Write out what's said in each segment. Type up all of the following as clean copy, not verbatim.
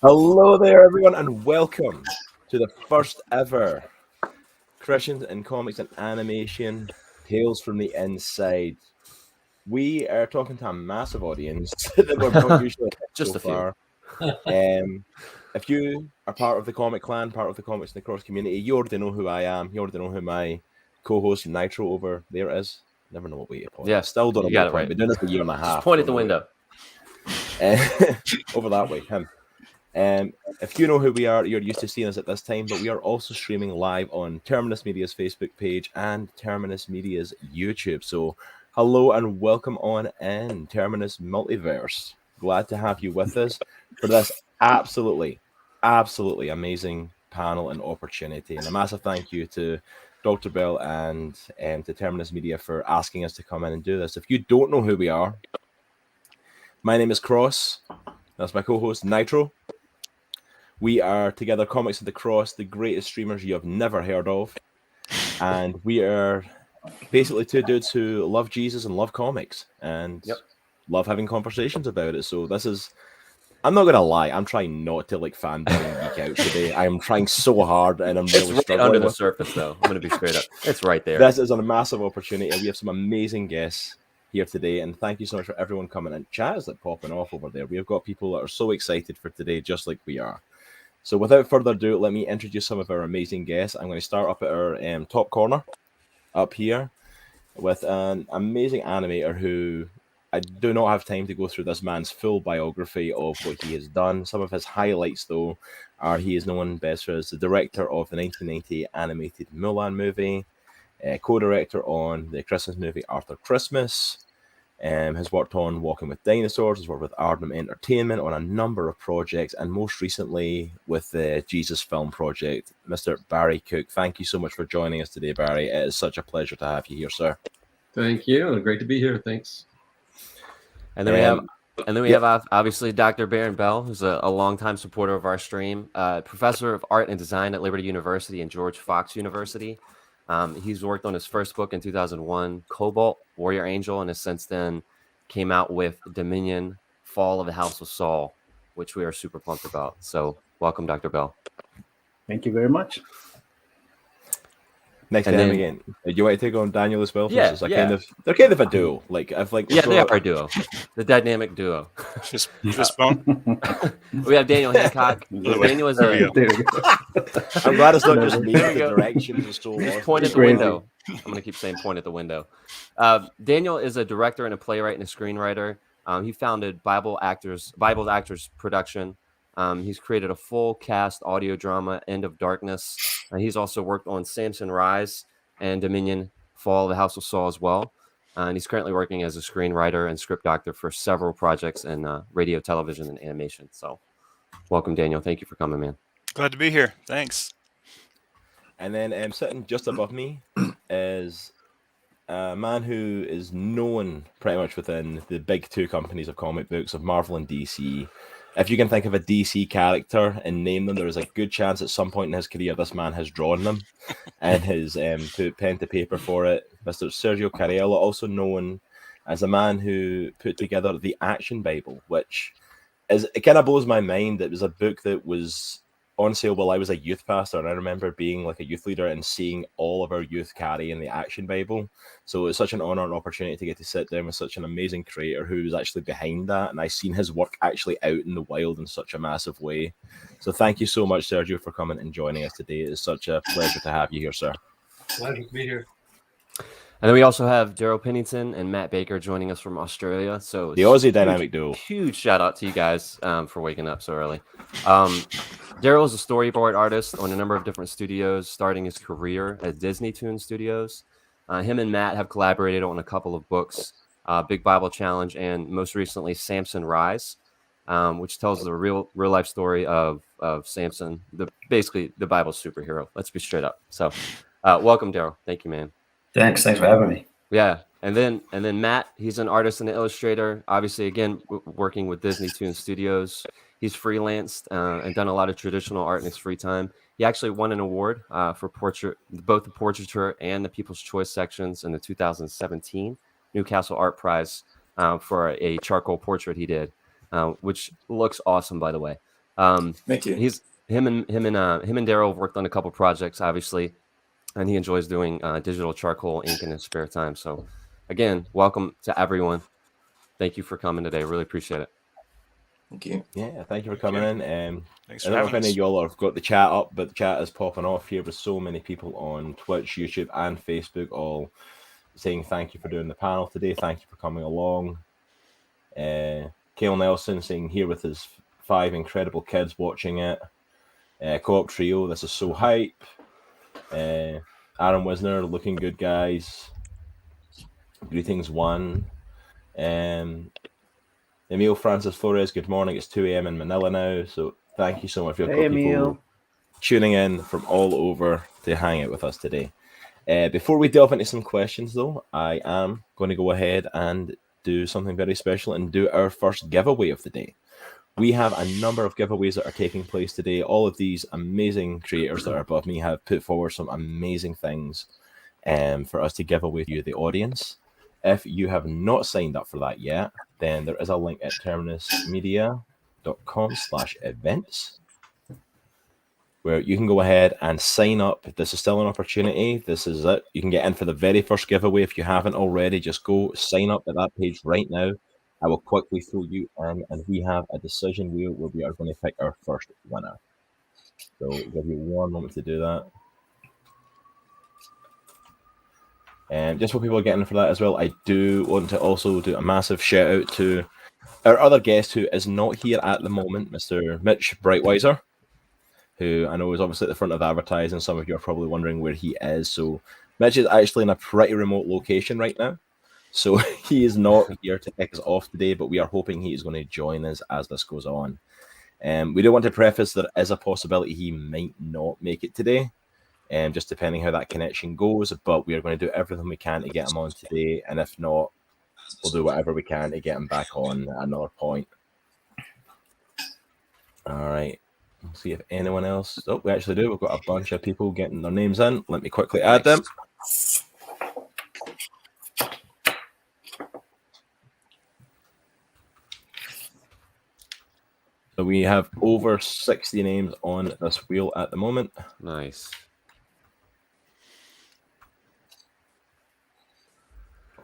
Hello there, everyone, and welcome to the first ever Christians in Comics and Animation Tales from the Inside. We are talking to a massive audience that we're not usually Just so a few. far. If you are part of the comic clan, part of the Comics in the Cross community, you already know who I am. You already know who my co-host Nitro over there is. Never know what way to point. Yeah, Still don't know you got what it to point. right. Been doing this a year and a half. Just point at the don't know window. over that way, him. If you know who we are, you're used to seeing us at this time, but we are also streaming live on Terminus Media's Facebook page and Terminus Media's YouTube. So, hello and welcome on in Terminus Multiverse. Glad to have you with us for this absolutely amazing panel and opportunity. And a massive thank you to Dr. Bell and to Terminus Media for asking us to come in and do this. If you don't know who we are, my name is Cross. That's my co-host Nitro. We are together, Comics of the Cross, the greatest streamers you have never heard of. And we are basically two dudes who love Jesus and love comics and love having conversations about it. So this is, I'm not going to lie, I'm trying not to like fanboy and geek out today. I am trying so hard and I'm really It's right struggling under the with surface, though. I'm going to be straight up. It's right there. This is a massive opportunity. We have some amazing guests here today, and thank you so much for everyone coming in. Chat is like popping off over there. We've got people that are so excited for today, just like we are. So without further ado, let me introduce some of our amazing guests. I'm going to start up at our top corner, up here, with an amazing animator who I do not have time to go through this man's full biography of what he has done. Some of his highlights, though, are he is known best as the director of the 1990 animated Mulan movie, co-director on the Christmas movie Arthur Christmas, has worked on Walking with Dinosaurs, has worked with Ardham Entertainment on a number of projects, and most recently with the Jesus Film Project. Mr. Barry Cook, thank you so much for joining us today, Barry. It is such a pleasure to have you here, sir. Thank you. Great to be here. Thanks. And then we have obviously Dr. Baron Bell, who's a longtime supporter of our stream, professor of art and design at Liberty University and George Fox University. He's worked on his first book in 2001, Cobalt, Warrior Angel, and has since then came out with Dominion, Fall of the House of Saul, which we are super pumped about. So welcome, Dr. Bell. Thank you very much. Next time again. Do you want to take on Daniel as well? Yeah, they're kind of a duo. Like I've like they are a duo, the dynamic duo. Just bone. We have Daniel Hancock. Daniel is I'm glad it's not just me. The directions are so lost. Point at the window. I'm gonna keep saying point at the window. Daniel is a director and a playwright and a screenwriter. He founded Bible Actors Production. He's created a full cast audio drama, End of Darkness. He's also worked on Samson Rise and Dominion, Fall of the House of Saul as well. And he's currently working as a screenwriter and script doctor for several projects in radio, television, and animation. So welcome, Daniel. Thank you for coming, man. Glad to be here. Thanks. And then sitting just above me is a man who is known pretty much within the big two companies of comic books of Marvel and DC. If you can think of a DC character and name them, there is a good chance at some point in his career this man has drawn them and has put pen to paper for it. Mr. Sergio Cariello, also known as a man who put together the Action Bible, which it kind of blows my mind. It was a book that was on sale while I was a youth pastor, and I remember being like a youth leader and seeing all of our youth carrying the Action Bible. So it's such an honor and opportunity to get to sit down with such an amazing creator who is actually behind that, and I've seen his work actually out in the wild in such a massive way. So thank you so much, Sergio, for coming and joining us today. It's such a pleasure to have you here, sir. Pleasure to be here. And then we also have Daryl Peninton and Matt Baker joining us from Australia. So the Aussie dynamic duo. Huge shout out to you guys for waking up so early. Daryl is a storyboard artist on a number of different studios, starting his career at DisneyToon Studios. Him and Matt have collaborated on a couple of books, Big Bible Challenge, and most recently Samson Rise, which tells the real life story of Samson, basically the Bible superhero. Let's be straight up. So welcome, Daryl. Thank you, man. Thanks for having me. Yeah, and then Matt, he's an artist and an illustrator. Obviously, again, working with DisneyToon Studios. He's freelanced and done a lot of traditional art in his free time. He actually won an award for both the portraiture and the People's Choice sections in the 2017 Newcastle Art Prize for a charcoal portrait he did, which looks awesome, by the way. Thank you. Him and Daryl have worked on a couple projects, obviously, and he enjoys doing digital charcoal ink in his spare time. So, again, welcome to everyone. Thank you for coming today. Really appreciate it. Thank you. Yeah, thank you for coming in. Thanks I for don't know if having any us. of y'all have got the chat up, but the chat is popping off here with so many people on Twitch, YouTube, and Facebook all saying thank you for doing the panel today. Thank you for coming along. Kale Nelson saying here with his 5 incredible kids watching it. Co-op Trio, this is so hype. Aaron Wisner, looking good, guys. Greetings, one. Emil Francis Flores, good morning. It's 2 a.m. in Manila now, so thank you so much. We've got people Emil. tuning in from all over to hang out with us today. Before we delve into some questions, though, I am going to go ahead and do something very special and do our first giveaway of the day. We have a number of giveaways that are taking place today. All of these amazing creators that are above me have put forward some amazing things for us to give away to you, the audience. If you have not signed up for that yet, then there is a link at terminusmedia.com/events where you can go ahead and sign up. This is still an opportunity. This is it. You can get in for the very first giveaway. If you haven't already, just go sign up at that page right now. I will quickly throw you in, and we have a decision wheel where we are going to pick our first winner. So I'll give you 1 moment to do that. And just for people getting for that as well, I do want to also do a massive shout out to our other guest who is not here at the moment, Mr. Mitch Breitweiser, who I know is obviously at the front of advertising. Some of you are probably wondering where he is. So Mitch is actually in a pretty remote location right now. So he is not here to kick us off today, but we are hoping he is going to join us as this goes on. We do want to preface there is a possibility he might not make it today. Just depending how that connection goes, but we are going to do everything we can to get him on today, and if not, we'll do whatever we can to get him back on at another point. All right, let's see if anyone else. Oh, we actually do. We've got a bunch of people getting their names in. Let me quickly add them. So we have over 60 names on this wheel at the moment. Nice.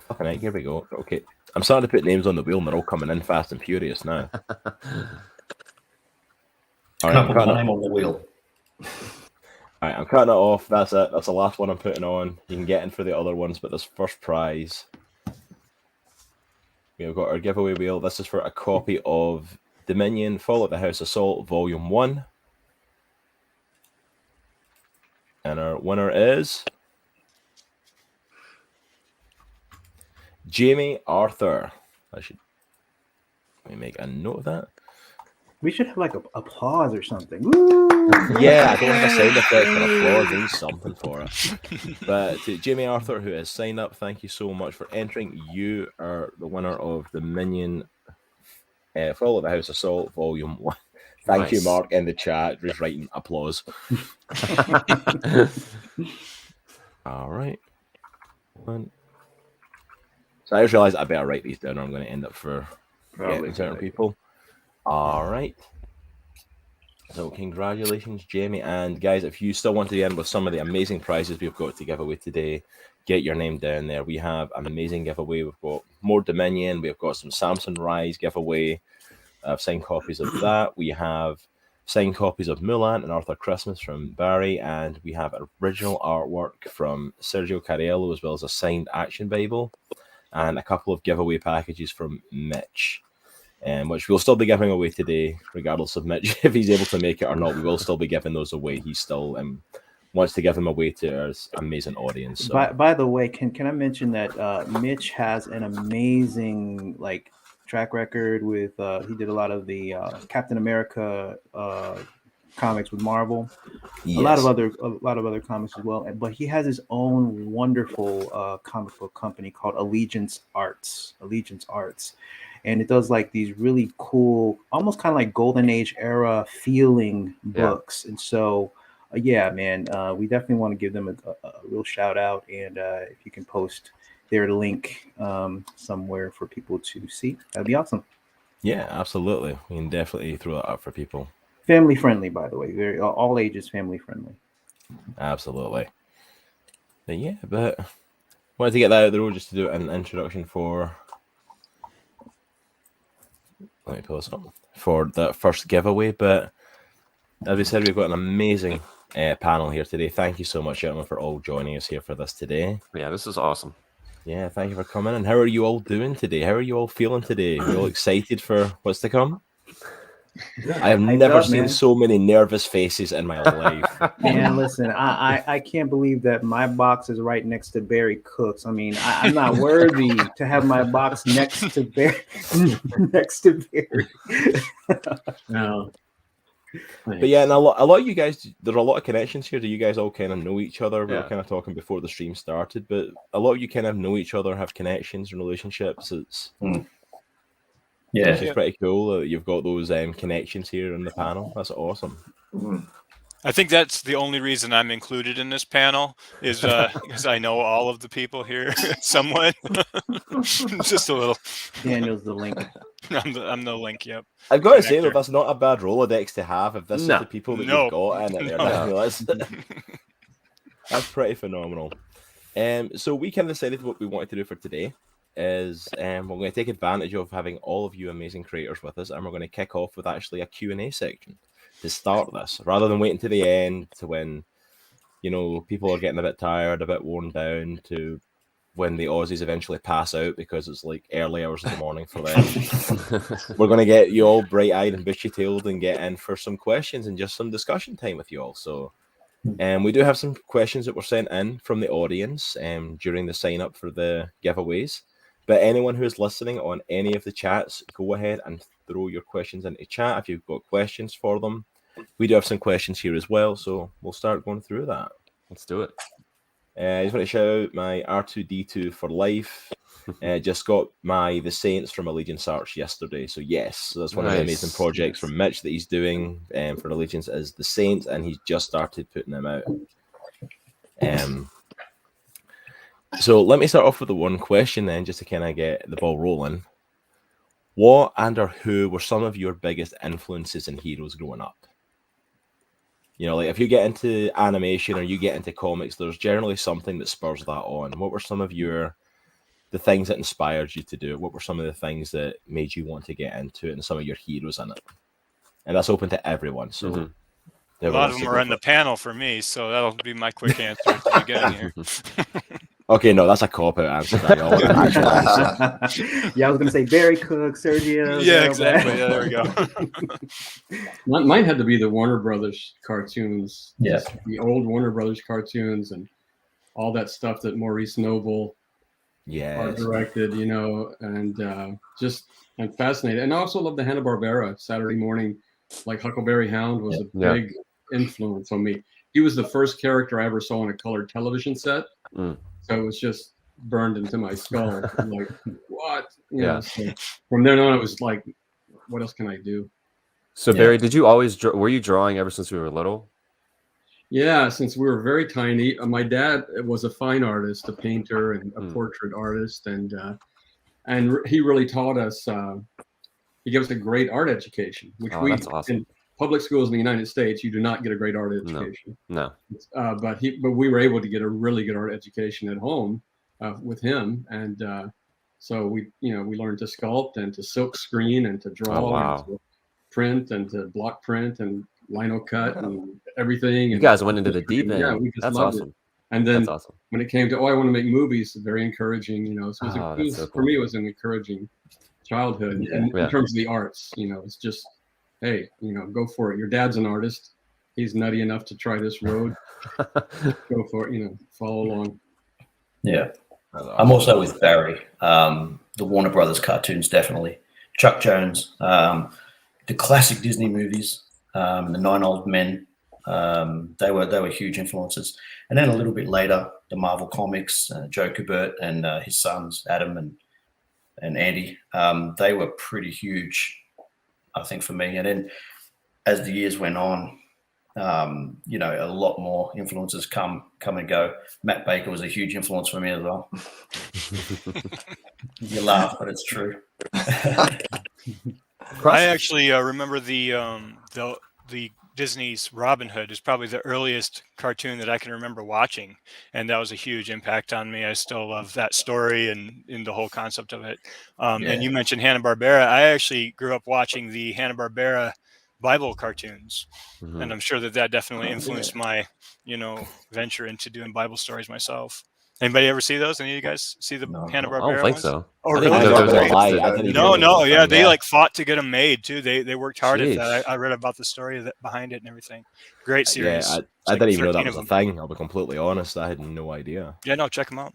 Fucking heck, here we go. Okay, I'm starting to put names on the wheel, and they're all coming in fast and furious now. All right, Couple of time on the wheel. All right, I'm cutting it off. That's it. That's the last one I'm putting on. You can get in for the other ones, but this first prize, we've got our giveaway wheel. This is for a copy of Dominion Fall of the House Assault Volume 1. And our winner is Jamie Arthur. Let me make a note of that. We should have like a applause or something. Woo! Yeah, I don't have a sound effect or applause. I need something for it. But to Jamie Arthur, who has signed up, thank you so much for entering. You are the winner of the Minion Fall of the House Assault Volume 1. Thank you, Nice. Mark, in the chat. Just writing applause. All right. So I just realized I better write these down, or I'm going to end up for getting certain people. All right. So congratulations, Jamie. And guys, if you still want to be in with some of the amazing prizes we've got to give away today, get your name down there. We have an amazing giveaway. We've got more Dominion. We've got some Samson Rise giveaway. I've signed copies of that. We have signed copies of Mulan and Arthur Christmas from Barry. And we have original artwork from Sergio Cariello, as well as a signed action Bible. And a couple of giveaway packages from Mitch. Which we'll still be giving away today, regardless of Mitch, if he's able to make it or not. We will still be giving those away. He still wants to give them away to our amazing audience. So. By the way, can I mention that Mitch has an amazing track record with he did a lot of the Captain America comics with Marvel, Yes. a lot of other comics as well. But he has his own wonderful comic book company called Allegiance Arts. And it does these really cool, almost kind of like Golden Age era feeling books. And so, yeah, man, we definitely want to give them a real shout out. And if you can post their link somewhere for people to see, that'd be awesome. Yeah, absolutely. We can definitely throw that up for people. Family friendly, by the way. Very all ages family friendly. Absolutely. But wanted to get that out of the road just to do an introduction for. Let me pull this up for the first giveaway. But as we said, we've got an amazing panel here today. Thank you so much, gentlemen, for all joining us here for this today. Yeah, this is awesome. Yeah, thank you for coming. And how are you all doing today? How are you all feeling today? Are you all excited for what's to come? I have never seen so many nervous faces in my life. Man, listen, I can't believe that my box is right next to Barry Cook's. I mean, I'm not worthy to have my box next to Barry. No. But yeah, and a lot of you guys, there's a lot of connections here. Do you guys all kind of know each other? We were kind of talking before the stream started, but a lot of you kind of know each other, have connections and relationships. It's pretty cool that you've got those connections here in the panel. That's awesome. I think that's the only reason I'm included in this panel is because I know all of the people here somewhat. Just a little. Daniel's the link. I'm the link. Yep. I've got to say though, that's not a bad Rolodex to have. If this is the people that you've got in it, that's pretty phenomenal. So we kind of decided what we wanted to do for today is we're going to take advantage of having all of you amazing creators with us, and we're going to kick off with actually a Q&A section to start this, rather than waiting to the end to when people are getting a bit tired, a bit worn down, to when the Aussies eventually pass out because it's like early hours of the morning for them. We're going to get you all bright-eyed and bushy-tailed and get in for some questions and just some discussion time with you all. So we do have some questions that were sent in from the audience during the sign up for the giveaways. But anyone who is listening on any of the chats, go ahead and throw your questions into chat if you've got questions for them. We do have some questions here as well, so we'll start going through that. Let's do it. I just want to shout out my R2D2 for life. Just got the Saints from Allegiance Arch yesterday. So yes, that's one of the amazing projects from Mitch that he's doing for Allegiance is the Saints, and he's just started putting them out. So let me start off with the one question then, just to kind of get the ball rolling. What and or who were some of your biggest influences and heroes growing up? Like if you get into animation or you get into comics, there's generally something that spurs that on. What were some of the things that inspired you to do it? What were some of the things that made you want to get into it and some of your heroes in it? And that's open to everyone. So a lot of them are in the panel for me, so that'll be my quick answer to get in here. Okay, no, that's a cop-out answer. Yeah, I was going to say Barry Cook, Sergio. Yeah, exactly. Yeah, there we go. Mine had to be the Warner Brothers cartoons. Yeah. The old Warner Brothers cartoons and all that stuff that Maurice Noble directed, and I'm fascinated. And I also love the Hanna-Barbera Saturday morning, like Huckleberry Hound was a big influence on me. He was the first character I ever saw on a colored television set. So it was just burned into my skull. I'm like, what? So from then on, it was like, what else can I do? So Barry, did you always were you drawing ever since we were little? Yeah, since we were very tiny. My dad was a fine artist, a painter, and a portrait artist, and he really taught us. He gave us a great art education, which that's awesome. In public schools in the United States, you do not get a great art education. No. But we were able to get a really good art education at home with him, and so we learned to sculpt and to silk screen and to draw and to print and to block print and lino cut and everything. You guys went into the deep end. Yeah, we just that's loved awesome. it. And then awesome. When it came to I want to make movies, very encouraging. So for me, it was an encouraging childhood in terms of the arts. It's just, hey, go for it. Your dad's an artist. He's nutty enough to try this road. Go for it. Follow along. Yeah. I'm also with Barry. The Warner Brothers cartoons, definitely. Chuck Jones, the classic Disney movies, the Nine Old Men. They were huge influences. And then a little bit later, the Marvel comics, Joe Kubert and his sons, Adam and Andy. They were pretty huge, I think, for me. And then as the years went on, a lot more influences come and go. Matt Baker was a huge influence for me as well. You laugh, but it's true. I actually remember the the Disney's Robin Hood is probably the earliest cartoon that I can remember watching, and that was a huge impact on me. I still love that story and the whole concept of it. And you mentioned Hanna-Barbera. I actually grew up watching the Hanna-Barbera Bible cartoons, and I'm sure that definitely influenced my, venture into doing Bible stories myself. Anybody ever see those? Any of you guys see the Hanna-Barbera I don't think ones? so. Oh, I didn't really? even know there was I a didn't even No, yeah, they yeah. like fought to get them made too. They worked hard at Sheesh. that. I read about the story behind it and everything. Great series. Yeah, It's I like didn't even know 13 that of was a them. thing. I'll be completely honest. I had no idea. Yeah, no, check them out.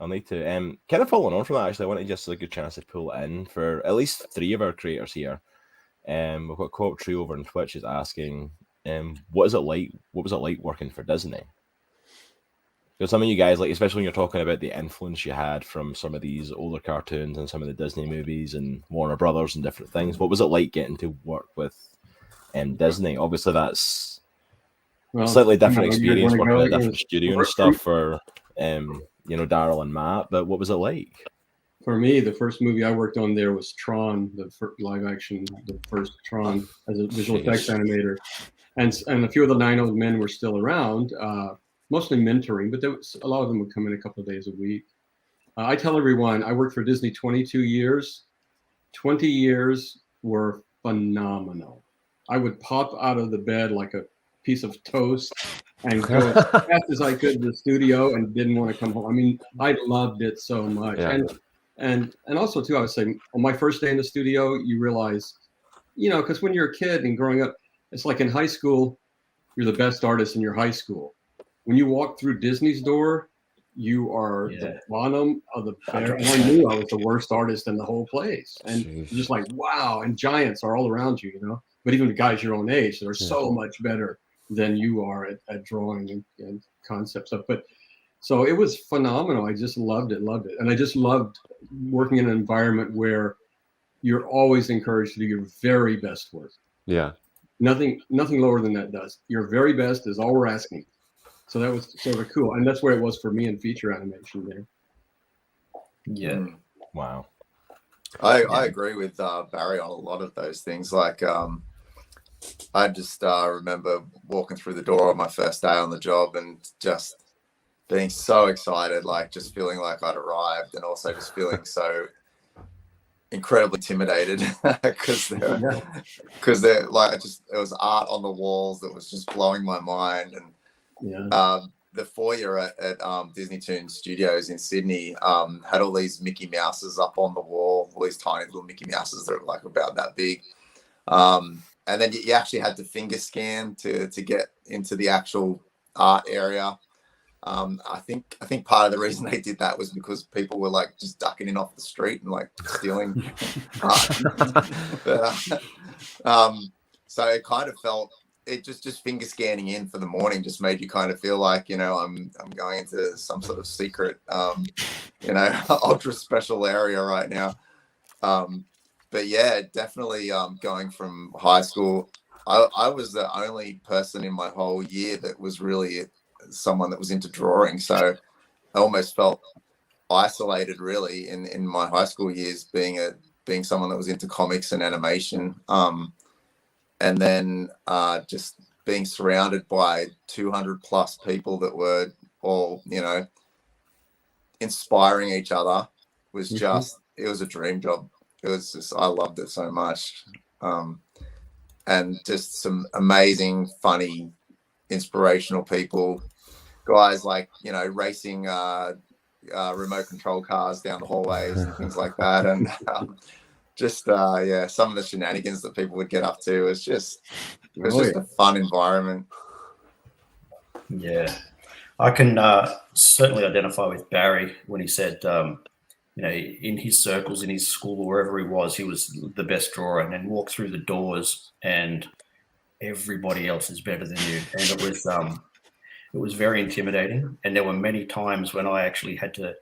I'll need to. Kind of following on from that, actually, I want to just a good chance to pull it in for at least 3 of our creators here. We've got Co-op Tree over on Twitch is asking, what is it like? What was it like working for Disney? Because some of you guys, like, especially when you're talking about the influence you had from some of these older cartoons and some of the Disney movies and Warner Brothers and different things, what was it like getting to work with Disney? Obviously, that's slightly different experience working in a different studio and stuff for Daryl and Matt. But what was it like? For me, the first movie I worked on there was Tron, the live action, the first Tron as a visual effects animator, and a few of the 9 old men were still around, mostly mentoring, but a lot of them would come in a couple of days a week. I tell everyone I worked for Disney 22 years. 20 years were phenomenal. I would pop out of the bed like a piece of toast and go as fast as I could to the studio and didn't want to come home. I mean, I loved it so much. Yeah. And also too, I would say on my first day in the studio, you realize, because when you're a kid and growing up, it's like in high school, you're the best artist in your high school. When you walk through Disney's door, you are the bottom of the bear. And I knew I was the worst artist in the whole place. And just like, wow. And giants are all around you, but even the guys your own age that are so much better than you are at drawing and concept stuff. But so it was phenomenal. I just loved it. And I just loved working in an environment where you're always encouraged to do your very best work. Yeah. Nothing lower than that does. Your very best is all we're asking. So that was sort of cool. And that's where it was for me in feature animation there. Yeah. Wow. I agree with Barry on a lot of those things. Like, I just remember walking through the door on my first day on the job and just being so excited, like just feeling like I'd arrived, and also just feeling so incredibly intimidated because they're like, it was art on the walls that was just blowing my mind. And the foyer at DisneyToon Studios in Sydney had all these Mickey Mouses up on the wall, all these tiny little Mickey Mouses that are like about that big. And then you actually had to finger scan to get into the actual art area. I think part of the reason they did that was because people were like just ducking in off the street and like stealing art. So it kind of felt, it just finger scanning in for the morning just made you kind of feel like, I'm going into some sort of secret, ultra special area right now. But yeah, definitely going from high school, I was the only person in my whole year that was really someone that was into drawing. So I almost felt isolated really in my high school years being someone that was into comics and animation. And then just being surrounded by 200 plus people that were all, inspiring each other was just, it was a dream job. It was just, I loved it so much. And just some amazing, funny, inspirational people, guys like, racing remote control cars down the hallways and things like that. And some of the shenanigans that people would get up to was just a fun environment. Yeah, I can certainly identify with Barry when he said, in his circles, in his school, or wherever he was the best drawer, and then walk through the doors and everybody else is better than you. And it was very intimidating. And there were many times when I actually had to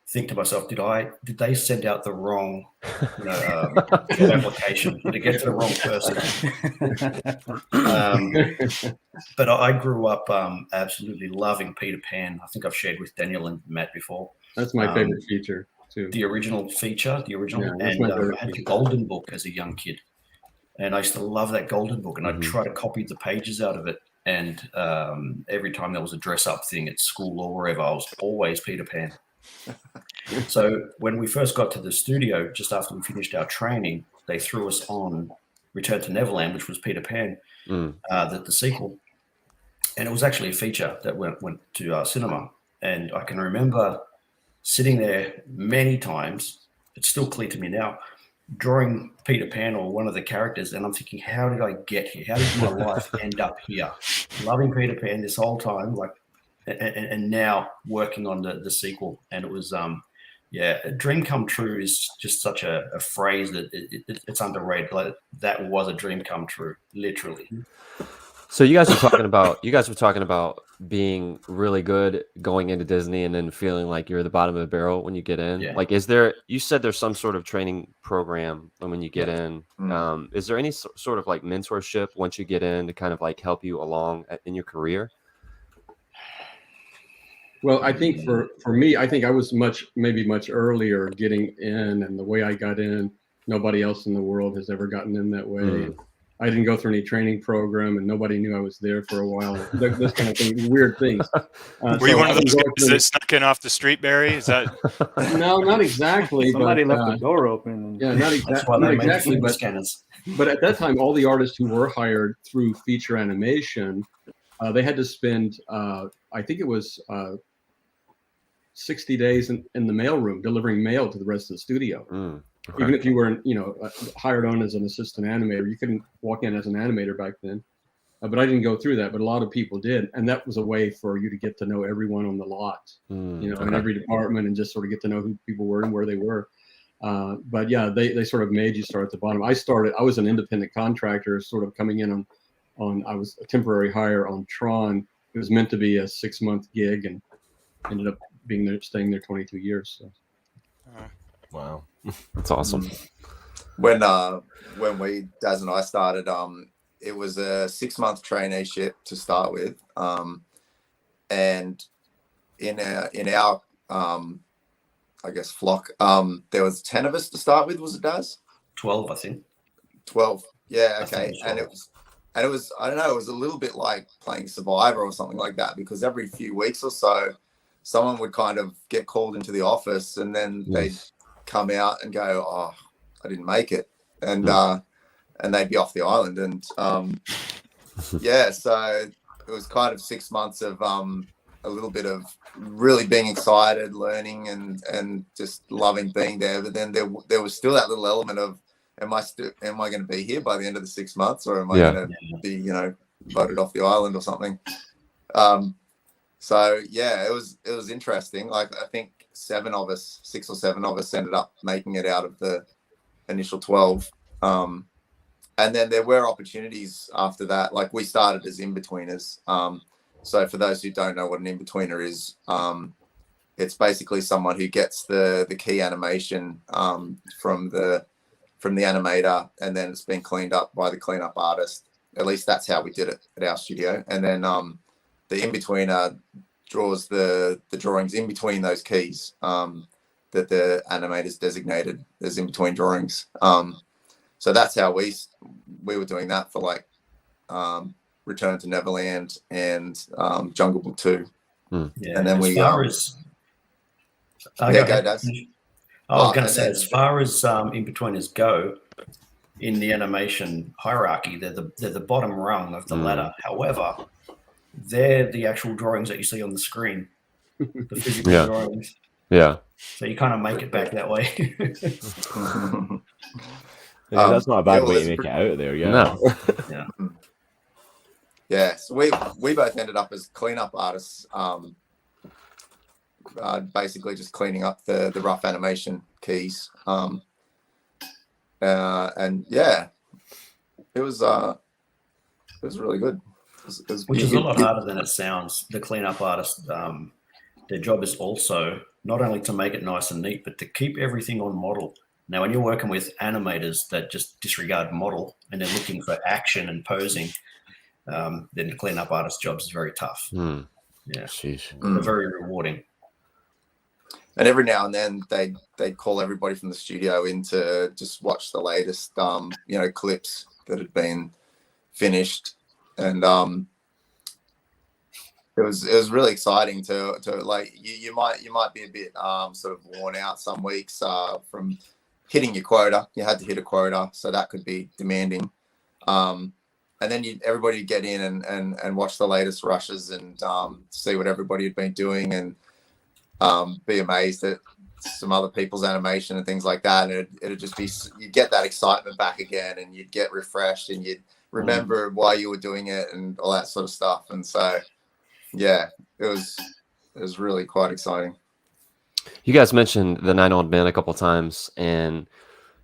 think to myself, did they send out the wrong application? Did it get to the wrong person? But I grew up absolutely loving Peter Pan. I think I've shared with Daniel and Matt before. That's my favorite feature too. The original feature, and I had the Golden Book as a young kid. And I used to love that Golden Book, and I'd try to copy the pages out of it. And every time there was a dress-up thing at school or wherever, I was always Peter Pan. So when we first got to the studio, just after we finished our training, they threw us on Return to Neverland, which was Peter Pan, the sequel. And it was actually a feature that went to cinema. And I can remember sitting there many times, it's still clear to me now, drawing Peter Pan or one of the characters, and I'm thinking, how did I get here? How did my life end up here? Loving Peter Pan this whole time, and now working on the sequel. And it was, a dream come true is just such a phrase that it's underrated. Like, that was a dream come true, literally. So you guys were talking about being really good going into Disney and then feeling like you're at the bottom of the barrel when you get in. Yeah. Like, you said there's some sort of training program when you get in. Is there any sort of like mentorship once you get in to kind of like help you along in your career? Well, I think for me, I think I was much earlier getting in, and the way I got in, nobody else in the world has ever gotten in that way. I didn't go through any training program, and nobody knew I was there for a while. This kind of thing, weird things. Were you one of those guys that snuck in off the street, Barry? Is that? No, not exactly. Somebody left the door open. Yeah, not exactly. But at that time, all the artists who were hired through feature animation, they had to spend, I think it was 60 days in the mailroom delivering mail to the rest of the studio. Okay. Even if you were, hired on as an assistant animator, you couldn't walk in as an animator back then. But I didn't go through that, but a lot of people did, and that was a way for you to get to know everyone on the lot, in every department, and just sort of get to know who people were and where they were. But yeah, they sort of made you start at the bottom. I was an independent contractor, sort of coming in I was a temporary hire on Tron. It was meant to be a 6-month gig, and ended up staying there 22 years. So. Wow. That's awesome. When Daz and I started, it was a 6-month traineeship to start with, and in our I guess flock, there was 10 of us to start with. Was it Daz? 12, I think. 12. Yeah. Okay. And it was I don't know. It was a little bit like playing Survivor or something like that, because every few weeks or so, someone would kind of get called into the office, and then they'd come out and go, "Oh, I didn't make it," and they'd be off the island. And so it was kind of 6 months of a little bit of really being excited, learning, and just loving being there. But then there was still that little element of, am I going to be here by the end of the 6 months, or am I going to be voted off the island or something? So yeah, it was interesting. Like, I think 6 or 7 of us ended up making it out of the initial 12. And then there were opportunities after that. Like, we started as in-betweeners. So for those who don't know what an in-betweener is, it's basically someone who gets the key animation from the animator, and then it's been cleaned up by the cleanup artist. At least that's how we did it at our studio. And then the in-betweener draws the drawings in between those keys that the animators designated as in-between drawings. So that's how we were doing that for, like, Return to Neverland and Jungle Book 2. Yeah, and then go, Daz. I was going to say, as far as in-betweeners go, in the animation hierarchy, they're the bottom rung of the ladder. However, they're the actual drawings that you see on the screen, the physical drawings. Yeah. So you kind of make it back that way. That's not a bad way to make it out of there. Yeah. No. Yeah. Yeah. So we both ended up as cleanup artists, basically just cleaning up the rough animation keys. And yeah, it was really good. Which is a lot harder than it sounds. The cleanup artist, their job is also not only to make it nice and neat, but to keep everything on model. Now, when you're working with animators that just disregard model and they're looking for action and posing, then the cleanup artist job is very tough. Yeah, they're very rewarding. and every now and then they'd call everybody from the studio in to just watch the latest clips that had been finished, and it was really exciting to like you might be a bit sort of worn out some weeks from hitting your quota. You had to hit a quota, so that could be demanding. And then everybody would get in and watch the latest rushes and see what everybody had been doing, and be amazed at some other people's animation and things like that. And it'd just be, you'd get that excitement back again, and you'd get refreshed, and you'd remember why you were doing it and all that sort of stuff. And so, yeah, it was really quite exciting. You guys mentioned the 9 Old Men a couple times, and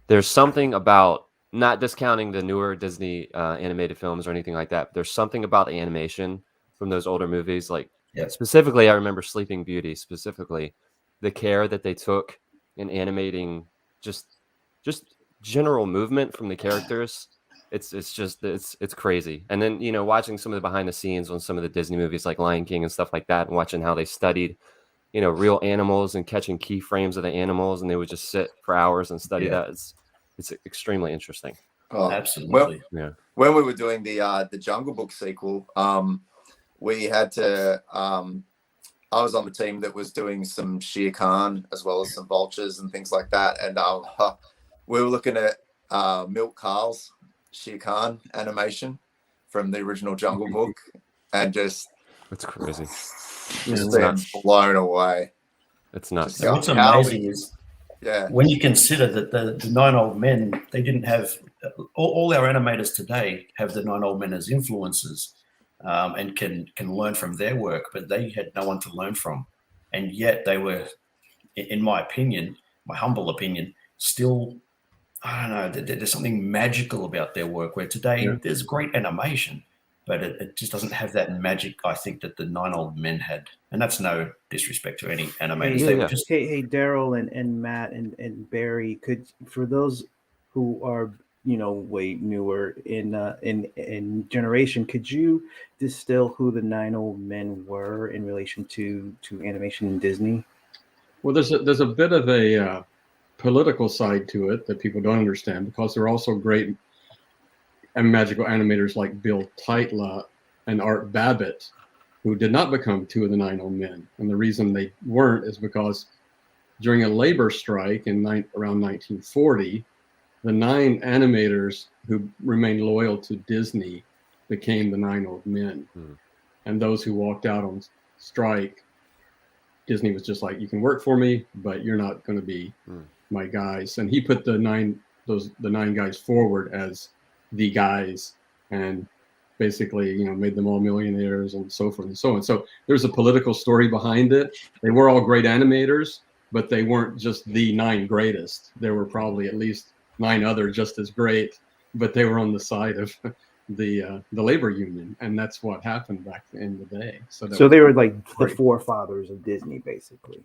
there's something about, not discounting the newer Disney animated films or anything like that, but there's something about the animation from those older movies. Like specifically, I remember Sleeping Beauty, specifically the care that they took in animating just general movement from the characters. It's crazy. And then, watching some of the behind the scenes on some of the Disney movies like Lion King and stuff like that, and watching how they studied, real animals and catching keyframes of the animals, and they would just sit for hours and study that. It's extremely interesting. Oh, absolutely. Well, when we were doing the Jungle Book sequel, we had to. I was on the team that was doing some Shere Khan as well as some vultures and things like that, and we were looking at Milk Carl's Shere Khan animation from the original Jungle Book, and just it's crazy. Just being blown away. It's nuts. What's amazing is, when you consider that the 9 Old Men, they didn't have all our animators today have the 9 Old Men as influences, and can learn from their work, but they had no one to learn from, and yet they were, in my opinion, my humble opinion, still, I don't know, there's something magical about their work. Where today there's great animation, but it just doesn't have that magic, I think, that the 9 Old Men had. And that's no disrespect to any animators. Hey, Daryl and Matt and Barry, for those who are way newer in generation, could you distill who the 9 Old Men were in relation to animation in Disney? Well, there's a bit of a political side to it that people don't understand, because they're also great and magical animators like Bill Teitla and Art Babbitt, who did not become 2 of the 9 Old Men. And the reason they weren't is because during a labor strike in around 1940, the 9 animators who remained loyal to Disney became the 9 Old Men. And those who walked out on strike, Disney was just like, you can work for me, but you're not going to be my guys. And he put the 9 guys forward as the guys, and basically, made them all millionaires and so forth and so on. So there's a political story behind it. They were all great animators, but they weren't just the 9 greatest. There were probably at least 9 others just as great, but they were on the side of the labor union, and that's what happened back in the day. So they were like the forefathers of Disney, basically.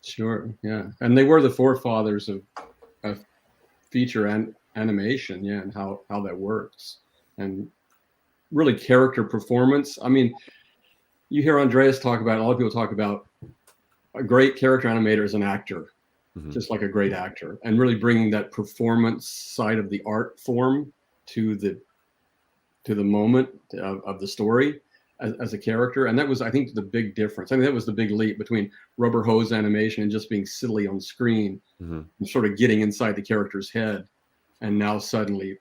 Sure, yeah, and they were the forefathers of feature and animation, and how that works, and really character performance. I mean, you hear Andreas talk about, a lot of people talk about a great character animator as an actor, just like a great actor, and really bringing that performance side of the art form to the moment of the story as a character. And that was, I think, the big difference. I mean, that was the big leap between rubber hose animation and just being silly on screen, and sort of getting inside the character's head, and now suddenly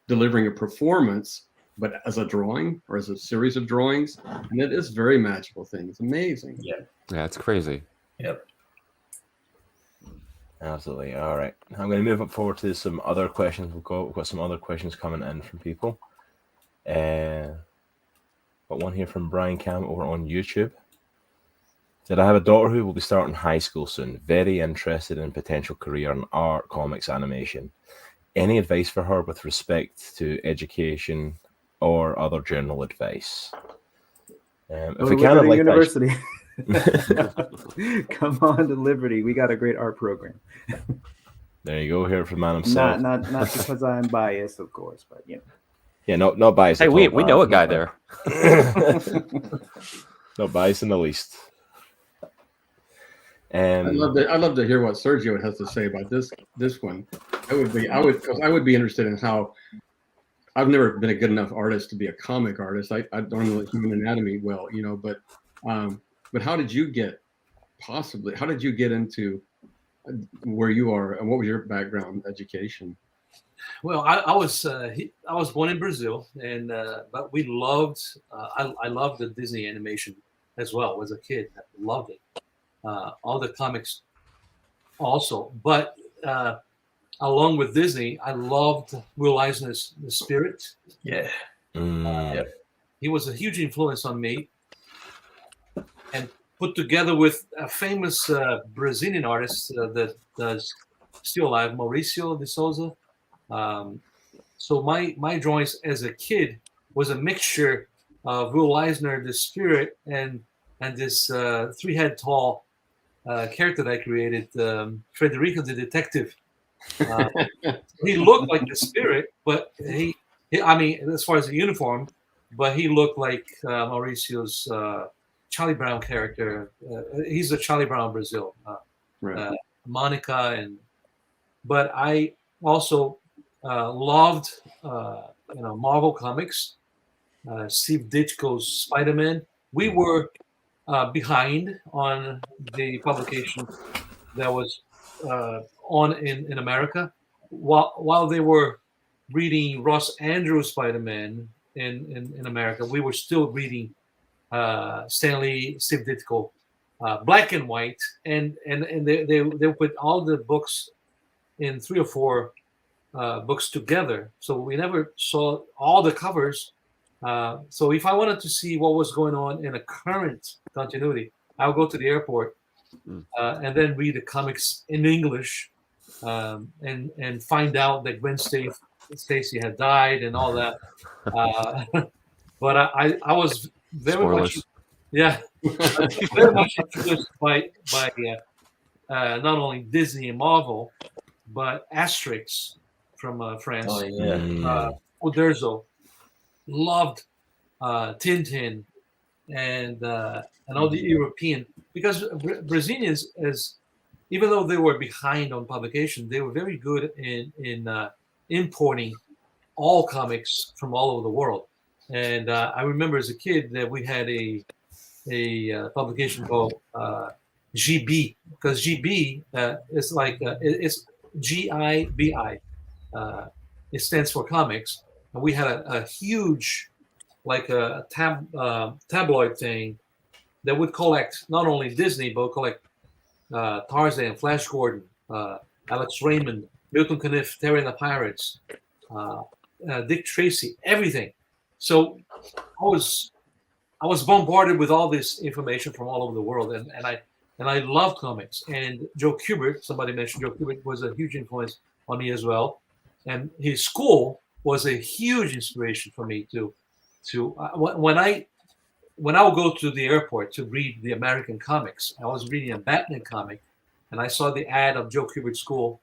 delivering a performance, but as a drawing or as a series of drawings. And it is a very magical thing. It's amazing. Yeah, it's crazy. Yep. Absolutely. All right. I'm going to move up forward to some other questions. We've got some other questions coming in from people. Got one here from Brian Cam over on YouTube. Said, I have a daughter who will be starting high school soon. Very interested in potential career in art, comics, animation. Any advice for her with respect to education or other general advice? If we can, like University. Come on to Liberty. We got a great art program. There you go. Hear it from man himself. Not because I'm biased, of course, but Yeah, not biased. Hey, we know a guy there. Not biased in the least. I'd love to hear what Sergio has to say about this one. I would be interested in how. I've never been a good enough artist to be a comic artist. I don't know the human anatomy well, but how did you get into where you are, and what was your background education? Well, I was born in Brazil, and but we loved I loved the Disney animation as well as a kid. I loved it. All the comics also, but along with Disney, I loved Will Eisner's The Spirit. Yeah. He was a huge influence on me, and put together with a famous Brazilian artist that does still alive, Mauricio de Souza. So my drawings as a kid was a mixture of Will Eisner, The Spirit, and this 3-head tall character that I created, Frederico the Detective. He looked like the Spirit, but he I mean, as far as the uniform, but he looked like Mauricio's Charlie Brown character. He's a Charlie Brown Brazil, Right. Monica, but I also loved Marvel Comics, Steve Ditko's Spider-Man. We were behind on the publication that was on in America, while they were reading Ross Andrews Spider-Man in America. We were still reading Stanley, Steve Ditko, black and white, and they put all the books in 3 or 4 books together, so we never saw all the covers. So if I wanted to see what was going on in a current continuity, I would go to the airport and then read the comics in English, and find out that Gwen Stacy had died and all that. But I was very much, very much influenced by not only Disney and Marvel, but Asterix from France. Oh yeah. Uderzo. Loved Tintin and all the European, because Brazilians, even though they were behind on publication, they were very good in importing all comics from all over the world. And I remember as a kid that we had a publication called GB, because GB is like it's GIBI. It stands for comics. And we had a huge, like a tabloid thing that would collect not only Disney, but would collect Tarzan, Flash Gordon, Alex Raymond, Milton Caniff, Terry and the Pirates, Dick Tracy, everything. So I was bombarded with all this information from all over the world, and I loved comics. And Joe Kubert, somebody mentioned Joe Kubert, was a huge influence on me as well, and his school was a huge inspiration for me to when I would go to the airport to read the American comics. I was reading a Batman comic, and I saw the ad of Joe Kubert School.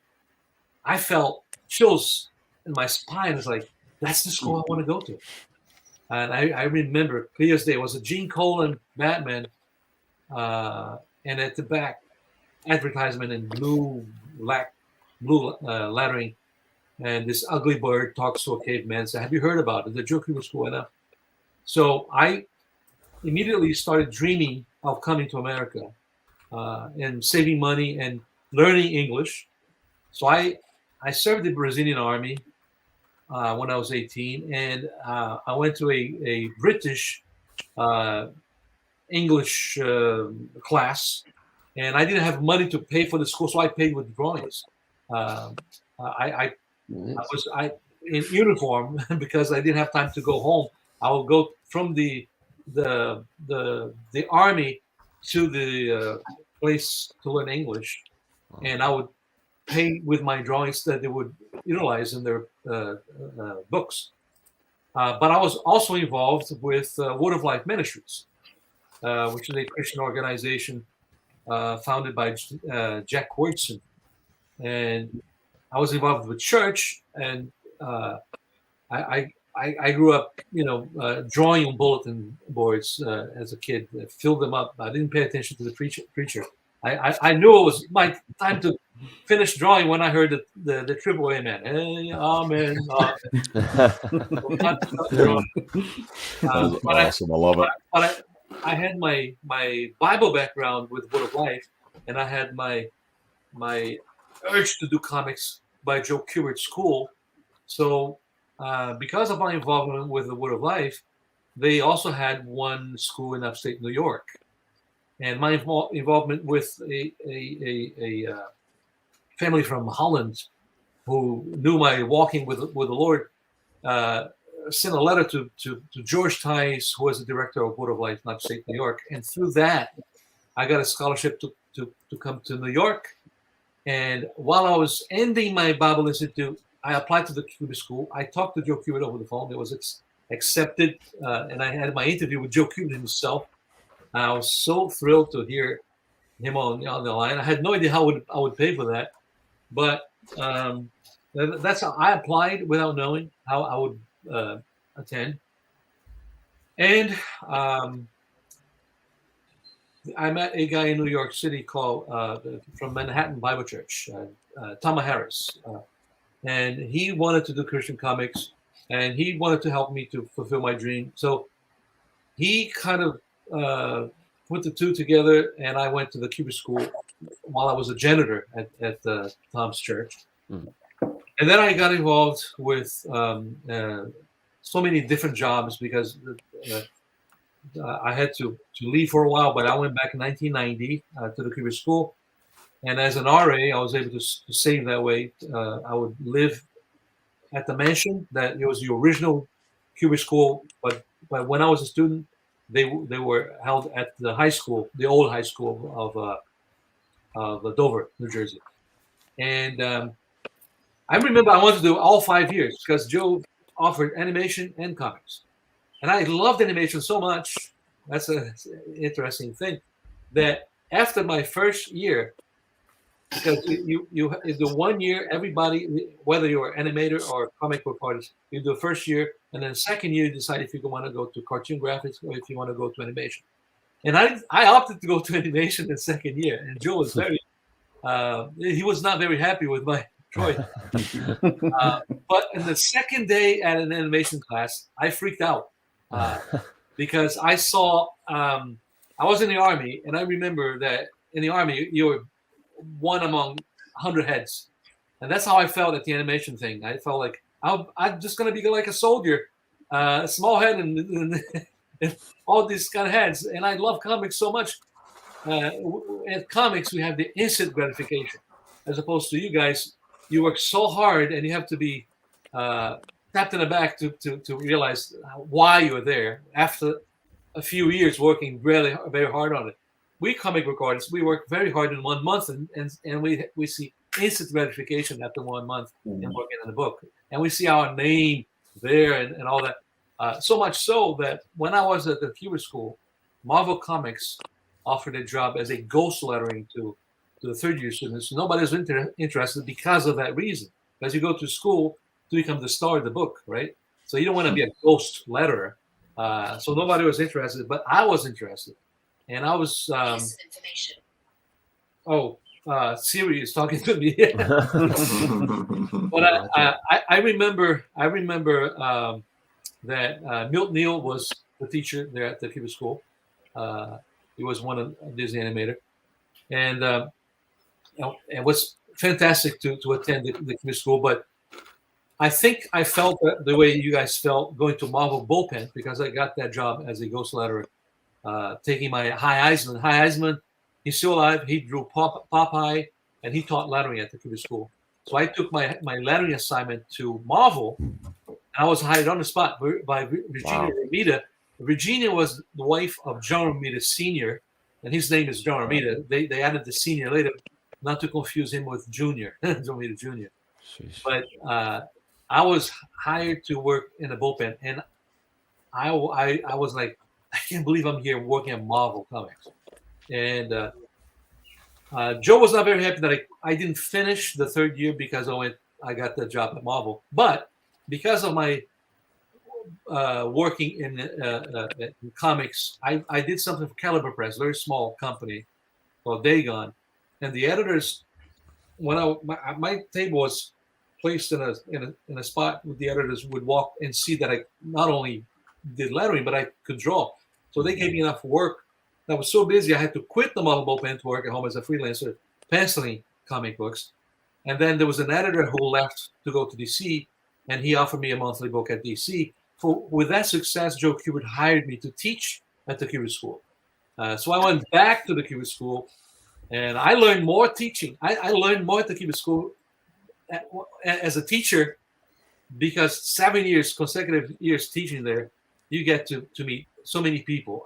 I felt chills in my spine. It's like, that's the school I want to go to. And I remember clear as day, it was a Gene Colan Batman, and at the back, advertisement in blue lettering. And this ugly bird talks to a caveman. So, have you heard about it? The Joe Kubert School enough. So I immediately started dreaming of coming to America and saving money and learning English. So I served the Brazilian army when I was 18, and I went to a British English class, and I didn't have money to pay for the school, so I paid with drawings. I was in uniform because I didn't have time to go home. I would go from the army to the place to learn English, and I would pay with my drawings that they would utilize in their books. But I was also involved with Word of Life Ministries, which is a Christian organization founded by Jack Wordson, and I was involved with church, and I grew up, drawing on bulletin boards as a kid. Filled them up. I didn't pay attention to the preacher. I knew it was my time to finish drawing when I heard the triple amen. Hey, amen. Awesome. I love it. But I had my Bible background with Word of Life, and I had my urge to do comics by Joe Kubert School. So because of my involvement with the Word of Life, they also had one school in upstate New York. And my involvement with a family from Holland who knew my walking with the Lord sent a letter to George Tice, who was the director of Word of Life in upstate New York. And through that, I got a scholarship to come to New York. And while I was ending my Bible Institute, I applied to the Kubert School. I talked to Joe Kubert over the phone. It was accepted. And I had my interview with Joe Kubert himself. I was so thrilled to hear him on the line. I had no idea how I would pay for that, but that's how I applied without knowing how I would attend. And I met a guy in New York City called from Manhattan Bible Church, Thomas Harris, and he wanted to do Christian comics, and he wanted to help me to fulfill my dream. So he kind of put the two together, and I went to the Kubert School while I was a janitor at Tom's church. Mm. And then I got involved with so many different jobs because I had to leave for a while, but I went back in 1990 to the Kubert School. And as an RA, I was able to save that way. I would live at the mansion that it was the original Kubert School, but when I was a student, they were held at the high school, the old high school of Dover, New Jersey. And I remember I wanted to do all 5 years because Joe offered animation and comics. And I loved animation so much, that's an interesting thing, that after my first year, because you the 1 year, everybody, whether you're an animator or comic book artist, you do the first year, and then the second year you decide if you want to go to cartoon graphics or if you want to go to animation. And I opted to go to animation the second year, and Joe was very he was not very happy with my choice. But in the second day at an animation class, I freaked out because I saw I was in the Army, and I remember that in the Army you were one among 100 heads, and that's how I felt at the animation thing. I felt like I'm just going to be like a soldier, a small head and all these kind of heads. And I love comics so much. At comics, we have the instant gratification, as opposed to you guys. You work so hard, and you have to be tapped in the back to realize why you're there after a few years working really very hard on it. We comic book artists, we work very hard in 1 month, and we see instant gratification after 1 month and working on the book. And we see our name there and all that. So much so that when I was at the Kubert School, Marvel Comics offered a job as a ghost lettering to the third year students. Nobody was interested because of that reason. Because you go to school to become the star of the book, right? So you don't want to be a ghost letterer. So nobody was interested, but I was interested. And I was, Siri is talking to me. But I remember that Milt Neal was the teacher there at the Kubert School. He was one of Disney animator, and it was fantastic to attend the Kubert School. But I think I felt the way you guys felt going to Marvel Bullpen, because I got that job as a ghost letterer. Taking my High Eisman. High Eisman, he's still alive. He drew Popeye, and he taught lettering at the Kubert School. So I took my lettering assignment to Marvel, and I was hired on the spot by Virginia Romita. Virginia was the wife of John Romita Sr., and his name is John Romita. They added the senior later, not to confuse him with Junior, John Romita Jr. But I was hired to work in the bullpen, and I was like, I can't believe I'm here working at Marvel Comics. And Joe was not very happy that I didn't finish the third year because I got the job at Marvel. But because of my working in comics, I did something for Caliber Press, very small company. called Dagon, and the editors, when my table was placed in a spot where the editors would walk and see that I not only did lettering but I could draw. So they gave me enough work. I was so busy I had to quit the model bullpen to work at home as a freelancer, penciling comic books. And then there was an editor who left to go to DC, and he offered me a monthly book at DC. With that success, Joe Kubert hired me to teach at the Kubert School. So I went back to the Kubert School, and I learned more teaching. I learned more at the Kubert School as a teacher, because 7 years, consecutive years teaching there, you get to meet so many people,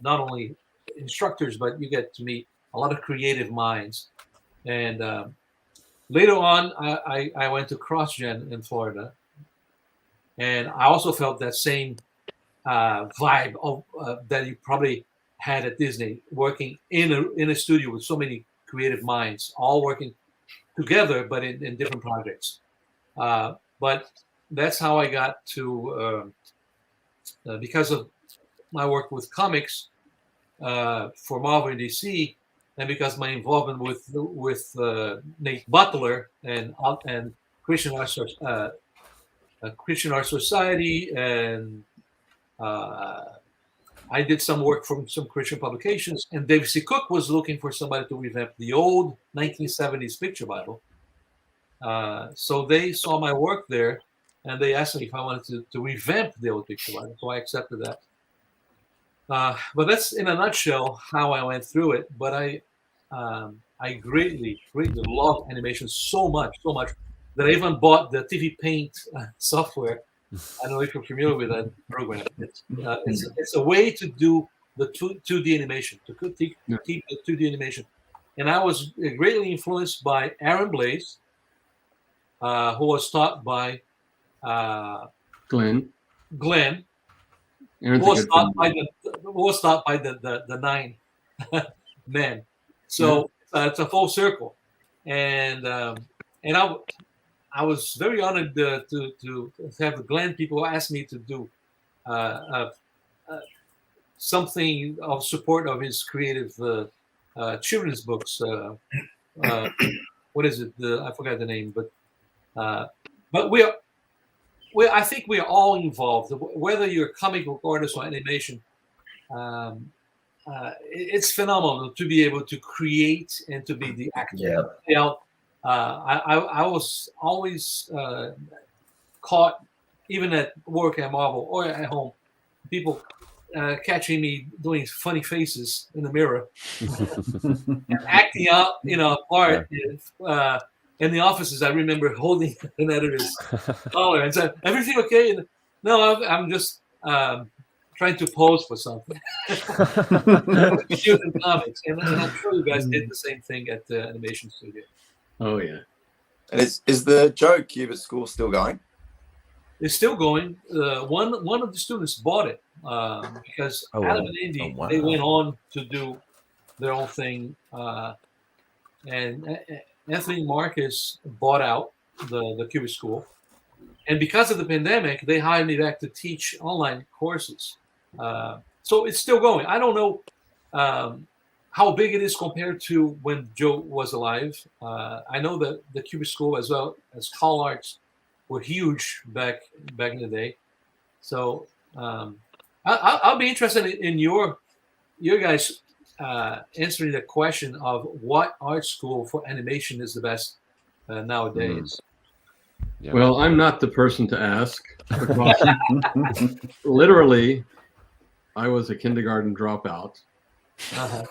not only instructors, but you get to meet a lot of creative minds. And later on, I went to CrossGen in Florida, and I also felt that same vibe of that you probably had at Disney, working in a studio with so many creative minds, all working together, but in different projects. But that's how I got to, because of my work with comics for Marvel and DC, and because my involvement with Nate Butler and Christian Art Society, and I did some work from some Christian publications, and David C. Cook was looking for somebody to revamp the old 1970s picture Bible. So they saw my work there, and they asked me if I wanted to revamp the old picture Bible. So I accepted that. But that's in a nutshell how I went through it. But I greatly love animation so much that I even bought the TV Paint software. I don't know if you're familiar with that program. It's a way to do the 2D animation, to keep the 2D animation. And I was greatly influenced by Aaron Blaze, who was taught by Glenn. Who was taught by the 9 men. So it's a full circle, and I was very honored to have the Glenn people ask me to do something of support of his creative children's books. What is it? I forgot the name, but I think we are all involved, whether you're a comic book artist or animation. It's phenomenal to be able to create and to be the actor. Yeah. I was always caught, even at work at Marvel or at home, people catching me doing funny faces in the mirror, acting out, a part. In the offices, I remember holding an editor's collar and said, "Everything okay?" And, no, I'm just trying to pose for something. Using comics, and I'm sure you guys did the same thing at the animation studio. Oh yeah. And is the Joe Kubert School still going? It's still going. One of the students bought it because Adam and Indy, they went on to do their own thing, and Anthony Marcus bought out the Kubert School, and because of the pandemic, they hired me back to teach online courses. So it's still going. I don't know how big it is compared to when Joe was alive. I know that the Kubert School, as well as Call Arts, were huge back in the day. So I'll be interested in your guys answering the question of what art school for animation is the best nowadays. Yeah. Well, I'm not the person to ask. Literally, I was a kindergarten dropout. I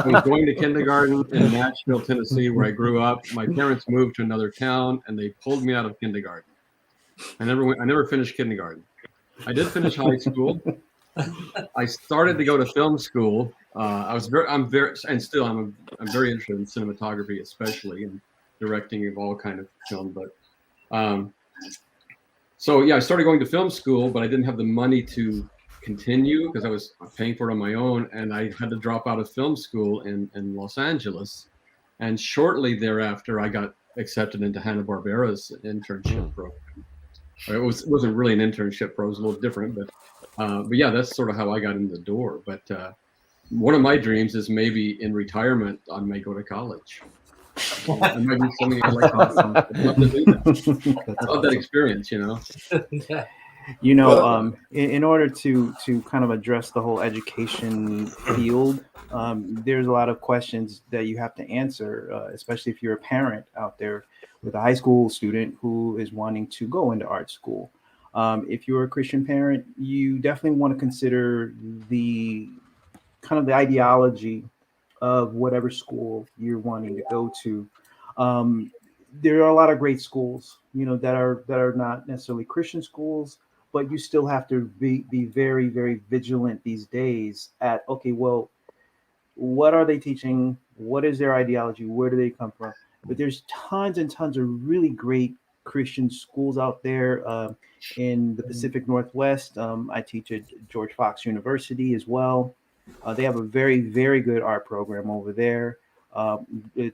was going to kindergarten in Nashville, Tennessee, where I grew up. My parents moved to another town, and they pulled me out of kindergarten. I never finished kindergarten. I did finish high school. I started to go to film school. I'm very interested in cinematography, especially, and directing of all kind of film. But I started going to film school, but I didn't have the money to continue because I was paying for it on my own, and I had to drop out of film school in Los Angeles. And shortly thereafter, I got accepted into Hanna-Barbera's internship program. It wasn't really an internship program; it was a little different, but yeah, that's sort of how I got in the door. But one of my dreams is maybe in retirement I may go to college. I might do something I like. Awesome. I'd love to do that. I love that experience, Yeah. You know, in order to kind of address the whole education field, there's a lot of questions that you have to answer, especially if you're a parent out there with a high school student who is wanting to go into art school. If you're a Christian parent, you definitely want to consider the kind of the ideology of whatever school you're wanting to go to. There are a lot of great schools, you know, that are not necessarily Christian schools, but you still have to be very, very vigilant these days at, okay, well, what are they teaching? What is their ideology? Where do they come from? But there's tons and tons of really great Christian schools out there. In the Pacific Northwest, I teach at George Fox University as well. They have a very, very good art program over there.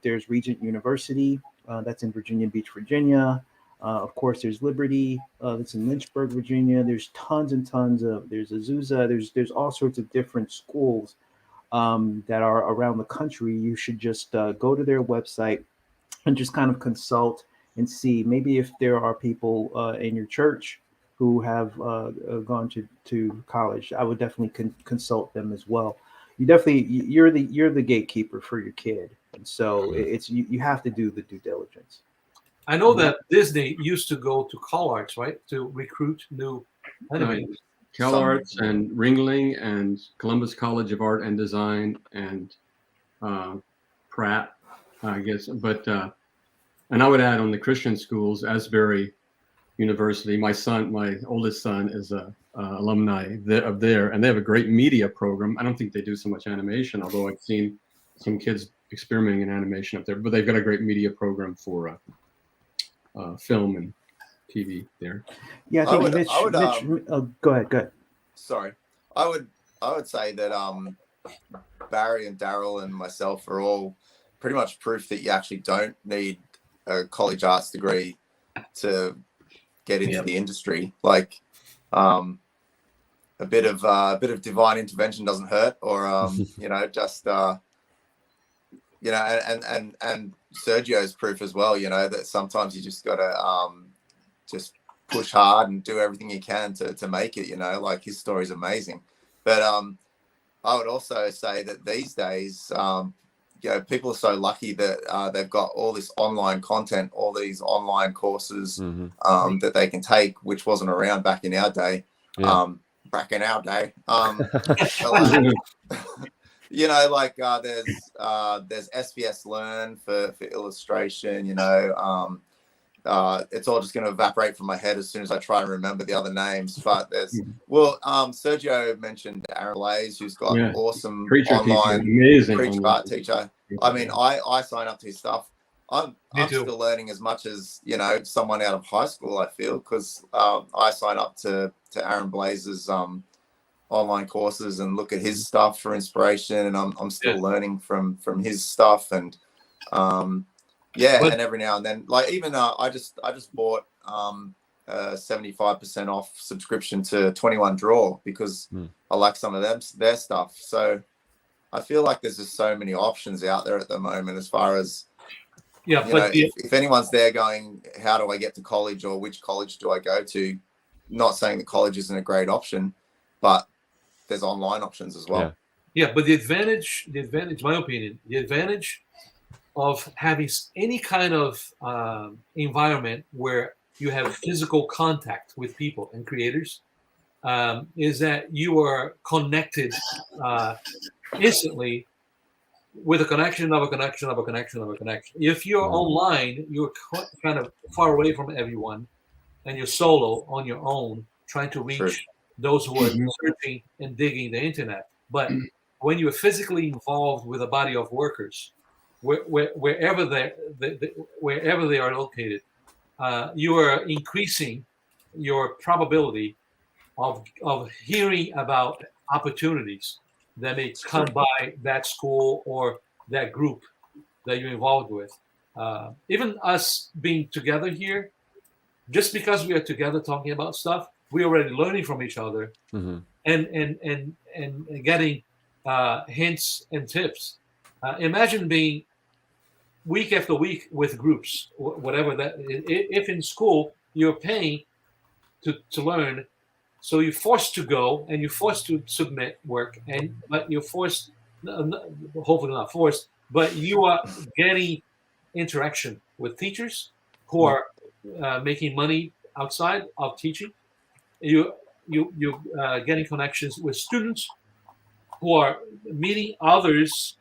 There's Regent University, that's in Virginia Beach, Virginia. Of course, there's Liberty, that's in Lynchburg, Virginia. There's tons and tons of, there's Azusa, there's all sorts of different schools that are around the country. You should just go to their website and just kind of consult and see maybe if there are people in your church who have gone to college. I would definitely consult them as well. You're the gatekeeper for your kid, and so it's you have to do the due diligence. I know that Disney used to go to CalArts, right, to recruit new animators. CalArts and Ringling and Columbus College of Art and Design and Pratt, I guess. But and I would add on the Christian schools, Asbury University. My oldest son, is a alumni of there, and they have a great media program. I don't think they do so much animation, although I've seen some kids experimenting in animation up there. But they've got a great media program for film and TV there. Yeah, I think Mitch, go ahead. Sorry, I would say that Barry and Daryl and myself are all pretty much proof that you actually don't need a college arts degree to get into the industry. Like a bit of divine intervention doesn't hurt, or you know, just you know, and Sergio's proof as well, you know, that sometimes you just gotta just push hard and do everything you can to make it, you know. Like, his story's amazing. But I would also say that these days, you know, people are so lucky that they've got all this online content, all these online courses that they can take, which wasn't around back in our day. Back in our day. You know, like there's SBS Learn for illustration, you know. It's all just going to evaporate from my head as soon as I try and remember the other names. But there's, Sergio mentioned Aaron Blaze, who's got awesome online preacher art teacher. I mean, I sign up to his stuff. I'm still learning as much as, you know, someone out of high school, I feel, because I sign up to Aaron Blaze's online courses and look at his stuff for inspiration, and I'm still learning from his stuff. And and every now and then, like, even I just bought 75% off subscription to 21 Draw because I like some of their stuff. So I feel like there's just so many options out there at the moment as far as if anyone's there going, how do I get to college, or which college do I go to? Not saying that college isn't a great option, but there's online options as well. Yeah, but the advantage, my opinion, the advantage of having any kind of environment where you have physical contact with people and creators is that you are connected instantly with a connection of a connection of a connection of a connection. If you're online, you're kind of far away from everyone, and you're solo on your own, trying to reach those who are searching and digging the internet. But when you're physically involved with a body of workers, wherever they are located, you are increasing your probability of hearing about opportunities that may come by that school or that group that you're involved with. Even us being together here, just because we are together talking about stuff, we're already learning from each other and getting hints and tips. Imagine being week after week with groups, whatever that. If in school you're paying to learn, so you're forced to go and you're forced to submit work, but you're forced, hopefully not forced, but you are getting interaction with teachers who are making money outside of teaching. You getting connections with students who are meeting others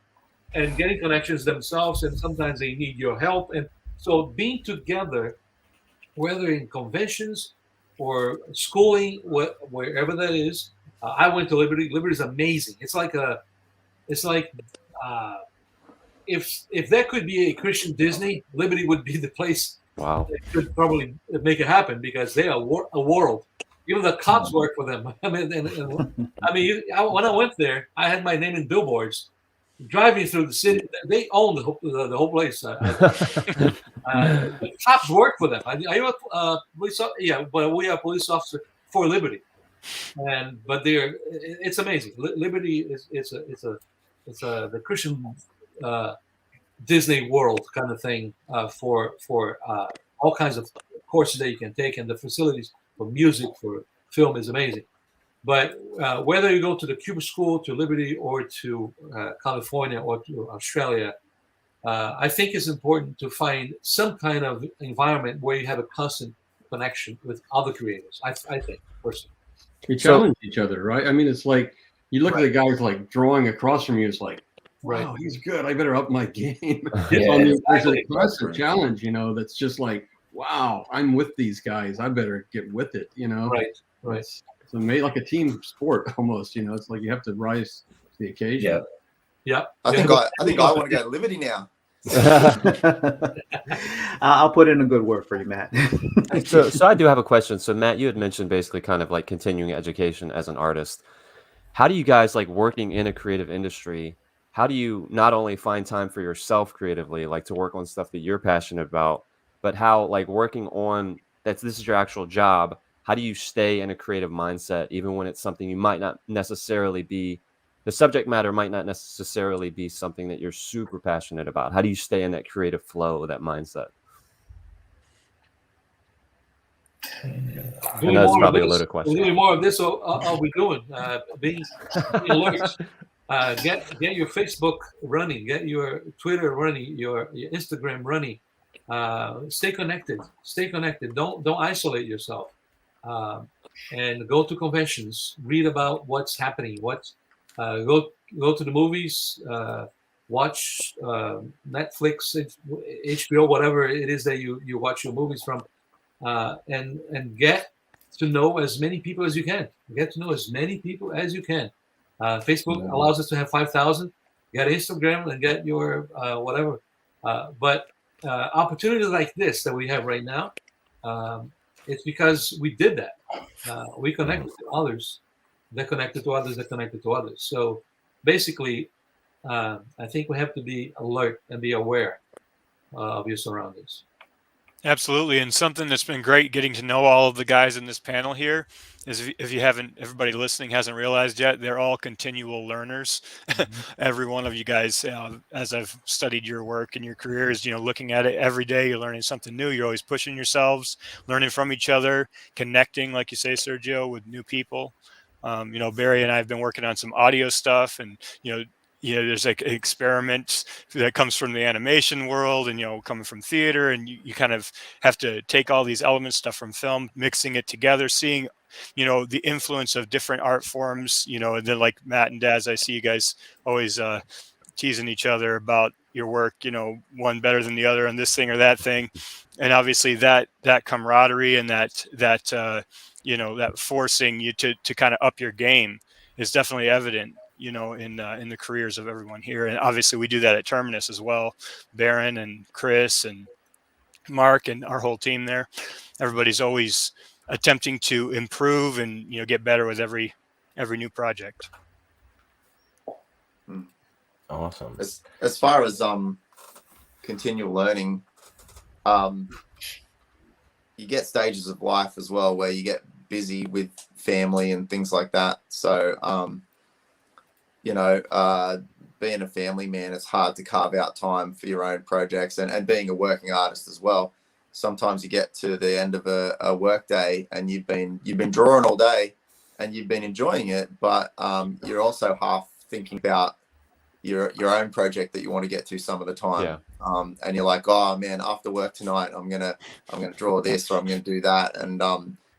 and getting connections themselves, and sometimes they need your help. And so being together, whether in conventions or schooling, wherever that is. I went to Liberty. Liberty is amazing. It's like if there could be a Christian Disney, Liberty would be the place. Wow. That could probably make it happen because they are a world. Even the cops work for them. I mean, when I went there, I had my name in billboards. Driving through the city, they own the whole place. The cops work for them. Are you a police officer? Yeah, but we are police officer for Liberty, but it's amazing. Liberty it's the Christian Disney World kind of thing for all kinds of courses that you can take, and the facilities for music, for film is amazing. But whether you go to the Kubert School, to Liberty, or to California, or to Australia, I think it's important to find some kind of environment where you have a constant connection with other creators. I think, personally. We challenge each other, right? I mean, it's like you look at the guy who's like drawing across from you. It's like, wow, he's good. I better up my game. There's a constant challenge, that's just like, wow, I'm with these guys. I better get with it, Right. It's made like a team sport almost, it's like you have to rise to the occasion. Yeah. I think I want to go to Liberty now. I'll put in a good word for you, Matt. So I do have a question. So Matt, you had mentioned basically kind of like continuing education as an artist. How do you guys, like, working in a creative industry, how do you not only find time for yourself creatively, like to work on stuff that you're passionate about, but how, like, working on this is your actual job, how do you stay in a creative mindset even when it's something you might not necessarily be, the subject matter might not necessarily be something that you're super passionate about? How do you stay in that creative flow, that mindset? I know it's probably a loaded question. Doing more of this, all we're doing, being alert. Get your Facebook running, get your Twitter running, your Instagram running. Stay connected. Don't isolate yourself. And go to conventions, read about what's happening. Go to the movies, watch Netflix, HBO, whatever it is that you watch your movies from, and get to know as many people as you can. Facebook allows us to have 5,000. Get Instagram and get your whatever. But opportunities like this that we have right now, it's because we did that. We connected to others. They're connected to others. They're connected to others. So basically, I think we have to be alert and be aware of your surroundings. Absolutely. And something that's been great getting to know all of the guys in this panel here is, if you haven't, everybody listening hasn't realized yet, they're all continual learners. Every one of you guys, as I've studied your work and your careers, looking at it every day, you're learning something new. You're always pushing yourselves, learning from each other, connecting, like you say, Sergio, with new people. Barry and I have been working on some audio stuff, and, there's like experiments that comes from the animation world and, coming from theater, and you kind of have to take all these elements, stuff from film, mixing it together, seeing, the influence of different art forms, and then, like Matt and Daz, I see you guys always teasing each other about your work, one better than the other on this thing or that thing. And obviously that camaraderie and that forcing you to kind of up your game is definitely evident, in the careers of everyone here. And obviously we do that at Terminus as well. Baron and Chris and Mark and our whole team there. Everybody's always attempting to improve and, get better with every new project. Awesome. As far as continual learning, you get stages of life as well where you get busy with family and things like that. So being a family man, it's hard to carve out time for your own projects, and being a working artist as well. Sometimes you get to the end of a work day and you've been drawing all day and you've been enjoying it, but you're also half thinking about your own project that you want to get to some of the time. And you're like, oh man, after work tonight, I'm gonna draw this, or I'm gonna do that, and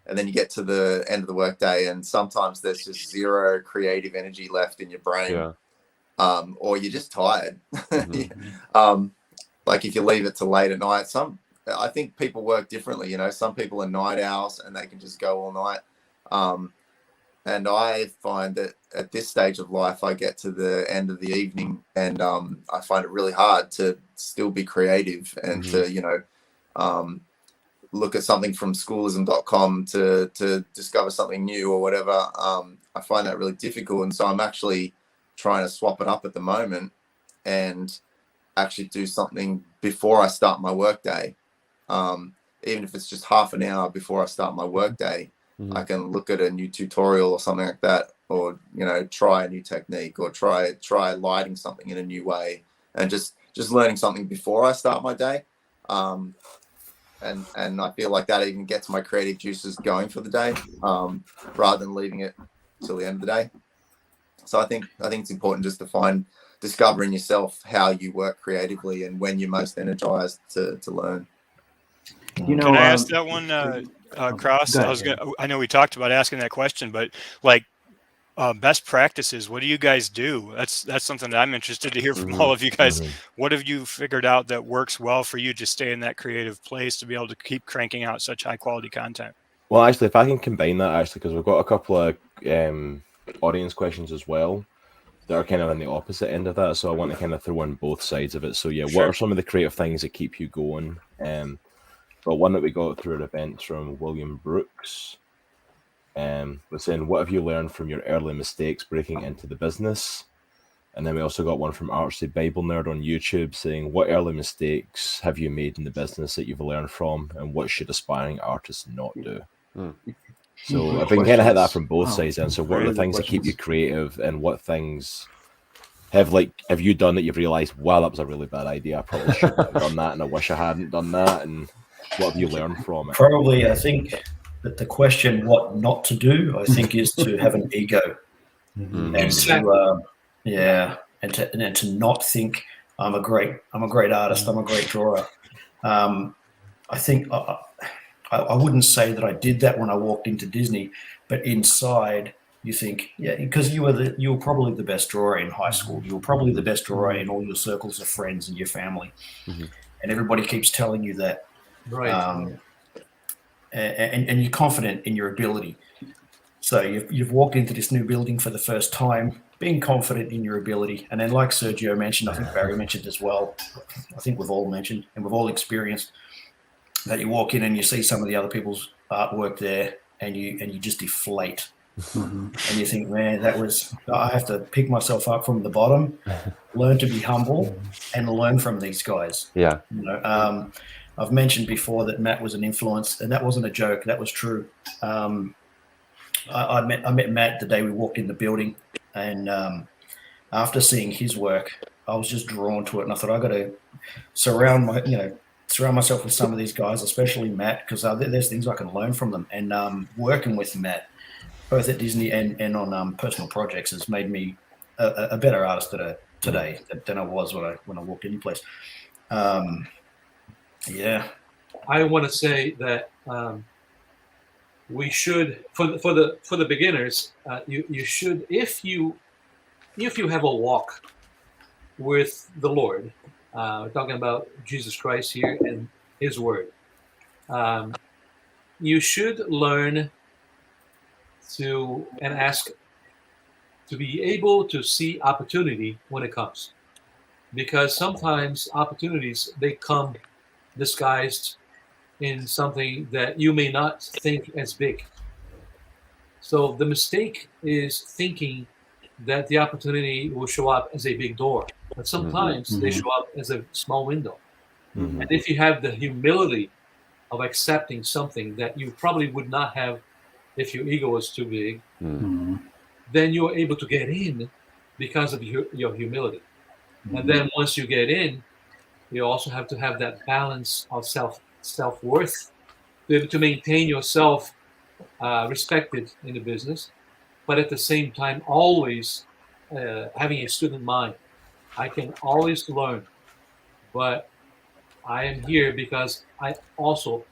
then you get to the end of the work day and sometimes there's just zero creative energy left in your brain. Or you're just tired. Like if you leave it till late at night, I think people work differently. Some people are night owls and they can just go all night. And I find that at this stage of life, I get to the end of the evening and I find it really hard to still be creative and to, look at something from schoolism.com to discover something new or whatever. I find that really difficult. And so I'm actually trying to swap it up at the moment and actually do something before I start my work day. Even if it's just half an hour before I start my work day, I can look at a new tutorial or something like that, or try a new technique, or try lighting something in a new way, and just learning something before I start my day. And I feel like that even gets my creative juices going for the day, rather than leaving it till the end of the day. So I think it's important just to discover in yourself how you work creatively and when you're most energized to learn. Can I ask that one, Cross? I know we talked about asking that question, but like best practices, what do you guys do? That's something that I'm interested to hear from all of you guys. What have you figured out that works well for you to stay in that creative place to be able to keep cranking out such high quality content? Well, actually, if I can combine that, because we've got a couple of audience questions as well that are kind of on the opposite end of that, so I want to kind of throw in both sides of it. So yeah, what are some of the creative things that keep you going? But one that we got through an event from William Brooks was saying, what have you learned from your early mistakes breaking into the business? And then we also got one from Archie Bible Nerd on YouTube saying, what early mistakes have you made in the business that you've learned from, and what should aspiring artists not do? So if we can kind of hit that from both sides, and so what are the things that keep you creative, and what things have you done that you've realized, wow, that was a really bad idea, I probably shouldn't have done that, and I wish I hadn't done that, and what have you learned from it? Probably, I think that the question, what not to do, I think, is to have an ego, and to not think I'm a great artist, I'm a great drawer. I think I wouldn't say that I did that when I walked into Disney, but inside you think, because you were probably the best drawer in high school. You were probably the best drawer in all your circles of friends and your family, and everybody keeps telling you that. Right. And you're confident in your ability. So you've walked into this new building for the first time, being confident in your ability. And then, like Sergio mentioned, I think Barry mentioned as well, I think we've all mentioned and we've all experienced that you walk in and you see some of the other people's artwork there, and you just deflate. And you think, man, I have to pick myself up from the bottom, learn to be humble, and learn from these guys. Yeah. I've mentioned before that Matt was an influence, and that wasn't a joke. That was true. I met Matt the day we walked in the building, and after seeing his work, I was just drawn to it, and I thought I got to surround myself with some of these guys, especially Matt, because there's things I can learn from them. And working with Matt, both at Disney and on personal projects, has made me a better artist today than I was when I walked any place. I want to say that we should, for the beginners, you should, if you have a walk with the Lord, we're talking about Jesus Christ here and His Word, you should learn to and ask to be able to see opportunity when it comes, because sometimes opportunities, they come disguised in something that you may not think as big. So the mistake is thinking that the opportunity will show up as a big door, but sometimes they show up as a small window. And if you have the humility of accepting something that you probably would not have if your ego was too big, then you're able to get in because of your humility. And then once you get in, you also have to have that balance of self-worth to maintain yourself respected in the business, but at the same time always having a student mind. I can always learn, but I am here because I also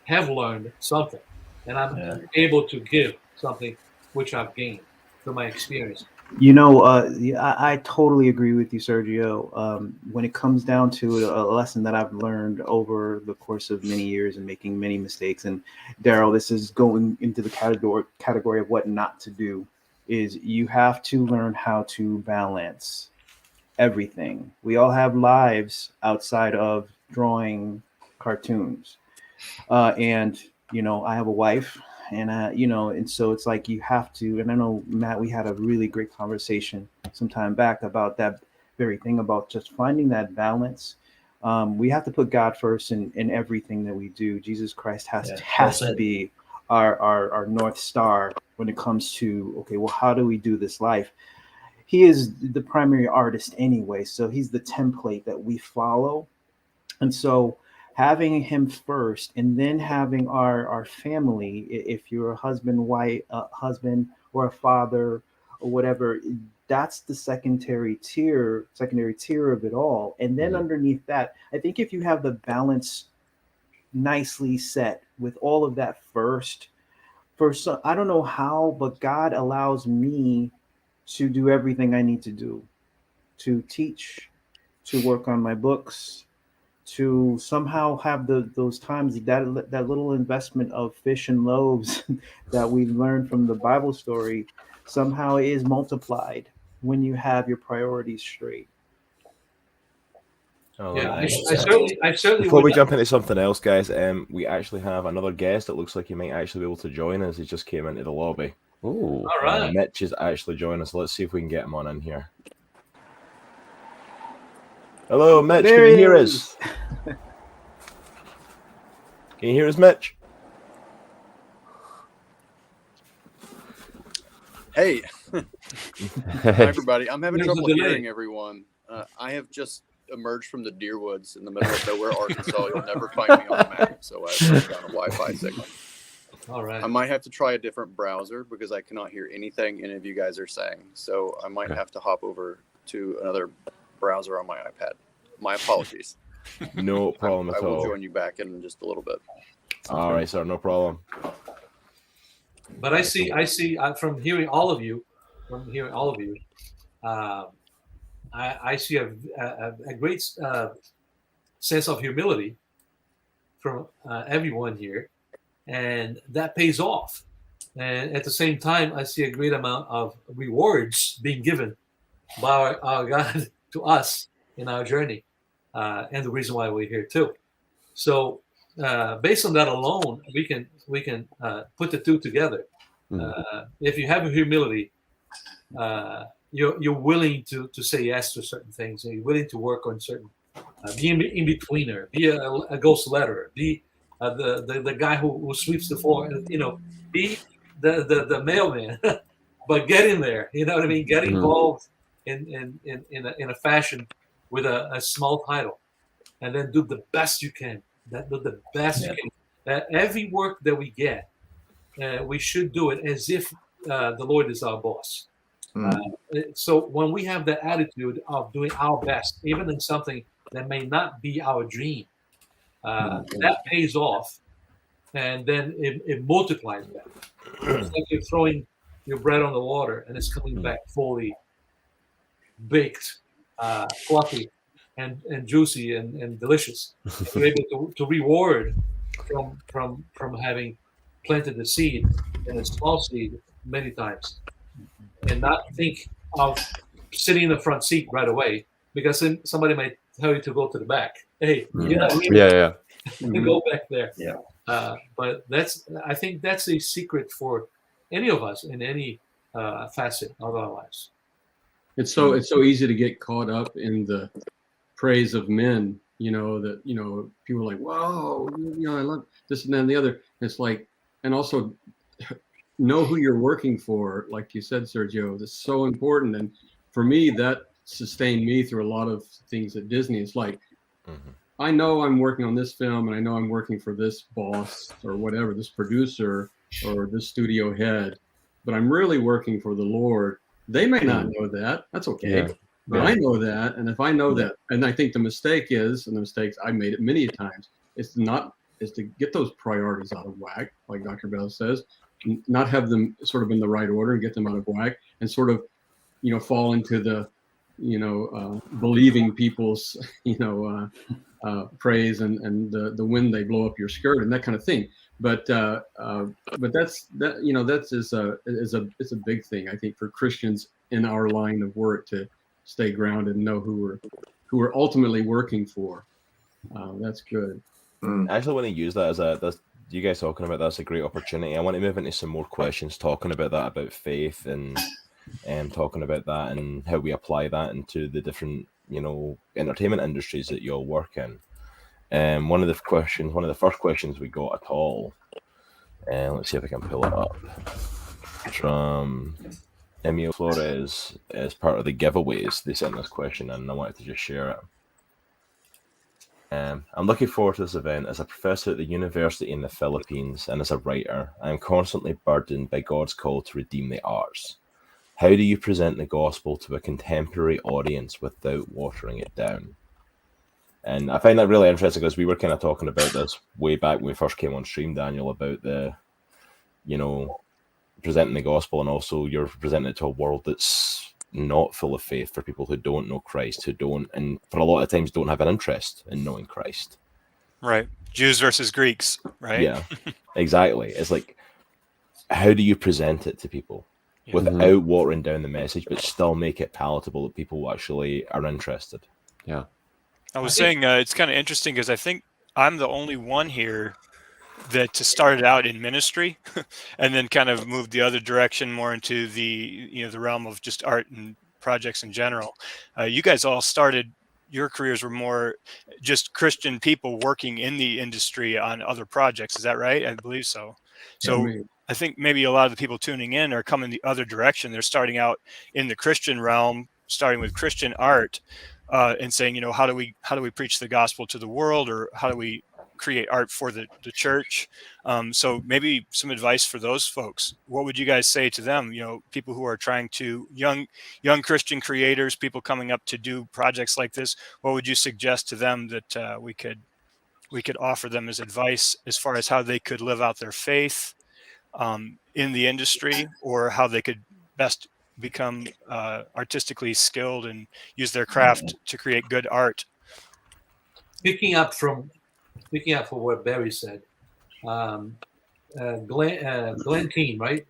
have learned something, and I'm able to give something which I've gained through my experience. You know, I totally agree with you, Sergio. When it comes down to a lesson that I've learned over the course of many years and making many mistakes, and Daryl, this is going into the category of what not to do, is you have to learn how to balance everything. We all have lives outside of drawing cartoons. And, you know, I have a wife. And, you know, and so it's like you have to, and I know, Matt, we had a really great conversation some time back about that very thing, about just finding that balance. We have to put God first in everything that we do. Jesus Christ has to be our North Star when it comes to, okay, well, how do we do this life? He is the primary artist anyway, so he's the template that we follow. And so having him first, and then having our family, if you're a husband or a father or whatever, that's the secondary tier of it all. And then underneath that, I think if you have the balance nicely set with all of that first, I don't know how, but God allows me to do everything I need to do, to teach, to work on my books, to somehow have those times, that little investment of fish and loaves that we learned from the Bible story somehow is multiplied when you have your priorities straight. Yeah, I certainly. Before we jump into something else, guys, we actually have another guest. It looks like he might actually be able to join us. He just came into the lobby. Ooh. All right. Mitch is actually joining us. Let's see if we can get him on in here. Hello, Mitch. Can you hear us? Can you hear us, Mitch? Hey. Hi, everybody. I'm having trouble hearing everyone. I have just emerged from the deer woods in the middle of nowhere, Arkansas. You'll never find me on the map, so I've got a Wi-Fi signal. All right. I might have to try a different browser because I cannot hear anything any of you guys are saying. So I might have to hop over to another browser on my iPad. My apologies. No problem at all. I will join you back in just a little bit. All right, sir. No problem. But I see from hearing all of you, I see a great sense of humility from everyone here, and that pays off. And at the same time, I see a great amount of rewards being given by our God to us in our journey, and the reason why we're here too. So based on that alone, we can put the two together. If you have humility, you're willing to say yes to certain things, and you're willing to work on certain, be in betweener, be a ghost letterer, be the guy who sweeps the floor, you know, be the mailman, but get in there. You know what I mean? Get involved in a fashion with a small title, and then do the best you can. The best you can. Every work that we get, we should do it as if the Lord is our boss. So when we have that attitude of doing our best, even in something that may not be our dream, that pays off, and then it multiplies that. It's like you're throwing your bread on the water, and it's coming back fully baked, fluffy, and juicy and delicious. You're able to reward from having planted the seed in a small seed many times, and not think of sitting in the front seat right away, because then somebody might tell you to go to the back. Hey, you're not leaving. Go back there. But I think that's a secret for any of us in any facet of our lives. It's so easy to get caught up in the praise of men, that people are like, wow, I love this and then the other. It's like, and also know who you're working for, like you said, Sergio. That's so important. And for me, that sustained me through a lot of things at Disney. It's like, I know I'm working on this film, and I know I'm working for this boss or whatever, this producer or this studio head, but I'm really working for the Lord. They may not know that. That's okay. But I know that. And if I know that, and I think the mistake is, and the mistakes I've made it many times, is to get those priorities out of whack, like Dr. Bell says, not have them sort of in the right order and get them out of whack, and sort of, fall into the, believing people's, praise and the wind they blow up your skirt and that kind of thing. But that's it's a big thing, I think, for Christians in our line of work to stay grounded and know who we're ultimately working for. That's good. I actually want to use that as you guys talking about that's a great opportunity. I want to move into some more questions talking about that, about faith and talking about that and how we apply that into the different entertainment industries that you all work in. One of the first questions we got at all, let's see if I can pull it up, from Emil Flores as part of the giveaways. They sent this question and I wanted to just share it. I'm looking forward to this event. As a professor at the university in the Philippines and as a writer, I am constantly burdened by God's call to redeem the arts. How do you present the gospel to a contemporary audience without watering it down? And I find that really interesting because we were kind of talking about this way back when we first came on stream, Daniel, about the, presenting the gospel, and also you're presenting it to a world that's not full of faith, for people who don't know Christ, who don't, and for a lot of times don't have an interest in knowing Christ. Right. Jews versus Greeks, right? Yeah, exactly. It's like, how do you present it to people without watering down the message, but still make it palatable that people actually are interested? Yeah. I was saying it's kind of interesting because I think I'm the only one here that started out in ministry and then kind of moved the other direction more into the the realm of just art and projects in general. You guys all started, your careers were more just Christian people working in the industry on other projects. Is that right? I believe so. So I think maybe a lot of the people tuning in are coming the other direction. They're starting out in the Christian realm, starting with Christian art, and saying, how do we preach the gospel to the world, or how do we create art for the church? So maybe some advice for those folks. What would you guys say to them? People who are trying to, young Christian creators, people coming up to do projects like this. What would you suggest to them that we could offer them as advice as far as how they could live out their faith in the industry, or how they could best become artistically skilled and use their craft to create good art? Picking up from what Barry said, Glenn Keane, right?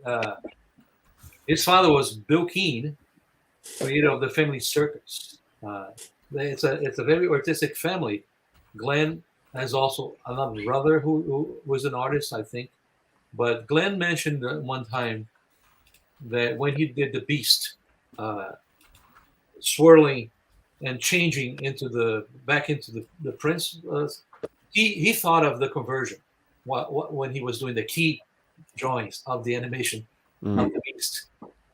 His father was Bill Keane, creator of the Family Circus. It's a very artistic family. Glenn has also another brother who was an artist, I think. But Glenn mentioned one time that when he did the Beast, swirling and changing back into the Prince, he thought of the conversion when he was doing the key drawings of the animation of the Beast.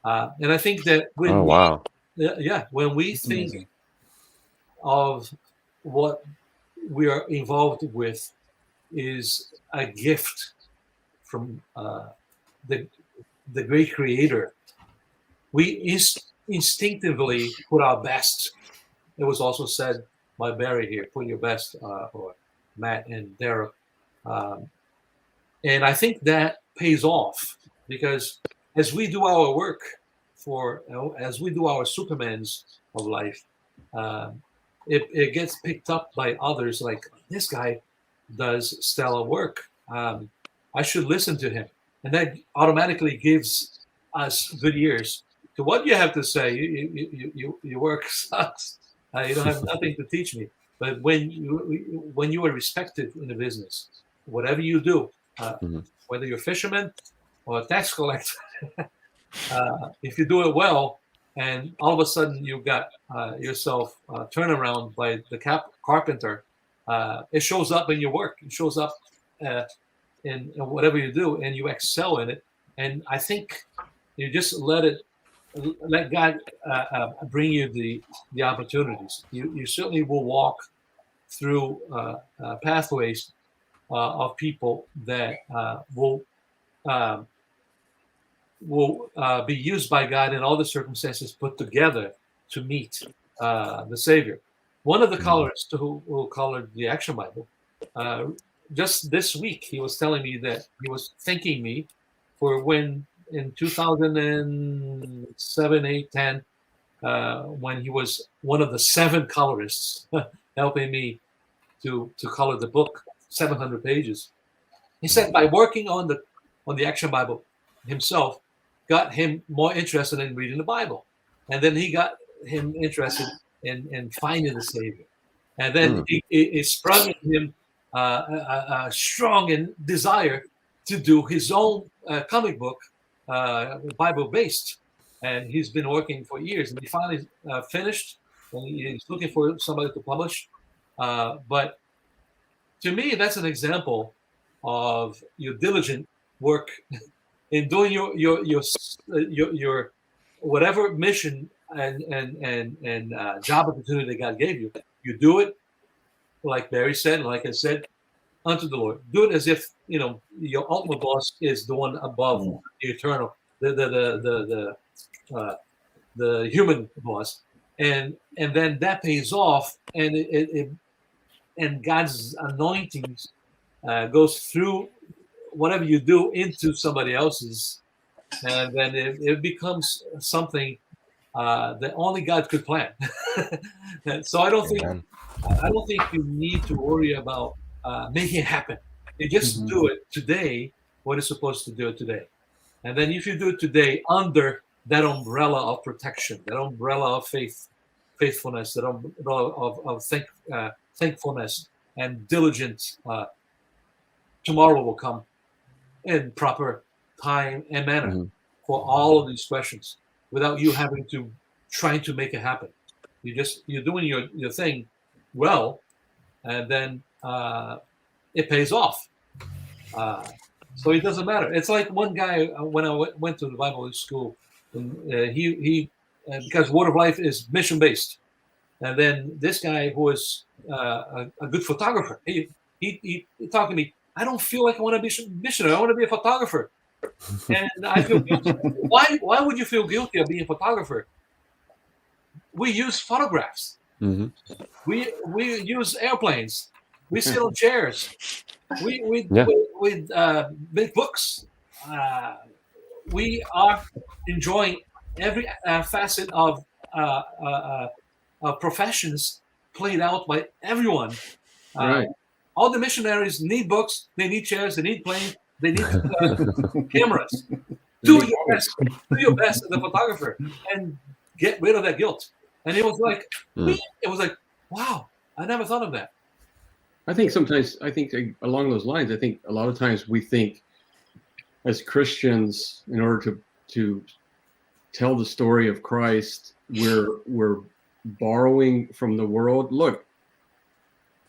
And I think that when we think of what we are involved with is a gift from the great creator, we instinctively put our best. It was also said by Barry here, put your best, or Matt and Daryl. And I think that pays off, because as we do our work as we do our Supermans of life, it gets picked up by others, like, this guy does stellar work. I should listen to him. And that automatically gives us good ears to what you have to say. Your work sucks. You don't have nothing to teach me. But when you are respected in the business, whatever you do, whether you're a fisherman or a tax collector, if you do it well, and all of a sudden you got yourself turned around by the carpenter, it shows up in your work. It shows up in whatever you do, and you excel in it. And I think you just let it let God bring you the opportunities. You certainly will walk through pathways of people that will be used by God in all the circumstances put together to meet the Savior. One of the colorists who colored the Action Bible, just this week, he was telling me that he was thanking me for when in 2007, 8, 10, when he was one of the 7 colorists helping me to color the book, 700 pages. He said by working on the Action Bible himself, got him more interested in reading the Bible, and then he got him interested in finding the Savior, and then it sprung in him a strong desire to do his own comic book, Bible based, and he's been working for years, and he finally finished, and he's looking for somebody to publish. But to me, that's an example of your diligent work in doing your whatever mission and job opportunity that God gave you. You do it like Barry said, and like I said, unto the Lord. Do it as if your ultimate boss is the one above the eternal, the human boss, and then that pays off, and and God's anointings goes through whatever you do into somebody else's, and then it becomes something that only God could plan. So I don't think you need to worry about making it happen. You just do it today when it's supposed to do it today, and then if you do it today under that umbrella of protection, that umbrella of faithfulness, that umbrella of thankfulness and diligence, tomorrow will come in proper time and manner for all of these questions without you having to try to make it happen. You're doing your thing well, and then it pays off. So it doesn't matter. It's like one guy when I went to the Bible school, he because Word of Life is mission based, and then this guy who is a good photographer, he talked to me. I don't feel like I want to be a missionary. I want to be a photographer. And I feel guilty. Why would you feel guilty of being a photographer? We use photographs. We use airplanes. We sit on chairs. We make books. We are enjoying every facet of professions played out by everyone. Right. All the missionaries need books. They need chairs. They need planes. They need cameras. Do your best as a photographer and get rid of that guilt. And it was like, wow, I never thought of that. I think along those lines, I think a lot of times we think as Christians, in order to tell the story of Christ, we're borrowing from the world. Look,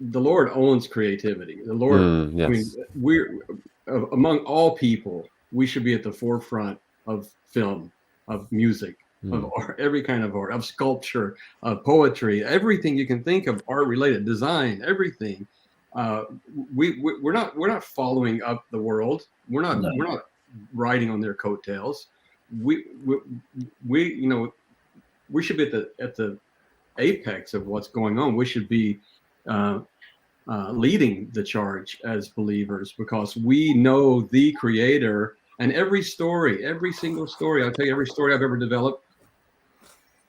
the Lord owns creativity. The Lord, yes. I mean, we're among all people, we should be at the forefront of film, of music, of art, every kind of art, of sculpture, of poetry, everything you can think of, art related, design, everything. We're not following up the world. We're not riding on their coattails. We should be at the apex of what's going on. We should be leading the charge as believers, because we know the Creator, and every single story, I'll tell you, every story I've ever developed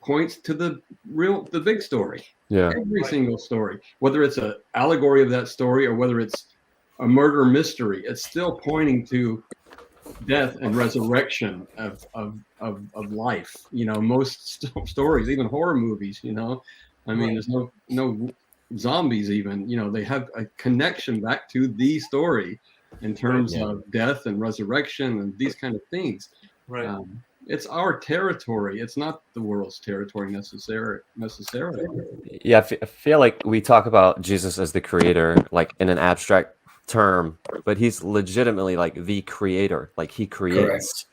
points to the big story. Yeah. Every single story, whether it's an allegory of that story or whether it's a murder mystery, it's still pointing to death and resurrection of life. Most stories, even horror movies, I mean, there's no zombies even, they have a connection back to the story in terms of death and resurrection and these kind of things. Right. It's our territory. It's not the world's territory necessarily. Yeah, I feel like we talk about Jesus as the creator, like in an abstract term, but he's legitimately like the creator. Like he creates,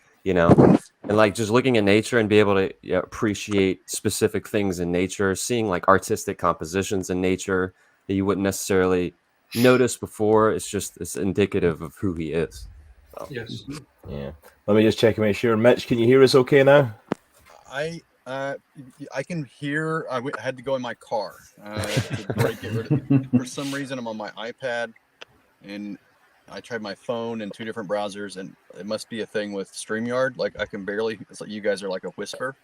And like just looking at nature and be able to appreciate specific things in nature, seeing like artistic compositions in nature that you wouldn't necessarily notice before. It's indicative of who he is. So. Yes. Yeah. Let me just check and make sure. Mitch, can you hear us okay now? I can hear. I had to go in my car to break it. For some reason, I'm on my iPad, and I tried my phone and 2 different browsers, and it must be a thing with StreamYard. Like I can barely. It's like you guys are like a whisper,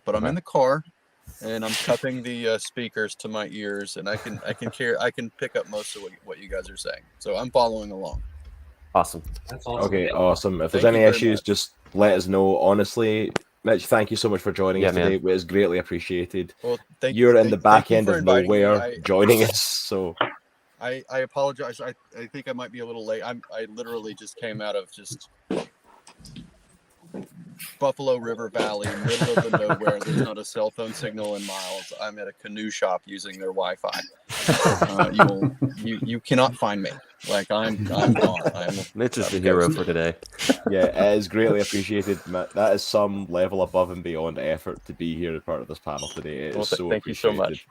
but I'm in the car, and I'm cupping the speakers to my ears, and I can pick up most of what you guys are saying. So I'm following along. Awesome. That's awesome. Okay, awesome. If there's Thank any you very issues, much. just let us know. Honestly, Mitch, thank you so much for joining us man. today. It was greatly appreciated. Well, You're in the back you end for of inviting me. nowhere joining us, so I apologize. I think I might be a little late. I literally just came out of just Buffalo River Valley, middle of the nowhere. There's not a cell phone signal in miles. I'm at a canoe shop using their Wi-Fi. You cannot find me. Like I'm gone. Mitch is the hero for today. yeah, it is greatly appreciated. That is some level above and beyond effort to be here as part of this panel today. It is so thank you so much.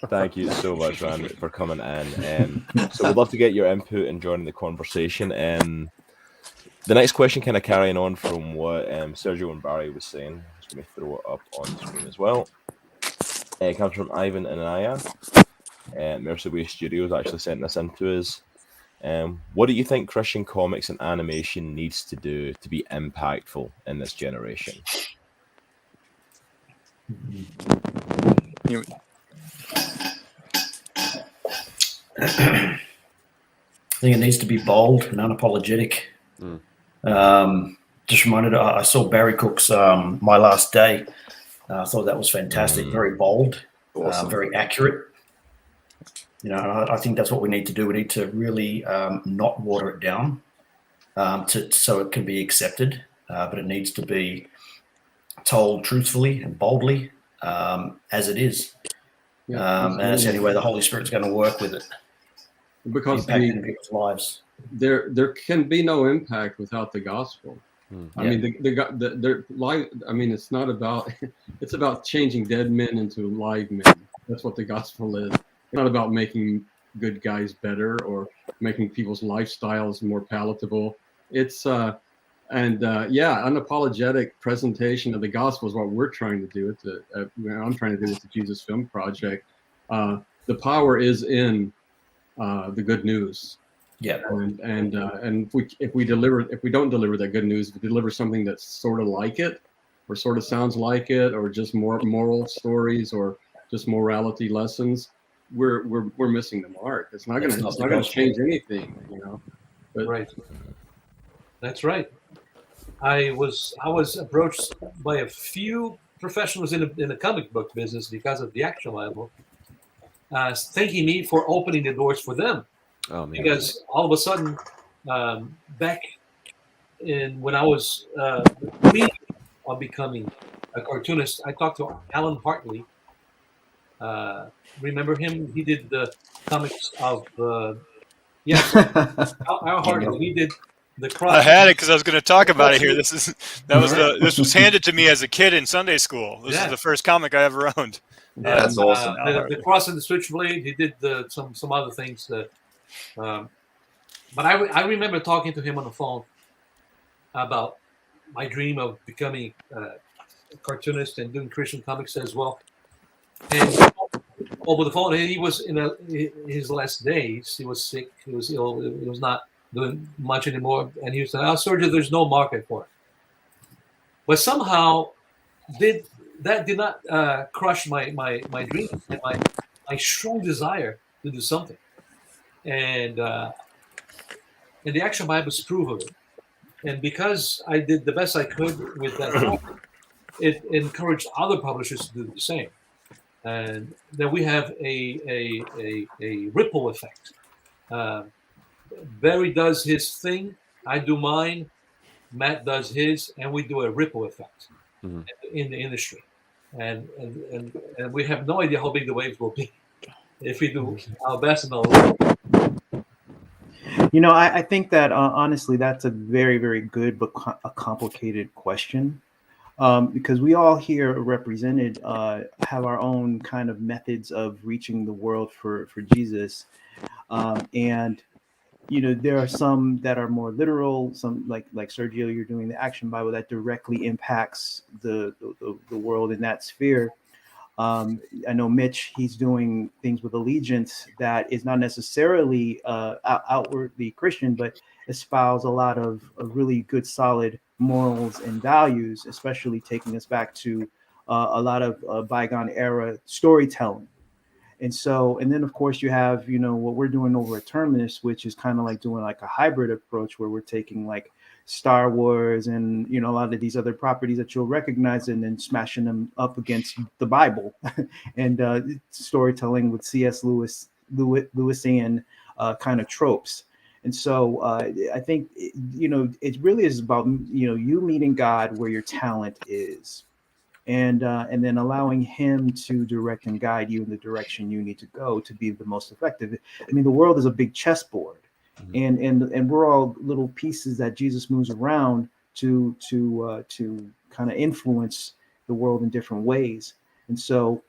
Thank you so much, man, for coming in. So we'd love to get your input and joining the conversation. The next question, kind of carrying on from what Sergio and Barry was saying. I'm just going to throw it up on the screen as well. It comes from Ivan and Anaya. Mercyway Studios actually sent this in to us. What do you think Christian comics and animation needs to do to be impactful in this generation? I think it needs to be bold and unapologetic. Just reminded, I saw Barry Cook's My Last Day. I thought that was fantastic. Very bold, Awesome. very accurate. You know, and I think that's what we need to do. We need to really not water it down so it can be accepted, but it needs to be told truthfully and boldly as it is. And that's the only way the Holy Spirit's going to work with it. Because impacting people's lives. There can be no impact without the gospel. I mean, the life. I mean, it's not about. It's about changing dead men into live men. That's what the gospel is. It's not about making good guys better or making people's lifestyles more palatable. It's unapologetic presentation of the gospel is what we're trying to do. I'm trying to do with the Jesus Film Project. The power is in the good news. Yeah, and if we don't deliver that good news, if we deliver something that's sort of like it, or sort of sounds like it, or just more moral stories, or just morality lessons, we're missing the mark. It's not gonna change anything, you know. But, right. That's right. I was approached by a few professionals in the comic book business because of the Action Bible, thanking me for opening the doors for them. Oh, man. Because all of a sudden, back when I was dreaming of becoming a cartoonist, I talked to Alan Hartley. Remember him? He did the comics of Alan Hartley. He did the cross. I had it because I was going to talk about it here. This was handed to me as a kid in Sunday school. This is the first comic I ever owned. Yeah, that's awesome. The cross and the switchblade. He did some other things that. But I remember talking to him on the phone about my dream of becoming a cartoonist and doing Christian comics as well. And over the phone, he was in his last days. He was sick. He was ill. He was not doing much anymore. And he was saying, Sergio, there's no market for it. But somehow did not crush my dreams and my strong desire to do something. And the Action Bible is proof of it. And because I did the best I could with that, it encouraged other publishers to do the same. And then we have a ripple effect. Barry does his thing, I do mine, Matt does his, and we do a ripple effect in the industry. And we have no idea how big the waves will be if we do our best in the You know, I think that honestly, that's a very, very good but a complicated question. because we all here represented have our own kind of methods of reaching the world for Jesus, and there are some that are more literal, some like Sergio, you're doing the action Bible that directly impacts the world in that sphere. I know Mitch, he's doing things with Allegiance that is not necessarily outwardly Christian, but espouse a lot of really good, solid morals and values, especially taking us back to a lot of bygone era storytelling. And then of course you have, what we're doing over at Terminus, which is kind of like doing like a hybrid approach where we're taking like Star Wars and, a lot of these other properties that you'll recognize and then smashing them up against the Bible and storytelling with C.S. Lewisian kind of tropes. And so I think, it really is about, you meeting God where your talent is. And then allowing him to direct and guide you in the direction you need to go to be the most effective. I mean, the world is a big chessboard, and we're all little pieces that Jesus moves around to kind of influence the world in different ways. And so,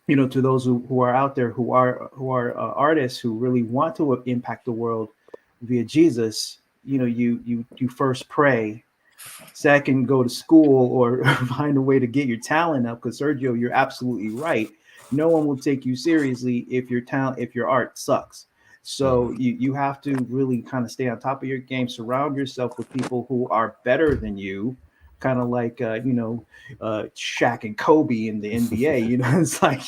to those who are out there who are artists who really want to impact the world via Jesus, you first pray. Second, go to school or find a way to get your talent up. Because Sergio, you're absolutely right. No one will take you seriously if your art sucks. So you have to really kind of stay on top of your game. Surround yourself with people who are better than you, kind of like Shaq and Kobe in the NBA. It's like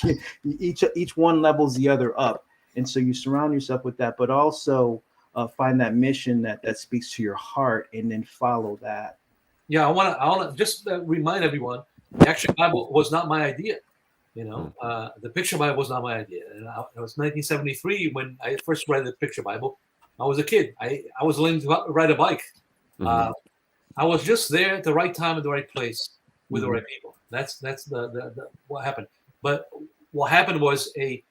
each one levels the other up, and so you surround yourself with that, but also find that mission that speaks to your heart, and then follow that. Yeah, I want to just remind everyone, the Action Bible was not my idea. The Picture Bible was not my idea. And it was 1973 when I first read the Picture Bible. I was a kid. I was learning to ride a bike. I was just there at the right time at the right place with the right people. That's the what happened. But what happened was a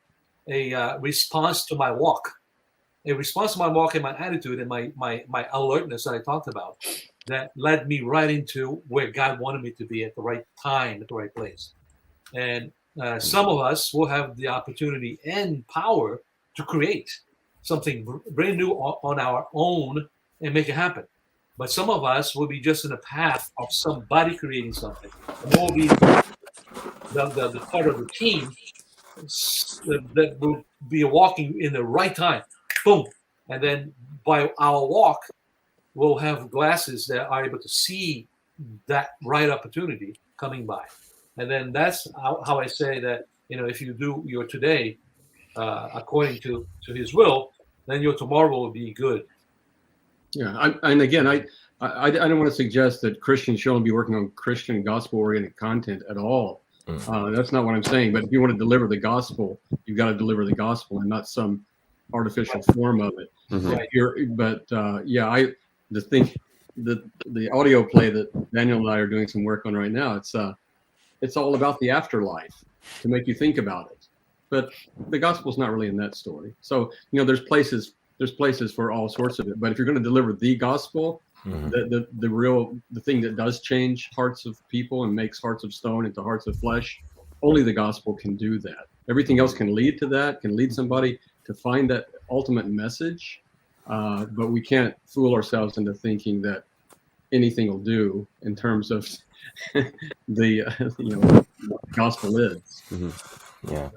response to my walk. A response to my walk and my attitude and my alertness that I talked about that led me right into where God wanted me to be at the right time, at the right place. And some of us will have the opportunity and power to create something brand new on our own and make it happen. But some of us will be just in the path of somebody creating something. And we'll be the part of the team that will be walking in the right time. Boom. And then by our walk, we'll have glasses that are able to see that right opportunity coming by. And then that's how I say that, if you do your today according to his will, then your tomorrow will be good. Yeah. And again, I don't want to suggest that Christians should only be working on Christian gospel-oriented content at all. That's not what I'm saying. But if you want to deliver the gospel, you've got to deliver the gospel and not some artificial form of it. The audio play that Daniel and I are doing some work on right now, it's all about the afterlife to make you think about it. But the gospel's not really in that story. So there's places for all sorts of it. But if you're going to deliver the gospel, the thing that does change hearts of people and makes hearts of stone into hearts of flesh, only the gospel can do that. Everything else can lead to that, can lead somebody to find that ultimate message. But we can't fool ourselves into thinking that anything will do in terms of the gospel is. Yeah.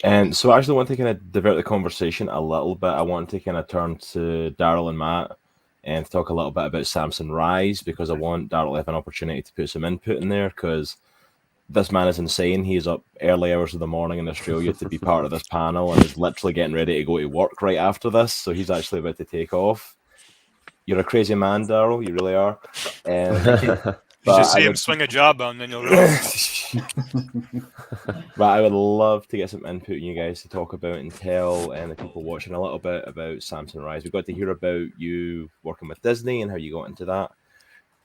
And so actually I want to kind of divert the conversation a little bit. I want to kind of turn to Daryl and Matt and talk a little bit about Samson Rise, because I want Daryl to have an opportunity to put some input in there, because this man is insane. He's up early hours of the morning in Australia to be part of this panel and is literally getting ready to go to work right after this. So he's actually about to take off. You're a crazy man, Daryl. You really are. You should see him swing a jawbone, then you'll realize. But I would love to get some input in you guys to talk about and tell the people watching a little bit about Samson Rise. We got to hear about you working with Disney and how you got into that.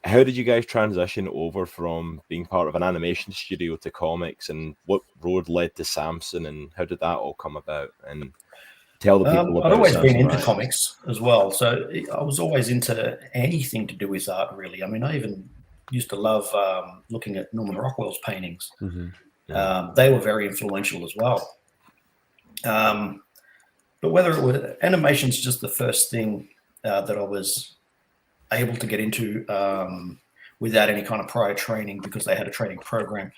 How did you guys transition over from being part of an animation studio to comics, and what road led to Samson, and how did that all come about? And tell the people about I'd always Samson been into Rise. comics as well, so I was always into anything to do with art, really. I mean, I even used to love looking at Norman Rockwell's paintings. Mm-hmm. They were very influential as well. But whether it was animation's just the first thing that I was able to get into without any kind of prior training, because they had a training program.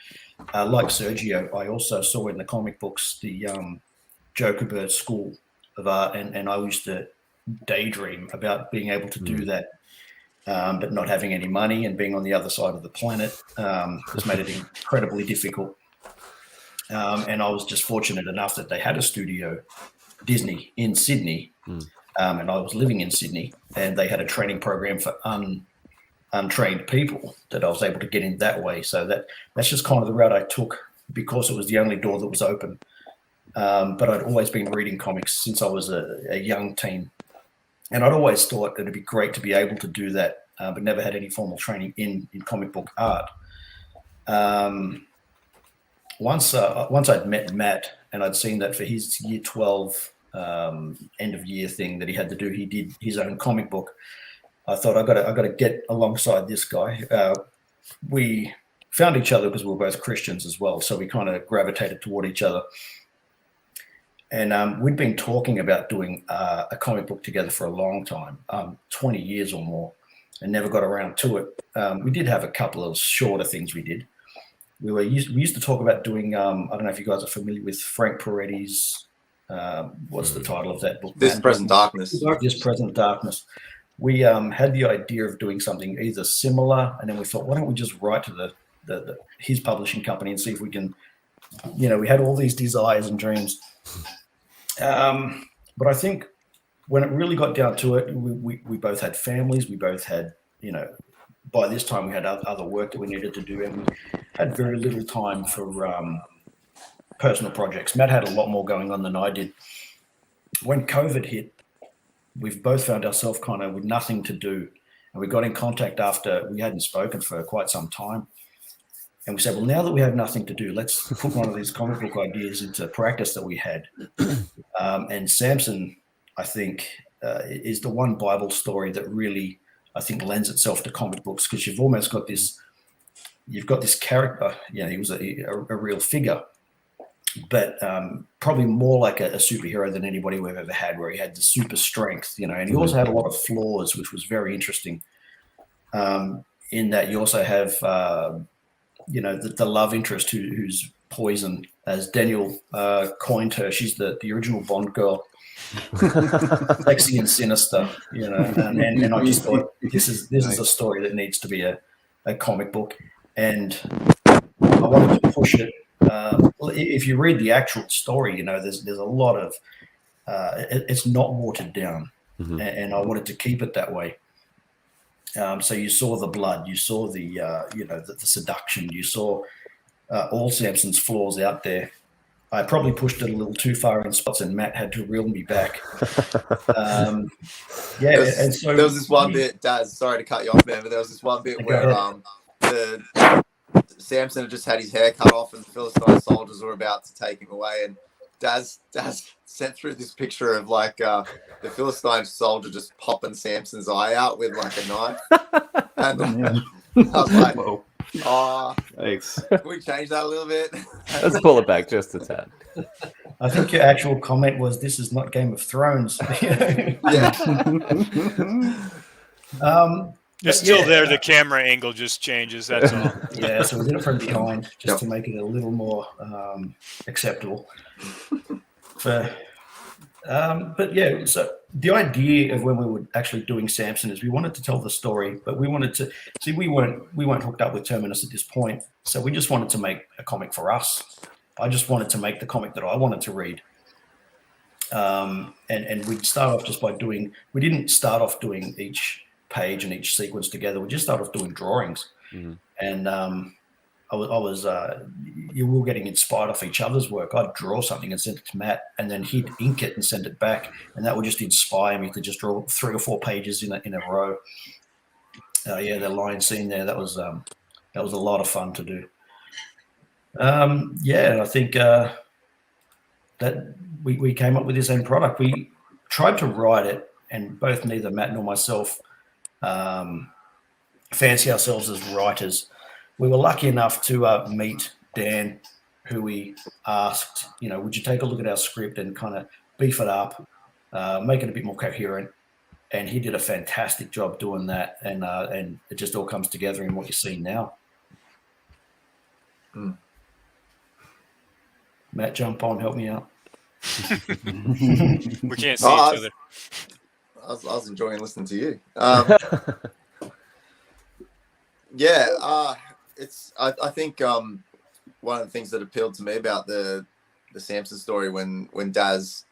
Like Sergio, I also saw in the comic books the Joe Kubert School of Art, and I used to daydream about being able to do that, but not having any money and being on the other side of the planet just made it incredibly difficult. And I was just fortunate enough that they had a studio, Disney, in Sydney, and I was living in Sydney, and they had a training program for untrained people that I was able to get in that way. So that's just kind of the route I took, because it was the only door that was open. But I'd always been reading comics since I was a young teen, and I'd always thought it'd be great to be able to do that, but never had any formal training in comic book art. Once I'd met Matt, and I'd seen that for his year 12 end of year thing that he had to do, he did his own comic book. I thought I got to get alongside this guy. We found each other because we were both Christians as well, so we kind of gravitated toward each other. And we'd been talking about doing a comic book together for a long time, 20 years or more, and never got around to it. We did have a couple of shorter things we did. We used to talk about doing, I don't know if you guys are familiar with Frank Peretti's, what's the title of that book? This Present Darkness. This Present Darkness. We had the idea of doing something either similar, and then we thought, why don't we just write to his publishing company and see if we can, we had all these desires and dreams. But I think when it really got down to it, we both had families. We both had, by this time we had other work that we needed to do, and we had very little time for personal projects. Matt had a lot more going on than I did. When COVID hit, we've both found ourselves kind of with nothing to do. And we got in contact after we hadn't spoken for quite some time. And we said, well, now that we have nothing to do, let's put one of these comic book ideas into practice that we had. And Samson, I think, is the one Bible story that really, I think, lends itself to comic books, because you've almost got this, character, he was a real figure, but probably more like a superhero than anybody we've ever had, where he had the super strength, and he also had a lot of flaws, which was very interesting. In that you also have, the love interest who's Poison, as Daniel coined her. She's the original Bond girl, sexy and sinister, and I just thought this is a story that needs to be a comic book, and I wanted to push it. If you read the actual story, there's a lot of it's not watered down, and I wanted to keep it that way. So you saw the blood, you saw the the seduction, you saw all Samson's flaws out there. I probably pushed it a little too far in spots, and Matt had to reel me back. And so there was this one bit, Daz. Sorry to cut you off, man, but there was this one bit where Samson had just had his hair cut off, and the Philistine soldiers were about to take him away, and Daz sent through this picture of the Philistine soldier just popping Samson's eye out with a knife, and I was like, Whoa. "Oh, Thanks. Can we change that a little bit?" Let's pull it back just a tad. I think your actual comment was, "This is not Game of Thrones." Yeah. It's still there. The camera angle just changes. That's all. Yeah, so we did it from behind just to make it a little more acceptable. But yeah, so the idea of when we were actually doing Samson is we wanted to tell the story, but we wanted to see we weren't hooked up with Terminus at this point, so we just wanted to make a comic for us. I just wanted to make the comic that I wanted to read. And we'd start off just by doing. We didn't start off doing each page and each sequence together. We just started off doing drawings, and you were getting inspired off each other's work. I'd draw something and send it to Matt, and then he'd ink it and send it back, and that would just inspire me to just draw 3 or 4 pages in a row. The lion scene there, that was a lot of fun to do. And I think that we came up with this end product. We tried to write it, and both neither Matt nor myself fancy ourselves as writers. We were lucky enough to meet Dan, who we asked, would you take a look at our script and kind of beef it up, make it a bit more coherent. And he did a fantastic job doing that. And it just all comes together in what you see now. Matt, jump on, help me out. We can't see each other. I was enjoying listening to you. I think one of the things that appealed to me about the Samson story when Daz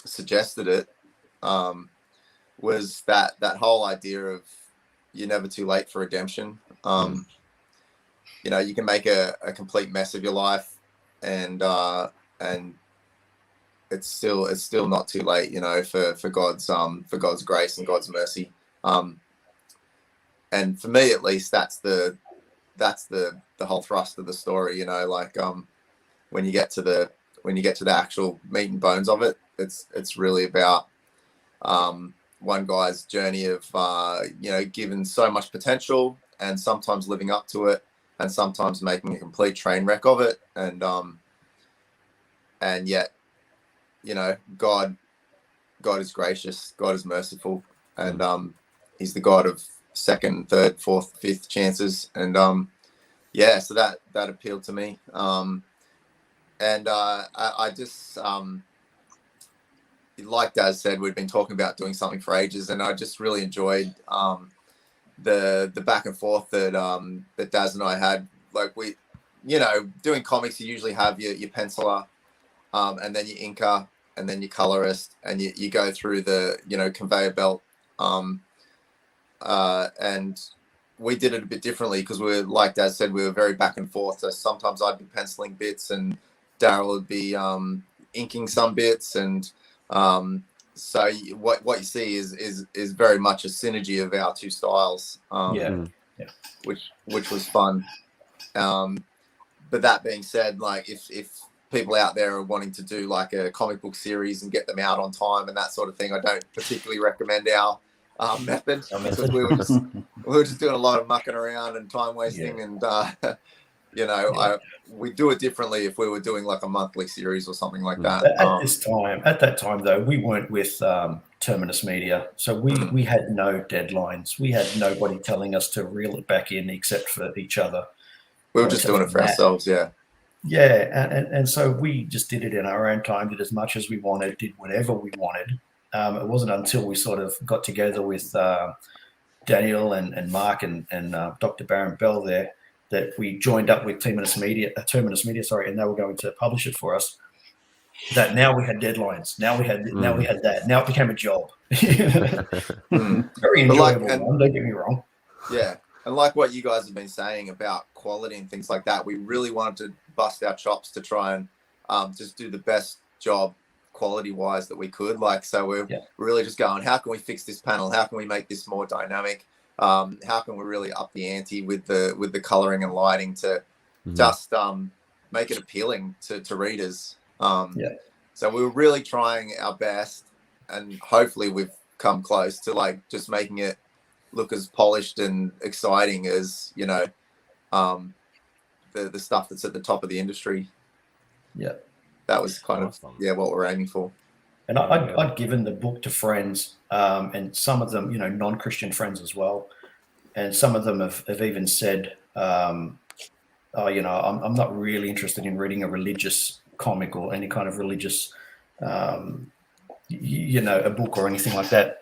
suggested it was that whole idea of you're never too late for redemption. You can make a complete mess of your life, and it's still not too late, for God's grace and God's mercy. And for me, at least, that's the whole thrust of the story. When you get to the actual meat and bones of it, it's really about one guy's journey of given so much potential and sometimes living up to it, and sometimes making a complete train wreck of it, and yet, God is gracious, God is merciful, and He's the God of second, third, fourth, fifth chances, and so that appealed to me, and I just like Daz said, we've been talking about doing something for ages, and I just really enjoyed the back and forth that Daz and I had. Like doing comics, you usually have your penciler, and then your inker, and then your colorist, and you go through the conveyor belt, and we did it a bit differently because like Daz said, we were very back and forth. So sometimes I'd be penciling bits and Daryl would be inking some bits, and so what you see is very much a synergy of our two styles, which was fun. But that being said, like if people out there are wanting to do like a comic book series and get them out on time and that sort of thing, I don't particularly recommend our method, because we were just doing a lot of mucking around and time wasting, and we do it differently if we were doing like a monthly series or something like that. At that time though, we weren't with Terminus Media, so we had no deadlines. We had nobody telling us to reel it back in except for each other. We were just doing it for ourselves, and so we just did it in our own time, did as much as we wanted, did whatever we wanted. It wasn't until we sort of got together with Daniel and Mark and Dr. Baron Bell there that we joined up with Terminus Media, and they were going to publish it for us. That now we had deadlines. Now we had that. Now it became a job. Very enjoyable. Don't get me wrong. Yeah. And like what you guys have been saying about quality and things like that, we really wanted to bust our chops to try and just do the best job quality-wise that we could. Like, so we're really just going, how can we fix this panel? How can we make this more dynamic? How can we really up the ante with the coloring and lighting to just make it appealing to readers? So we were really trying our best, and hopefully we've come close to like just making it look as polished and exciting as the stuff that's at the top of the industry. That was kind of what we're aiming for. And I'd given the book to friends, and some of them non-Christian friends as well, and some of them have even said I'm not really interested in reading a religious comic or any kind of religious a book or anything like that.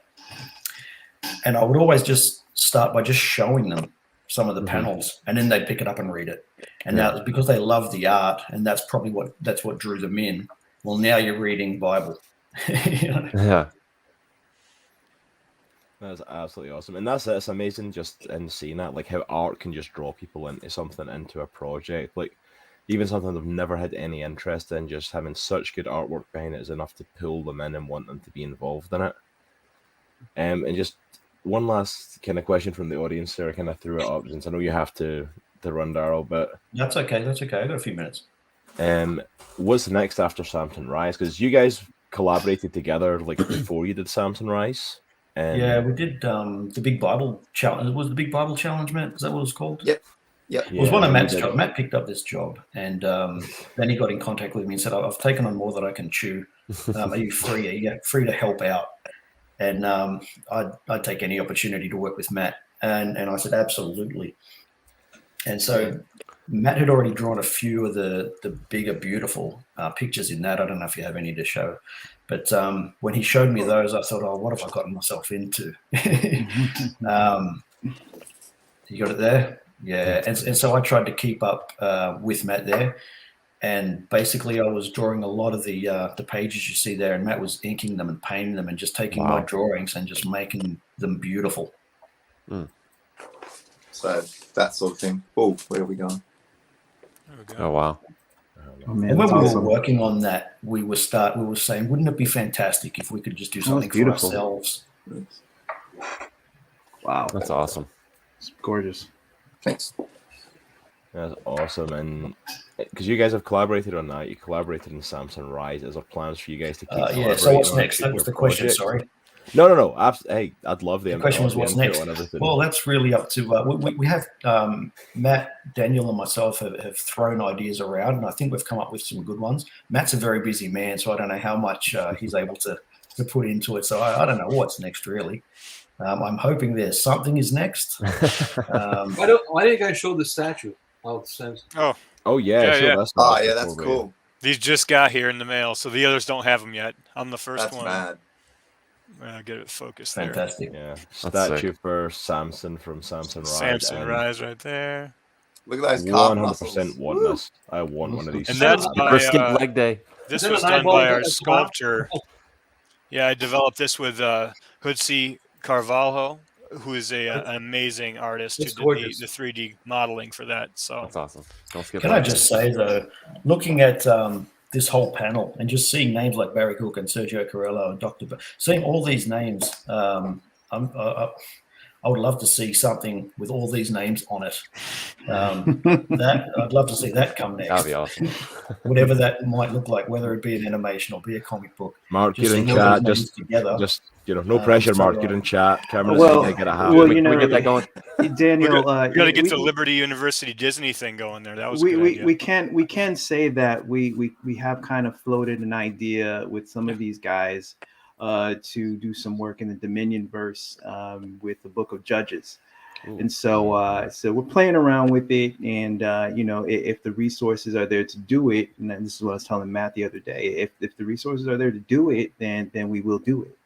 And I would always just start by just showing them some of the panels, and then they'd pick it up and read it. And now it's because they love the art, and that's probably what drew them in. Well, now you're reading Bible. That's absolutely awesome, and it's amazing just in seeing that, like how art can just draw people into something, into a project, like even something they've never had any interest in. Just having such good artwork behind it is enough to pull them in and want them to be involved in it. And just one last kind of question from the audience there. I kind of threw it up since I know you have to run, Daryl, but that's okay. I got a few minutes. What's next after Samson Rise? Because you guys collaborated together like before you did Samson Rise. Yeah, we did the Big Bible Challenge. Was the Big Bible Challenge, Matt? Is that what it was called? Yep. It was one of Matt's jobs. Matt picked up this job, and then he got in contact with me and said, "I've taken on more than I can chew. Are you free? Are you free to help out?" And I'd take any opportunity to work with Matt. And I said, absolutely. And so Matt had already drawn a few of the bigger, beautiful pictures in that. I don't know if you have any to show. But when he showed me those, I thought, oh, what have I gotten myself into? You got it there? Yeah. And so I tried to keep up with Matt there. And basically, I was drawing a lot of the pages you see there, and Matt was inking them and painting them and just taking my drawings and just making them beautiful. So that sort of thing. Oh, where are we going? Oh, wow. Oh, man, and when we awesome. were working on that, we were saying, wouldn't it be fantastic if we could just do something for ourselves? Wow. That's awesome. It's gorgeous. Thanks. That's awesome. And because you guys have collaborated on that, you collaborated in Samson Rise. Is there plans for you guys to keep yeah, so what's next? That was the question, sorry. No. Hey, I'd love the question was what's next? Well, that's really up to we have Matt, Daniel, and myself have thrown ideas around, and I think we've come up with some good ones. Matt's a very busy man, so I don't know how much he's able to put into it. So I don't know what's next, really. I'm hoping there's something is next. Why don't you guys show the statue of Samson? Oh yeah. Yeah, that's cool. These just got here in the mail, so the others don't have them yet. I'm the first That's one. mad. Get it focused. Fantastic. There. Yeah, statue for Samson from Samson Rise. Samson Rise right there. Look at those calf 100% want this. I want one of these. And that's by leg day. This was done by our sculptor. Yeah, I developed this with Hoodsie Carvalho, who is an amazing artist who did the 3D modeling for that. So that's awesome. Can I just say though, looking at this whole panel and just seeing names like Barry Cook and Sergio Cariello and seeing all these names, I would love to see something with all these names on it. I'd love to see that come next. That'd be awesome. Whatever that might look like, whether it be an animation or be a comic book. Mark, you're in chat. Just no pressure, Mark. You're in chat. Terminus Media, get a half. Well, we get that going. Daniel, you got to get the Liberty University Disney thing going there. That was we can say that we have kind of floated an idea with some of these guys to do some work in the Dominion verse with the Book of Judges. Ooh. And so we're playing around with it, and if the resources are there to do it, and this is what I was telling Matt the other day, if the resources are there to do it, then we will do it.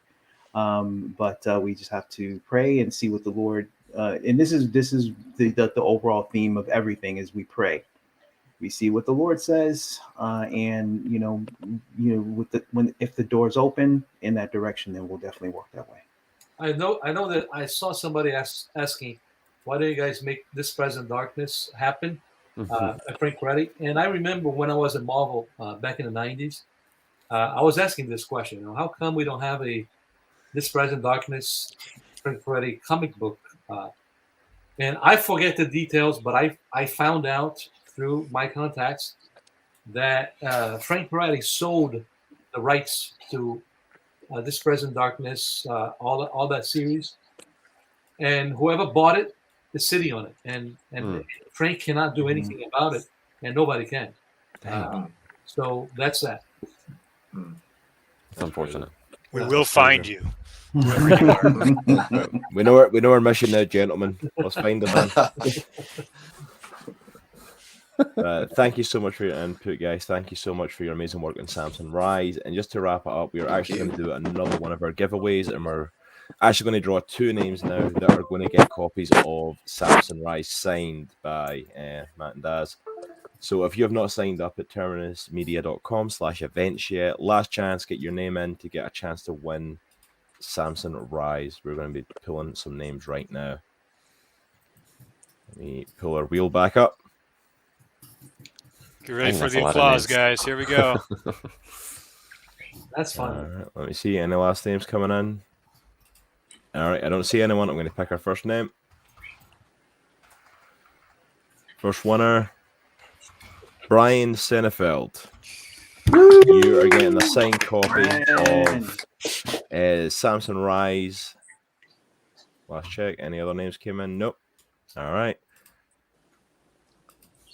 But we just have to pray and see what the Lord. And this is the overall theme of everything is we pray. We see what the Lord says, and if the doors open in that direction, then we'll definitely work that way. I know that I saw somebody asking, why do you guys make This Present Darkness happen? Frank Peretti. And I remember when I was at Marvel back in the 90s, I was asking this question: how come we don't have a This Present Darkness Frank Peretti comic book? And I forget the details, but I found out through my contacts that Frank Peretti sold the rights to This Present Darkness, all that series, and whoever bought it is sitting on it, and Frank cannot do anything about it, and nobody can. So that's that. It's unfortunate. We will find you. We know our mission now, gentlemen. Let's find them. Thank you so much for your input, guys. Thank you so much for your amazing work on Samson Rise. And just to wrap it up, we're actually going to do another one of our giveaways, and we're actually going to draw 2 names now that are going to get copies of Samson Rise signed by Matt and Daz. So if you have not signed up at terminusmedia.com/events yet, last chance, get your name in to get a chance to win Samson Rise. We're going to be pulling some names right now. Let me pull our wheel back up. Get ready for the applause, guys. Here we go. That's fun. All right, let me see. Any last names coming in? All right, I don't see anyone. I'm going to pick our first name. First winner, Brian Senefeld. You are getting a signed copy of Samson Rise Last check. Any other names came in? Nope. All right.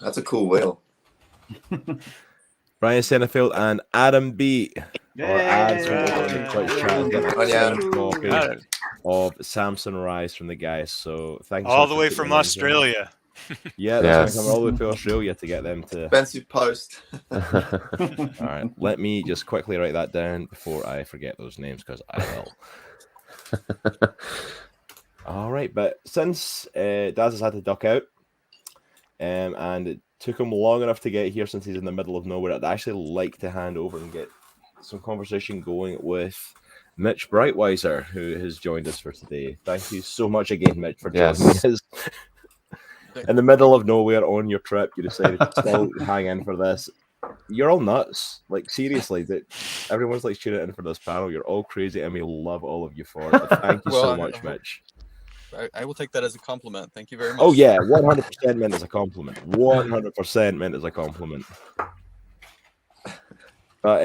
That's a cool wheel. Brian Senefield and Adam B. Yeah. Or as we over in the Twitch chat, get a Yeah. signed copy Got it. of Samson Rise from the guys. So thank you. All so the much way for from putting names in. Australia. Yeah, that's Yes. going to come all the way to Australia to get them to. Expensive post. All right, let me just quickly write that down before I forget those names, because I will. All right, but since Daz has had to duck out, and it took him long enough to get here since he's in the middle of nowhere, I'd actually like to hand over and get some conversation going with Mitch Breitweiser, who has joined us for today. Thank you so much again, Mitch, for joining us. In the middle of nowhere on your trip, you decided to still hang in for this. You're all nuts. Like, seriously, that everyone's like tuning in for this panel. You're all crazy, and we love all of you for it. But thank you so much, Mitch. I will take that as a compliment. Thank you very much. Oh yeah, 100% meant as a compliment. 100% meant as a compliment. But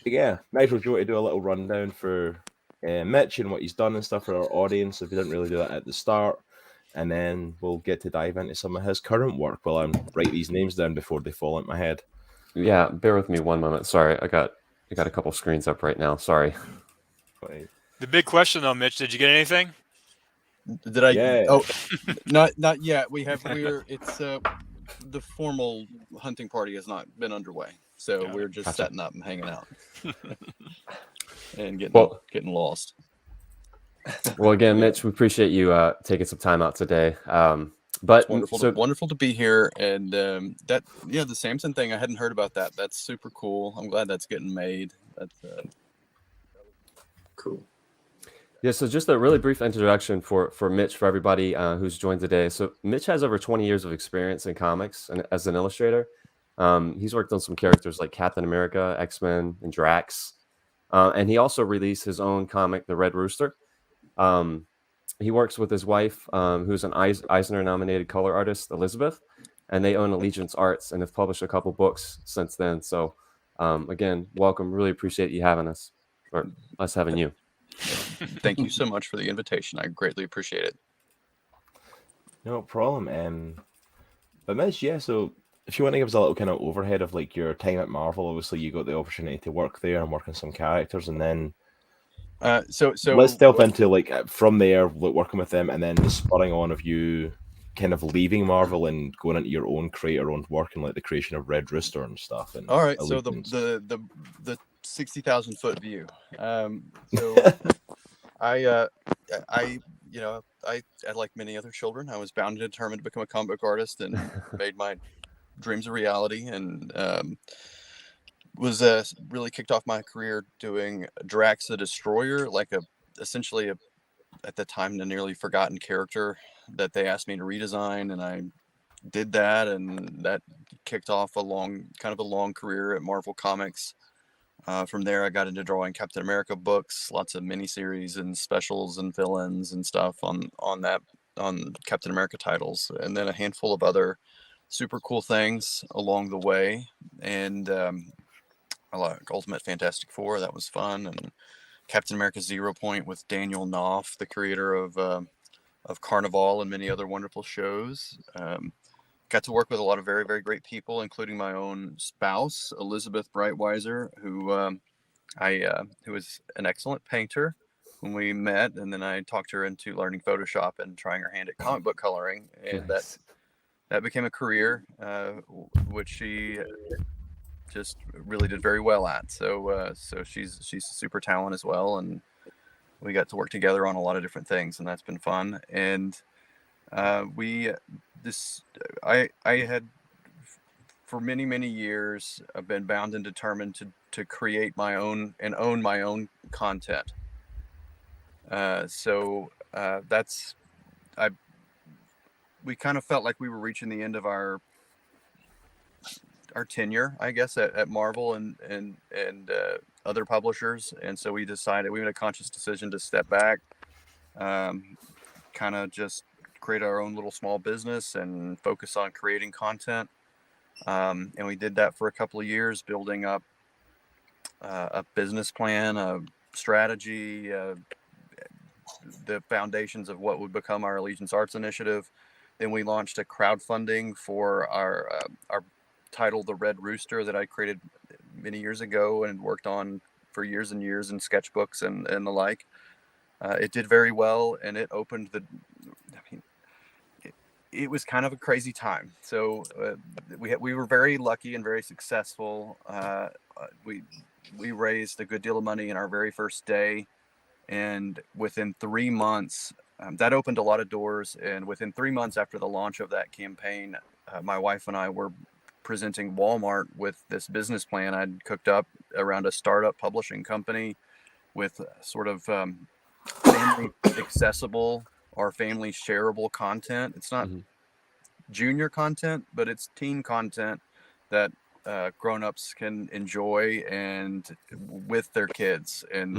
yeah, Nitro, do you want to do a little rundown for Mitch and what he's done and stuff for our audience? If you didn't really do that at the start, and then we'll get to dive into some of his current work while I'm write these names down before they fall out my head. Yeah, bear with me one moment. Sorry, I got a couple screens up right now. Sorry. The big question though, Mitch, did you get anything? Did I? Yeah. Oh, not yet. It's the formal hunting party has not been underway, so we're just setting up and hanging out and getting lost. Well, again, Mitch, we appreciate you taking some time out today. But it's wonderful to be here, and the Samson thing, I hadn't heard about that. That's super cool. I'm glad that's getting made. That's cool. Yeah, so just a really brief introduction for Mitch, for everybody who's joined today. So Mitch has over 20 years of experience in comics and as an illustrator. He's worked on some characters like Captain America, X-Men, and Drax. And he also released his own comic, The Red Rooster. He works with his wife, who's an Eisner-nominated color artist, Elizabeth, and they own Allegiance Arts and have published a couple books since then. So, again, welcome. Really appreciate you having us, or us having you. Thank you so much for the invitation. I greatly appreciate it. No problem. But Mitch, yeah, so if you want to give us a little kind of overhead of like your time at Marvel, obviously you got the opportunity to work there and work on some characters, and then so let's delve into like from there, like working with them, and then the spurring on of you kind of leaving Marvel and going into your own creator-owned work and like the creation of Red Rooster and stuff. And all right, Allegiance. so the 60,000 foot view. So I like many other children, I was bound and determined to become a comic book artist, and made my dreams a reality, and was really kicked off my career doing Drax the Destroyer, like essentially at the time a nearly forgotten character that they asked me to redesign, and I did that, and that kicked off a long career at Marvel Comics. From there, I got into drawing Captain America books, lots of miniseries and specials and fill-ins and stuff on Captain America titles, and then a handful of other super cool things along the way. And I like Ultimate Fantastic Four, that was fun, and Captain America 0 Point with Daniel Knopf, the creator of Carnival and many other wonderful shows. Got to work with a lot of very, very great people, including my own spouse, Elizabeth Breitweiser, who is an excellent painter when we met. And then I talked her into learning Photoshop and trying her hand at comic book coloring. And Nice. that became a career, which she just really did very well at. So she's a super talent as well. And we got to work together on a lot of different things, and that's been fun. And I had for many, many years, I've been bound and determined to create my own and own my own content. We kind of felt like we were reaching the end of our tenure, I guess, at Marvel and other publishers. And so we made a conscious decision to step back, kind of just create our own little small business and focus on creating content. And we did that for a couple of years, building up a business plan, a strategy, the foundations of what would become our Allegiance Arts initiative. Then we launched a crowdfunding for our title, The Red Rooster, that I created many years ago and worked on for years and years in sketchbooks and the like. It did very well, and it opened it was kind of a crazy time. So we were very lucky and very successful. We raised a good deal of money in our very first day, and within 3 months, that opened a lot of doors. And within 3 months after the launch of that campaign, my wife and I were presenting Walmart with this business plan I'd cooked up around a startup publishing company with sort of family accessible or family shareable content. It's not junior content, but it's teen content that grown-ups can enjoy and with their kids, and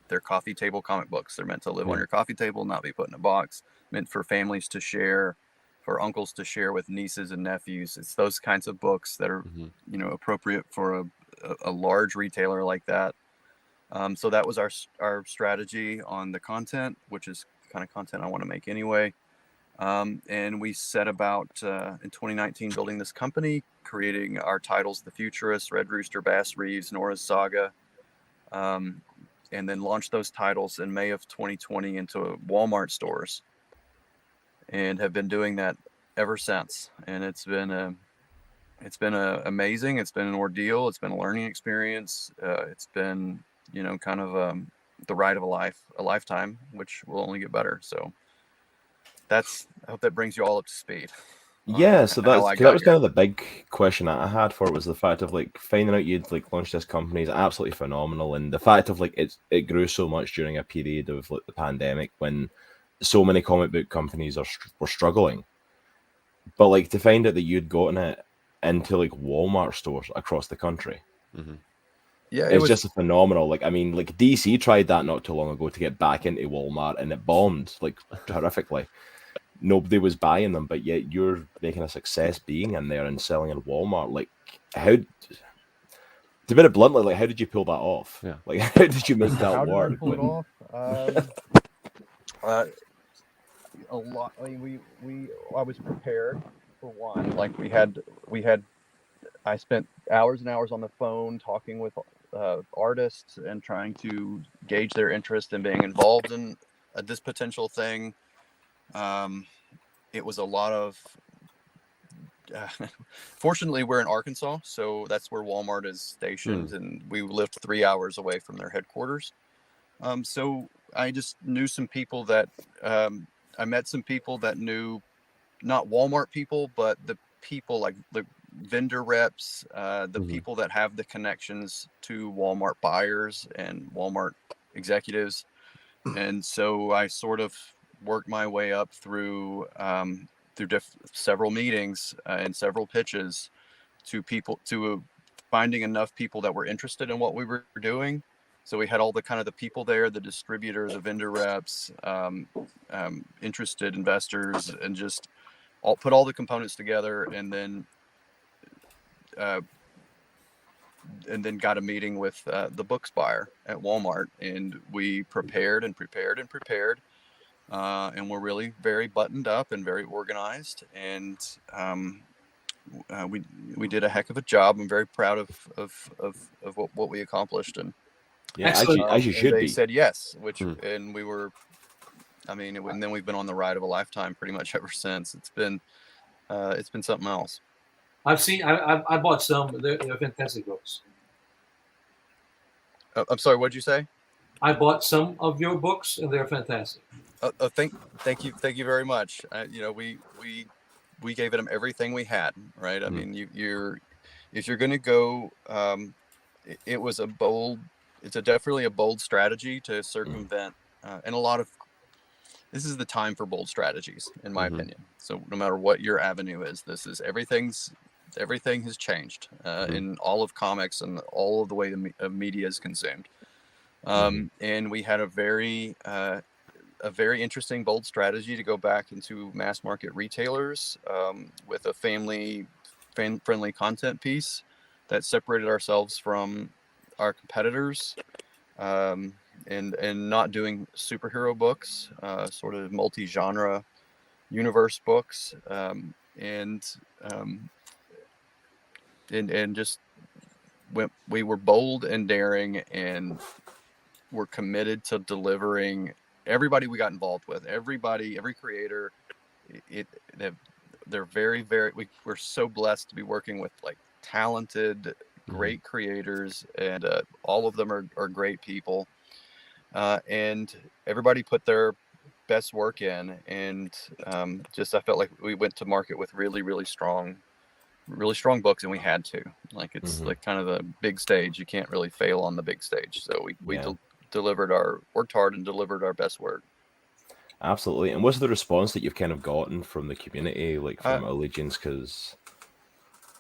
they're coffee table comic books. They're meant to live on your coffee table, not be put in a box, meant for families to share, for uncles to share with nieces and nephews. It's those kinds of books that are, appropriate for a large retailer like that. So that was our strategy on the content, which is the kind of content I want to make anyway. And we set about in 2019 building this company, creating our titles, The Futurist, Red Rooster, Bass Reeves, Nora's Saga, and then launched those titles in May of 2020 into Walmart stores, and have been doing that ever since. And it's been amazing. It's been an ordeal. It's been a learning experience. It's been kind of the ride of a lifetime, which will only get better. So I hope that brings you all up to speed. Yeah, so that was kind of the big question I had for it, was the fact of like finding out you'd like launched this company is absolutely phenomenal, and the fact of like it grew so much during a period of like the pandemic when so many comic book companies were struggling. But like to find out that you'd gotten it into like Walmart stores across the country. Yeah, it's just a phenomenal. Like, I mean, like DC tried that not too long ago to get back into Walmart, and it bombed like terrifically. Nobody was buying them, but yet you're making a success being in there and selling in Walmart. Like, to put it bluntly, like, how did you pull that off? Yeah. Like, how did you make that How work? did I pull it off? A lot. I mean, I was prepared for one. Like I spent hours and hours on the phone talking with artists and trying to gauge their interest in being involved in this potential thing. It was a lot of. Fortunately, we're in Arkansas, so that's where Walmart is stationed, and we lived 3 hours away from their headquarters. So I just knew some people that I met some people that knew not Walmart people, but the people like the vendor reps, the people that have the connections to Walmart buyers and Walmart executives. And so I sort of worked my way up through several meetings and several pitches to finding enough people that were interested in what we were doing. So we had all the kind of the people there, the distributor, the vendor reps, interested investors, and just put all the components together, and then got a meeting with the books buyer at Walmart, and we prepared, and we're really very buttoned up and very organized, and we did a heck of a job. I'm very proud of what we accomplished, and yeah, as you should they be. said yes, and we were. I mean, and then we've been on the ride of a lifetime pretty much ever since. It's been something else. I bought some. They're fantastic books. I'm sorry, what'd you say? I bought some of your books, and they're fantastic. Thank you very much. We gave them everything we had, right? I mean, if you're going to go, it was definitely a bold strategy to circumvent, and this is the time for bold strategies, in my opinion. So no matter what your avenue is, everything has changed in all of comics and all of the way the media is consumed. And we had a very interesting, bold strategy to go back into mass market retailers with a family-friendly content piece that separated ourselves from our competitors. and not doing superhero books, sort of multi-genre universe books, and just we were bold and daring, and we're committed to delivering. Everybody we got involved with, every creator, they're very, very. We're so blessed to be working with like talented, great creators, and all of them are great people. And everybody put their best work in, and I felt like we went to market with really, really strong books, and we had to. Like it's like kind of the big stage. You can't really fail on the big stage. So we worked hard and delivered our best work. Absolutely. And what's the response that you've kind of gotten from the community, like from Allegiance? Because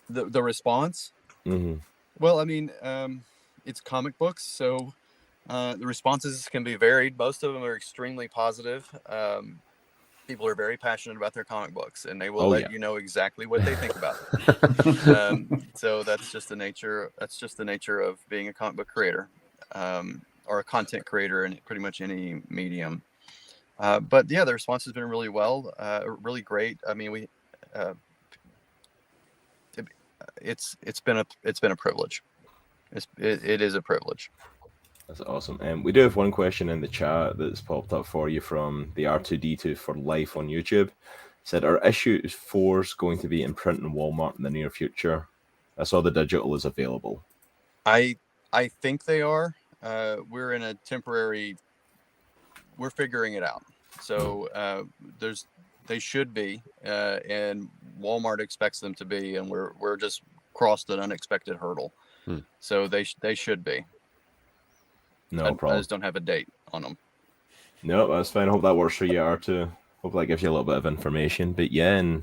the response, well, I mean, it's comic books, so the responses can be varied. Most of them are extremely positive. People are very passionate about their comic books, and they will let you know exactly what they think about it. So that's just the nature. That's just the nature of being a comic book creator, or a content creator in pretty much any medium. But yeah, the response has been really really great. I mean, it's been a privilege. It is a privilege. That's awesome. And we do have one question in the chat that's popped up for you from the R2D2 for Life on YouTube. It said, are issue 4s going to be in print in Walmart in the near future? I saw the digital is available. I think they are. We're in a temporary. We're figuring it out. So they should be, and Walmart expects them to be, and we're just crossed an unexpected hurdle. So they should be. No problem. I just don't have a date on them. No, that's fine. I hope that works for you, R2. Hope that gives you a little bit of information. But yeah, and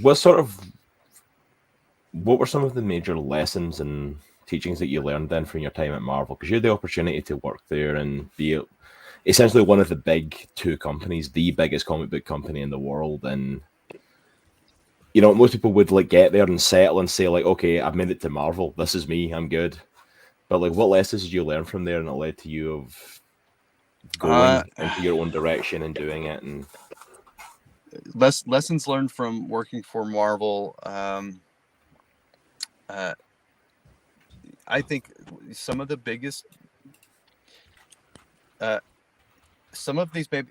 what were some of the major lessons and teachings that you learned then from your time at Marvel? Because you had the opportunity to work there and be essentially one of the big two companies, the biggest comic book company in the world. And, you know, most people would like get there and settle and say like, okay, I've made it to Marvel. This is me. I'm good. But like, what lessons did you learn from there, and it led to you of going into your own direction and doing it? And lessons learned from working for Marvel. I think some of the biggest, some of these maybe.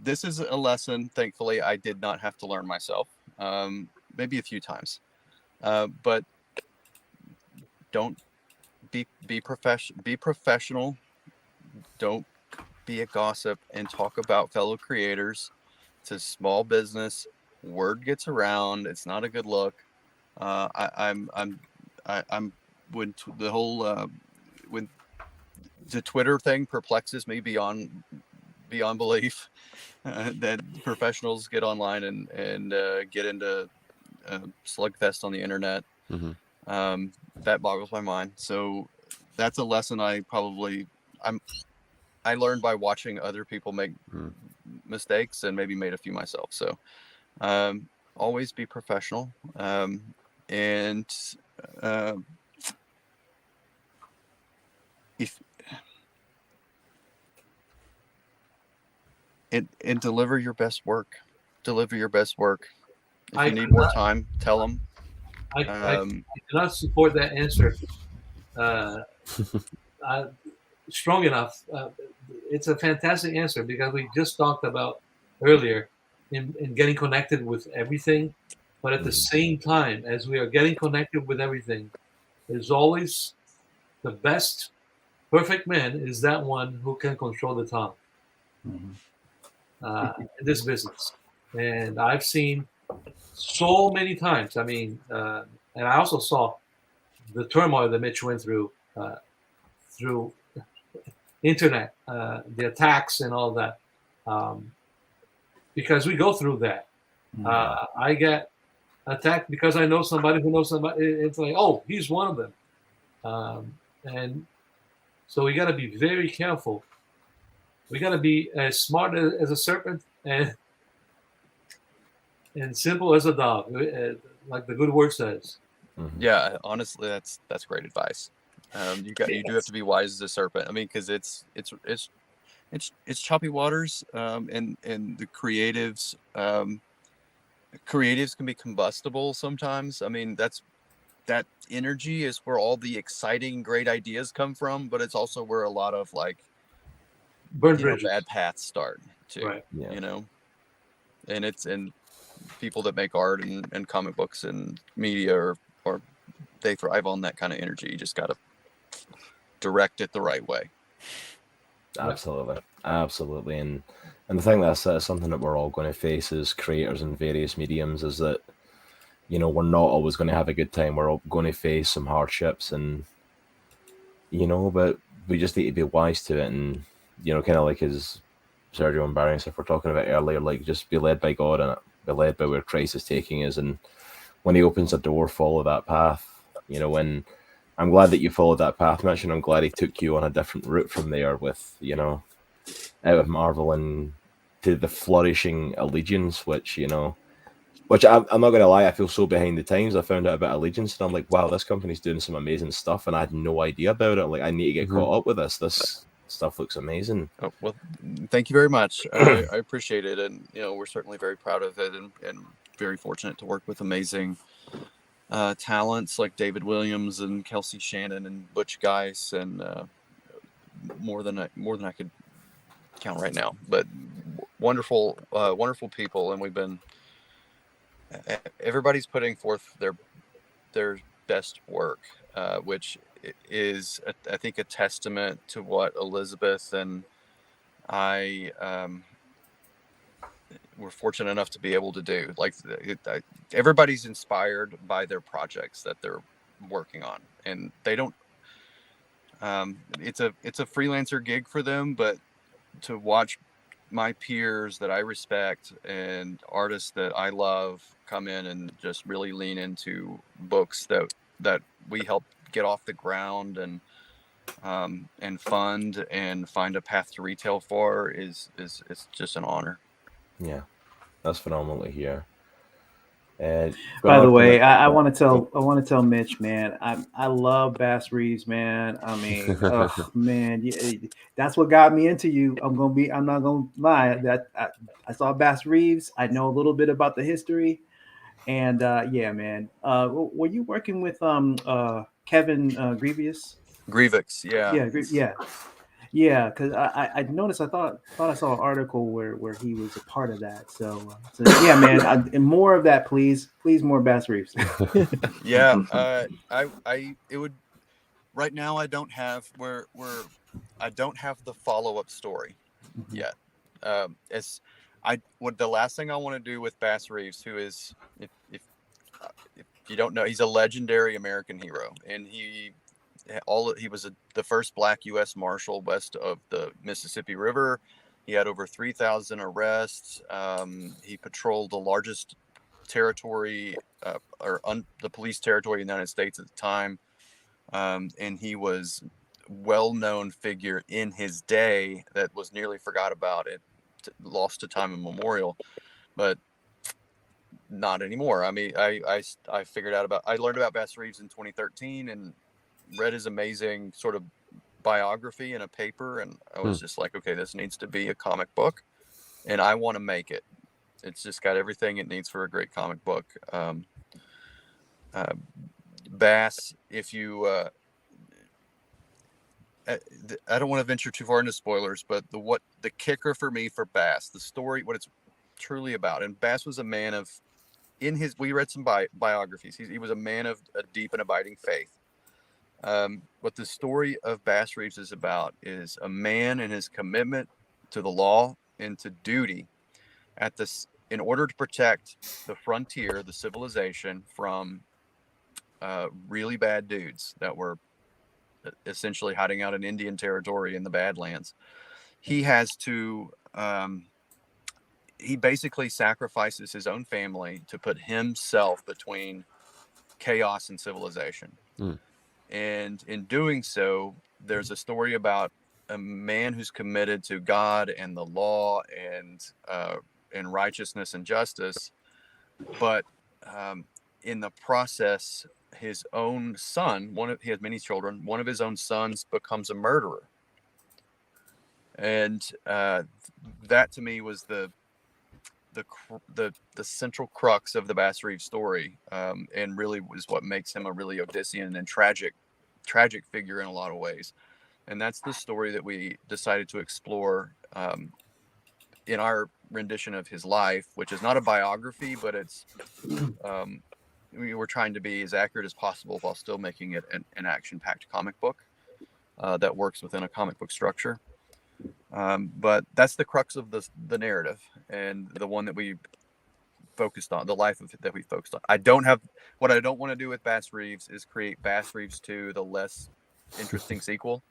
This is a lesson. Thankfully, I did not have to learn myself. Maybe a few times, but don't. Be professional. Don't be a gossip and talk about fellow creators. It's a small business. Word gets around. It's not a good look. When the Twitter thing perplexes me beyond belief. That professionals get online and get into slugfest on the internet. That boggles my mind. So that's a lesson I learned by watching other people make mistakes, and maybe made a few myself. So always be professional, and deliver your best work. Deliver your best work. If you need more time, tell them. I cannot support that answer strong enough. It's a fantastic answer, because we just talked about earlier in getting connected with everything. But at the same time, as we are getting connected with everything, there's always the best, perfect man is that one who can control the tongue in this business. And I've seen so many times. I mean, and I also saw the turmoil that Mitch went through internet, the attacks and all that, because we go through that. I get attacked because I know somebody who knows somebody. It's like, oh, he's one of them, and so we got to be very careful. We got to be as smart as a serpent and simple as a dog, like the good word says. Yeah, honestly, that's great advice. You do have to be wise as a serpent. I mean, because it's choppy waters, and the creatives can be combustible sometimes. I mean, that energy is where all the exciting, great ideas come from, but it's also where a lot of like bad paths start too. Right. Yeah. You know, and people that make art and comic books and media or they thrive on that kind of energy. You just got to direct it the right way. Absolutely. And I think that's something that we're all going to face as creators in various mediums, is that, you know, we're not always going to have a good time. We're all going to face some hardships, and, you know, but we just need to be wise to it. And, you know, kind of like as Sergio and Barry and stuff were talking about earlier, like, just be led by God and be led by where Christ is taking us. And when he opens a door, follow that path, you know. And I'm glad that you followed that path, Mitch, and I'm glad he took you on a different route from there with, you know, out of Marvel and to the flourishing Allegiance, which, you know, which I'm not going to lie, I feel so behind the times. I found out about Allegiance and I'm like, wow, this company's doing some amazing stuff, and I had no idea about it. Like, I need to get caught up with this. This stuff looks amazing. Oh, well, thank you very much. I appreciate it. And, you know, we're certainly very proud of it, and very fortunate to work with amazing talents like David Williams and Kelsey Shannon and Butch Geis, and more than I could count right now, but wonderful people. And everybody's putting forth their best work, which is, I think, a testament to what Elizabeth and I were fortunate enough to be able to do. Like, everybody's inspired by their projects that they're working on, and they don't. It's a freelancer gig for them, but to watch my peers that I respect and artists that I love come in and just really lean into books that we help get off the ground and fund and find a path to retail for is just an honor. Yeah, that's phenomenal to hear. By the way, I want to tell Mitch, man, I love Bass Reeves, man. I mean, man, that's what got me into you. I'm not gonna lie. That I saw Bass Reeves. I know a little bit about the history, and yeah, man. Were you working with Kevin Grievous? Grievous, yeah. Yeah, because I noticed. I thought I saw an article where he was a part of that. So yeah, man, and more of that, please, more Bass Reeves. Yeah, it would. Right now, I don't have the follow-up story yet. The last thing I want to do with Bass Reeves, who is, if you don't know, he's a legendary American hero, and he was the first Black U.S. Marshal west of the Mississippi River. He had over 3,000 arrests. He patrolled the largest territory, the police territory in the United States at the time. And he was a well-known figure in his day that was nearly forgot about, lost to time immemorial, but not anymore. I mean, I learned about Bass Reeves in 2013 and read his amazing sort of biography in a paper, and I was just like, okay, this needs to be a comic book, and I want to make it. It's just got everything it needs for a great comic book. Bass, if you I don't want to venture too far into spoilers, but the kicker for me for Bass, the story, what it's truly about, and Bass was a man of, we read some biographies, he was a man of a deep and abiding faith. What the story of Bass Reeves is about is a man and his commitment to the law and to duty in order to protect the frontier, the civilization, from really bad dudes that were essentially hiding out in Indian territory in the Badlands. He has to, he basically sacrifices his own family to put himself between chaos and civilization. And in doing so, there's a story about a man who's committed to God and the law and righteousness and justice, but in the process his own son, he has many children, one of his own sons becomes a murderer. And that to me was the central crux of the Bass Reeves story, and really was what makes him a really Odyssean and tragic figure in a lot of ways. And that's the story that we decided to explore in our rendition of his life, which is not a biography, but it's we were trying to be as accurate as possible while still making it an action-packed comic book that works within a comic book structure. But that's the crux of the narrative, and the one that we focused on, the life of it that we focused on. What I don't want to do with Bass Reeves is create Bass Reeves 2, the less interesting sequel,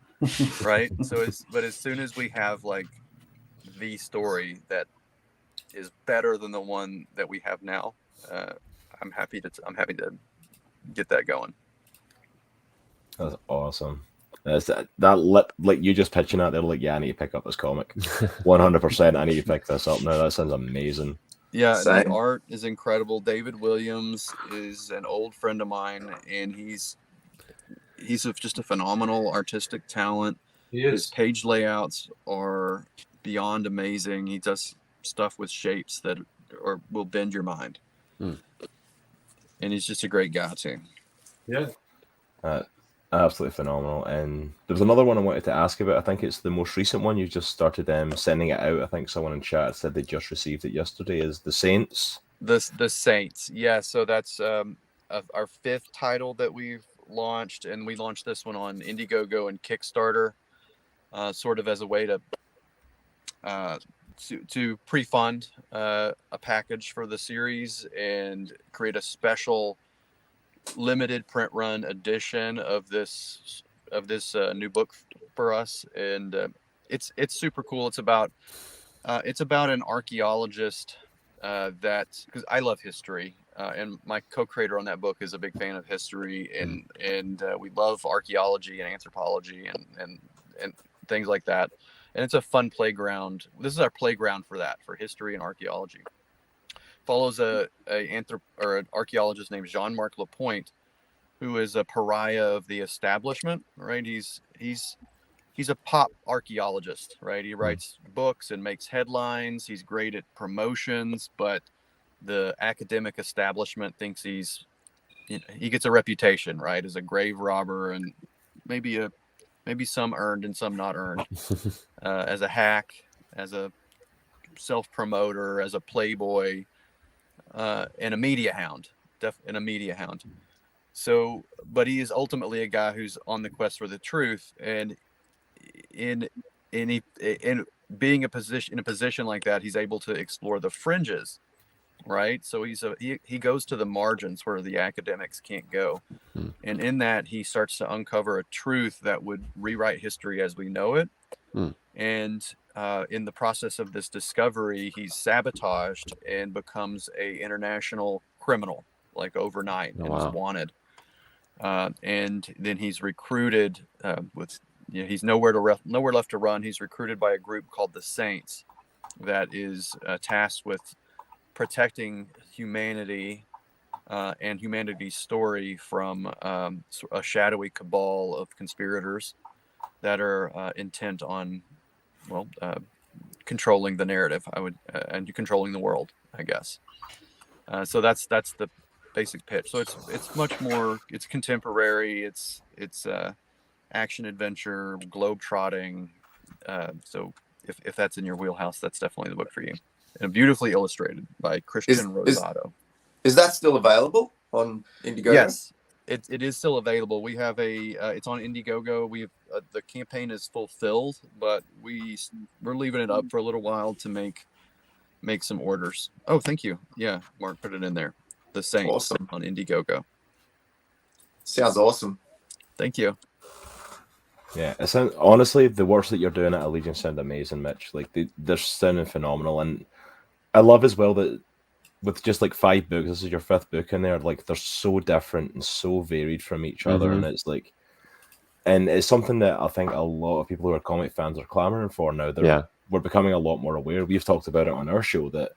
right? But as soon as we have like the story that is better than the one that we have now, I'm happy to get that going. That's awesome. That like you just pitching that, they're like, yeah, I need to pick up this comic. 100%. I need to pick this up now. That sounds amazing. Yeah, the art is incredible. David Williams is an old friend of mine, and he's just a phenomenal artistic talent. His page layouts are beyond amazing. He does stuff with shapes that will bend your mind. And he's just a great guy too. Yeah. Absolutely phenomenal. And there's another one I wanted to ask about. I think it's the most recent one. You just started sending it out. I think someone in chat said they just received it yesterday. Is The Saints? The Saints. Yeah. So that's our fifth title that we've launched, and we launched this one on Indiegogo and Kickstarter, sort of as a way to pre-fund a package for the series and create a special limited print run edition of this new book for us. And it's super cool. It's about an archaeologist because I love history, and my co-creator on that book is a big fan of history, and we love archaeology and anthropology and things like that. And it's a fun playground. This is our playground for history and archaeology. Follows an archaeologist named Jean-Marc Lapointe, who is a pariah of the establishment, right? He's a pop archaeologist, right? He writes books and makes headlines. He's great at promotions, but the academic establishment thinks he gets a reputation, right, as a grave robber, and maybe some earned and some not earned, as a hack, as a self-promoter, as a playboy, and a media hound. So, but he is ultimately a guy who's on the quest for the truth, and in being in a position like that, he's able to explore the fringes, right? So he goes to the margins where the academics can't go, and in that he starts to uncover a truth that would rewrite history as we know it. And in the process of this discovery, he's sabotaged and becomes a international criminal, like overnight, and is wanted. And then he's recruited he's nowhere left to run. He's recruited by a group called the Saints that is tasked with protecting humanity and humanity's story from a shadowy cabal of conspirators that are intent on controlling the narrative, and controlling the world, I guess. So that's the basic pitch. So it's much more. It's contemporary. It's action adventure, globe trotting. So if that's in your wheelhouse, that's definitely the book for you. And beautifully illustrated by Christian Rosado. Is that still available on Indiegogo? Yes, it is still available. We have it's on Indiegogo. We've the campaign is fulfilled, but we're leaving it up for a little while to make some orders. Oh, thank you. Yeah, Mark put it in there. The Saints on Indiegogo. Sounds awesome. Thank you. Yeah, it sounds, honestly, the works that you're doing at Allegiance sound amazing, Mitch. Like they're sounding phenomenal, and I love as well that with just like 5 books, this is your 5th book in there. Like they're so different and so varied from each other, and it's like, and it's something that I think a lot of people who are comic fans are clamoring for now. We're becoming a lot more aware. We've talked about it on our show that,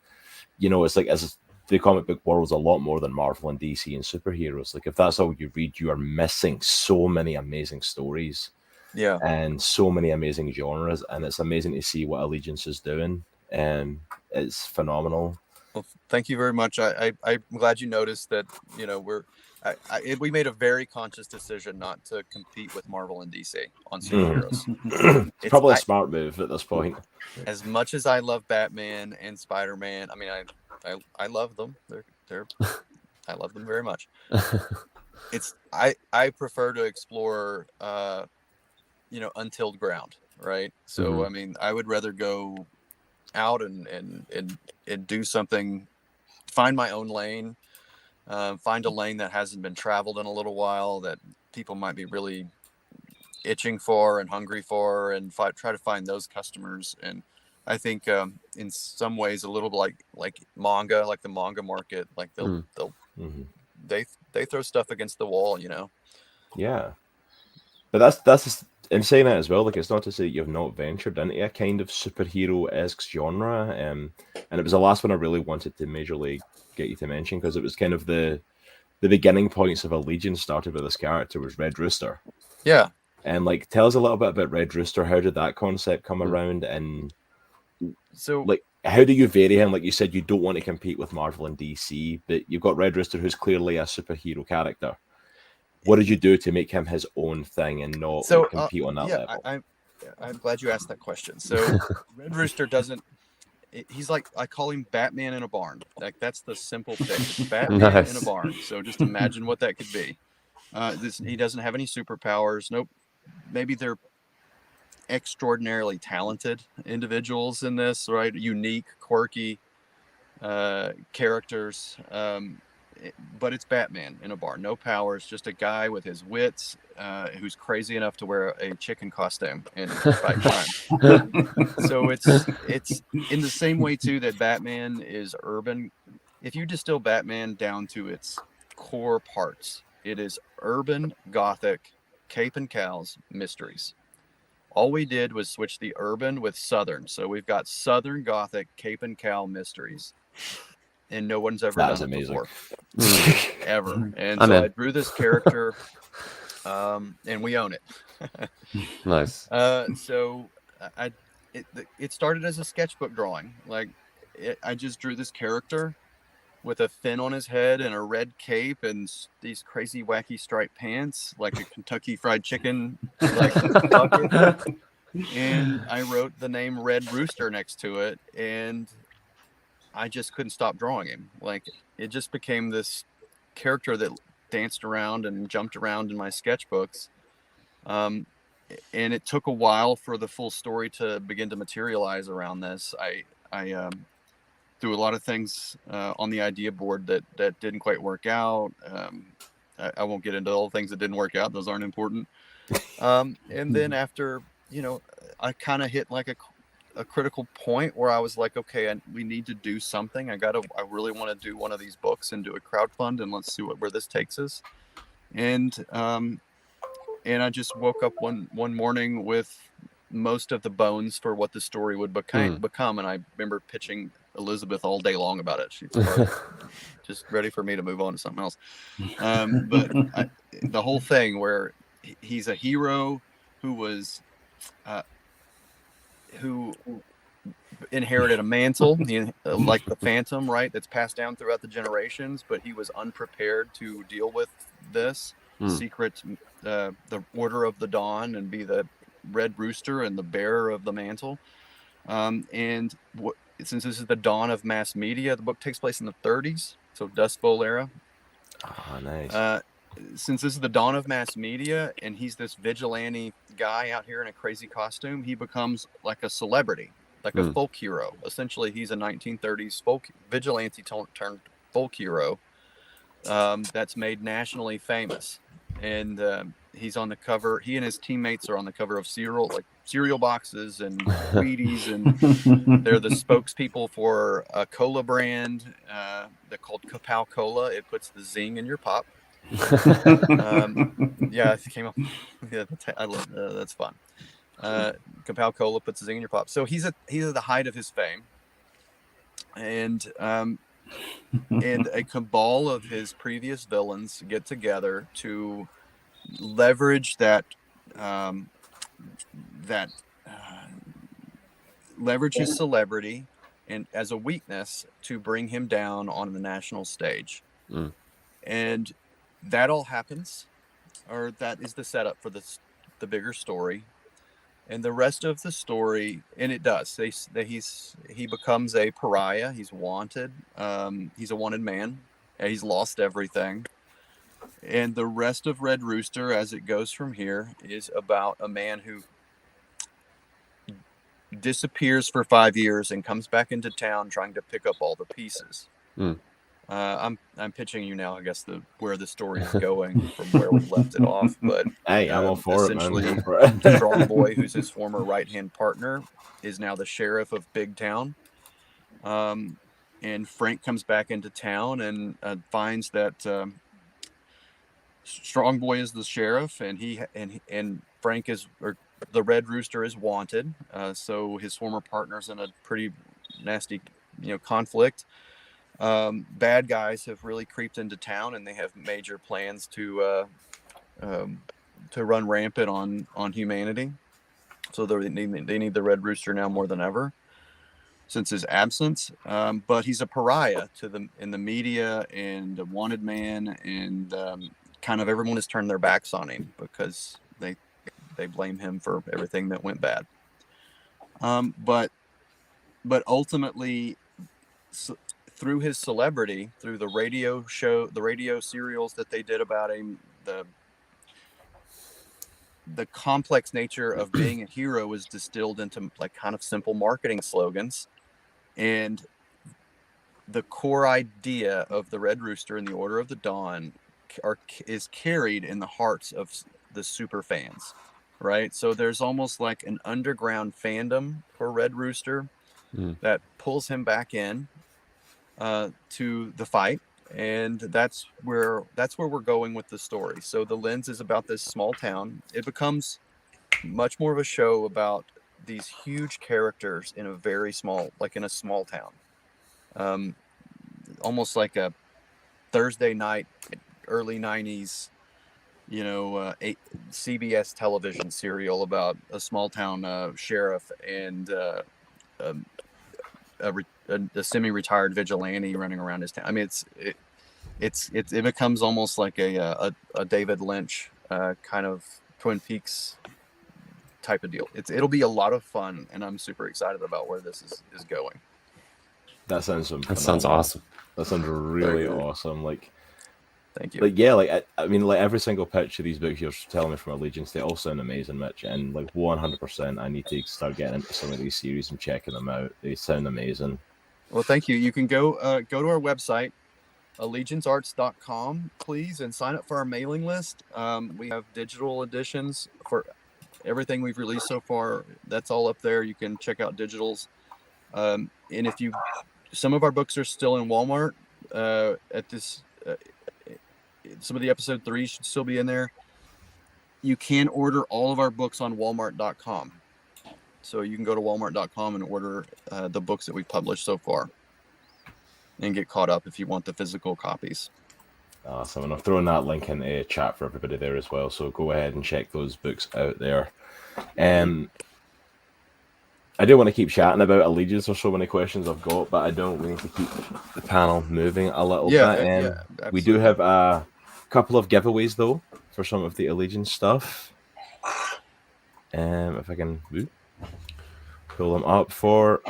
it's like as the comic book world's a lot more than Marvel and DC and superheroes. Like if that's all you read, you are missing so many amazing stories. Yeah. And so many amazing genres, and it's amazing to see what Allegiance is doing. And it's phenomenal. Well, thank you very much. I'm glad you noticed that. You know, we made a very conscious decision not to compete with Marvel and DC on superheroes. It's probably a smart move at this point. As much as I love Batman and Spider-Man, I mean, I love them. They're I love them very much. I prefer to explore untilled ground, right? So I mean, I would rather go out and do something, find my own lane, find a lane that hasn't been traveled in a little while, that people might be really itching for and hungry for, and try to find those customers. And I think in some ways a little like manga, like the manga market, like they throw stuff against the wall, you know. Yeah, but that's in saying that as well. Like, it's not to say that you've not ventured into a kind of superhero-esque genre, and it was the last one I really wanted to majorly get you to mention, because it was kind of the beginning points of Allegiance started with this character was Red Rooster. Yeah. And like, tell us a little bit about Red Rooster. How did that concept come around? And so, like, how do you vary him? Like you said, you don't want to compete with Marvel and DC, but you've got Red Rooster, who's clearly a superhero character. What did you do to make him his own thing and not compete on that level? I'm glad you asked that question. So Red Rooster he's like, I call him Batman in a barn. Like, that's the simple thing. Batman in a barn. So just imagine what that could be. He doesn't have any superpowers. Nope. Maybe they're extraordinarily talented individuals in this, right? Unique, quirky characters. But it's Batman in a barn. No powers, just a guy with his wits who's crazy enough to wear a chicken costume and fight crime. So it's in the same way too that Batman is urban. If you distill Batman down to its core parts, it is urban, gothic, cape and cows, mysteries. All we did was switch the urban with southern. So we've got southern gothic, cape and cow mysteries. And no one's ever done it before. Ever. And so I drew this character, and we own it. Nice. So it started as a sketchbook drawing. Like, I just drew this character with a fin on his head and a red cape and these crazy wacky striped pants, like a Kentucky Fried Chicken like bucket. And I wrote the name Red Rooster next to it, and I just couldn't stop drawing him. Like, it just became this character that danced around and jumped around in my sketchbooks. And it took a while for the full story to begin to materialize around this. I threw a lot of things on the idea board that didn't quite work out. I won't get into all the things that didn't work out. Those aren't important. And then after, I kind of hit like a critical point where I was like, okay, we need to do something. I really want to do one of these books and do a crowdfund, and let's see where this takes us. And I just woke up one morning with most of the bones for what the story would become. And I remember pitching Elizabeth all day long about it. She was just ready for me to move on to something else. But the whole thing where he's a hero who was who inherited a mantle, like the Phantom, right? That's passed down throughout the generations, but he was unprepared to deal with this secret, the Order of the Dawn, and be the Red Rooster and the bearer of the mantle. And since this is the dawn of mass media, the book takes place in the 30s, so Dust Bowl era. Oh, nice. Since this is the dawn of mass media, and he's this vigilante guy out here in a crazy costume, he becomes like a celebrity, like a folk hero. Essentially, he's a 1930s folk vigilante turned folk hero that's made nationally famous. And he's on the cover. He and his teammates are on the cover of cereal boxes and Wheaties, and they're the spokespeople for a cola brand. They're called Kapow Cola. It puts the zing in your pop. Yeah, it came up. Yeah, I love that's fun. Kapow Cola puts the zing in your pop. So he's at the height of his fame, and and a cabal of his previous villains get together to leverage leverage his celebrity and as a weakness to bring him down on the national stage. And that all happens, or that is the setup for the bigger story. And the rest of the story, and it does, he becomes a pariah. He's wanted. He's a wanted man. He's lost everything. And the rest of Red Rooster, as it goes from here, is about a man who disappears for 5 years and comes back into town trying to pick up all the pieces. I'm pitching you now, I guess, where the story is going from where we left it off. But hey, I'm all for it, man. Essentially, Strong Boy, who's his former right-hand partner, is now the sheriff of Big Town. And Frank comes back into town and finds that Strong Boy is the sheriff, and Frank or the Red Rooster is wanted. So his former partner's in a pretty nasty, conflict. Bad guys have really creeped into town, and they have major plans to run rampant on humanity. So they need the Red Rooster now more than ever since his absence. But he's a pariah in the media and a wanted man, and kind of everyone has turned their backs on him because they blame him for everything that went bad. But ultimately, through his celebrity, through the radio serials that they did about him, the complex nature of being a hero was distilled into like kind of simple marketing slogans, and the core idea of the Red Rooster and the Order of the Dawn is carried in the hearts of the super fans, right? So there's almost like an underground fandom for Red Rooster that pulls him back in to the fight, and that's where we're going with the story. So the lens is about this small town. It becomes much more of a show about these huge characters in a small town, almost like a Thursday night, early 90s, CBS television serial about a small town sheriff and a semi-retired vigilante running around his town. I mean, it becomes almost like a David Lynch kind of Twin Peaks type of deal. It'll be a lot of fun, and I'm super excited about where this is going. That sounds awesome. That sounds really awesome. Like, thank you. Like, yeah, like I mean, like every single pitch of these books you're telling me from Allegiance, they all sound amazing, Mitch. And like 100%, I need to start getting into some of these series and checking them out. They sound amazing. Well, thank you. You can go to our website, allegiancearts.com, please, and sign up for our mailing list. We have digital editions for everything we've released so far. That's all up there. You can check out digitals. And some of our books are still in Walmart at this. Some of the episode 3 should still be in there. You can order all of our books on walmart.com. So you can go to walmart.com and order the books that we've published so far and get caught up if you want the physical copies. Awesome. And I'm throwing that link in the chat for everybody there as well. So go ahead and check those books out there. I do want to keep chatting about Allegiance. There's so many questions I've got, but I don't. We need to keep the panel moving a little bit. We do have a couple of giveaways, though, for some of the Allegiance stuff. If I can pull them up for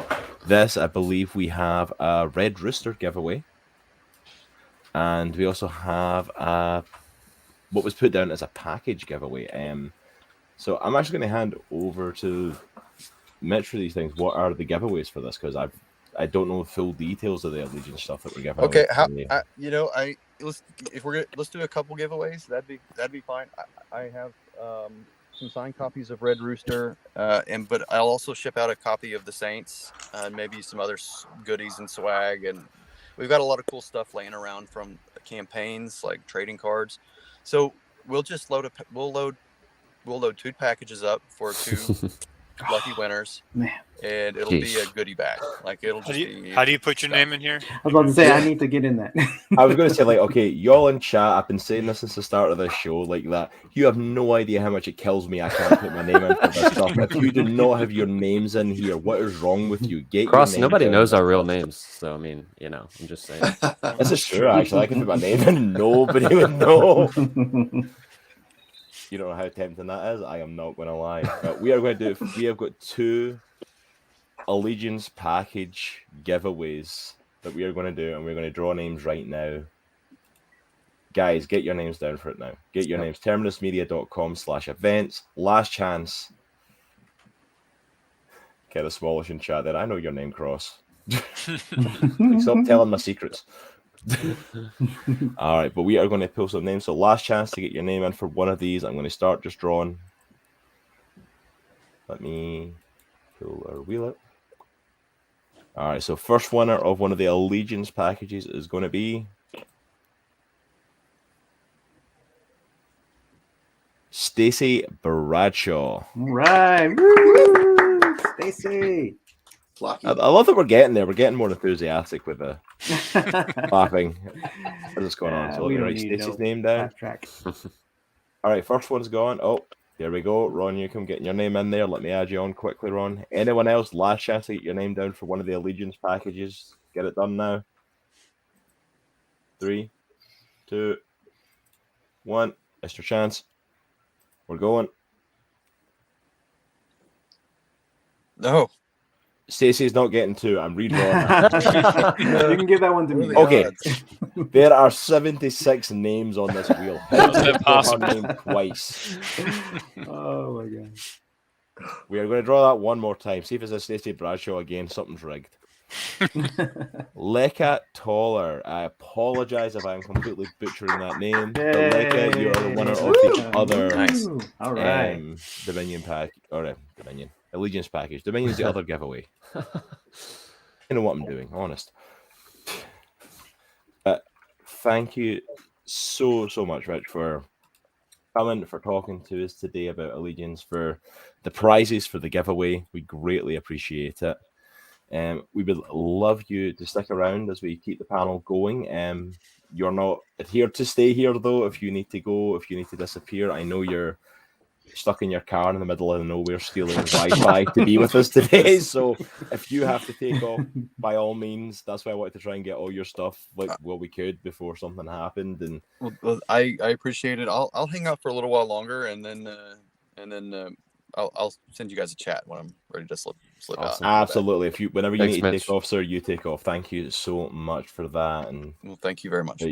this, I believe we have a Red Rooster giveaway. And we also have what was put down as a package giveaway. So I'm actually going to hand over to Mitch for these things. What are the giveaways for this? Because I don't know the full details of the Allegiance stuff that we're giving. Okay, let's do a couple giveaways. That'd be fine. I have some signed copies of Red Rooster, but I'll also ship out a copy of the Saints and maybe some other goodies and swag. And we've got a lot of cool stuff laying around from campaigns like trading cards. So we'll just load 2 packages up for 2 lucky winners, Man. and it'll be a goodie bag. Like it'll just be. How do you put your name in here? I was about to say I need to get in that. I was going to say, like, okay, y'all in chat, I've been saying this since the start of this show, like that. You have no idea how much it kills me. I can't put my name in for this stuff. If you do not have your names in here, what is wrong with you? Get Cross, your name nobody down. knows our real names, so I mean, you know, I'm just saying. This is true, actually. I can put my name in and nobody would know. You don't know how tempting that is? I am not going to lie. But we are going to do, we have got 2 Allegiance package giveaways that we are going to do, and we're going to draw names right now. Guys, get your names down for it now. Get your names. terminusmedia.com/events. Last chance. Get a smallish in chat there. I know your name, Cross. Stop telling my secrets. All right, but we are going to pull some names. So last chance to get your name in for one of these. I'm going to start just drawing. Let me pull our wheel up. All right, so first winner of one of the Allegiance packages is going to be Stacy Bradshaw. All right. Woo! Stacy. I love that we're getting there. We're getting more enthusiastic with the clapping. What's going on? So let me write Stacy's name down. All right, first one's gone. Oh, there we go. Ron Newcomb getting your name in there. Let me add you on quickly, Ron. Anyone else? Last chance to get your name down for one of the Allegiance packages. Get it done now. 3, 2, 1. It's your chance. We're going. No. Stacey's not getting 2. I'm redrawing. You can give that one to me. Okay. There are 76 names on this wheel. Her name twice. Oh my god. We are going to draw that one more time. See if it's a Stacey Bradshaw again. Something's rigged. Lekat Toller. I apologize if I'm completely butchering that name. But Lekat, you are the winner of the other All right. Dominion pack. Or Dominion. Allegiance package. Dominion's the other giveaway. You know what I'm doing, honest. Thank you so much, Rich, for coming, for talking to us today about Allegiance, for the prizes, for the giveaway. We greatly appreciate it. We would love you to stick around as we keep the panel going. You're not here to stay here, though. If you need to go, if you need to disappear, I know you're stuck in your car in the middle of nowhere stealing Wi-Fi to be with us today. So if you have to take off, by all means. That's why I wanted to try and get all your stuff like what we could before something happened. And well, I appreciate it. I'll hang out for a little while longer, and then I'll send you guys a chat when I'm ready to slip awesome. out. Absolutely. If you whenever you Thanks, need to Mitch. take off, sir, you take off. Thank you so much for that. And well, thank you very much.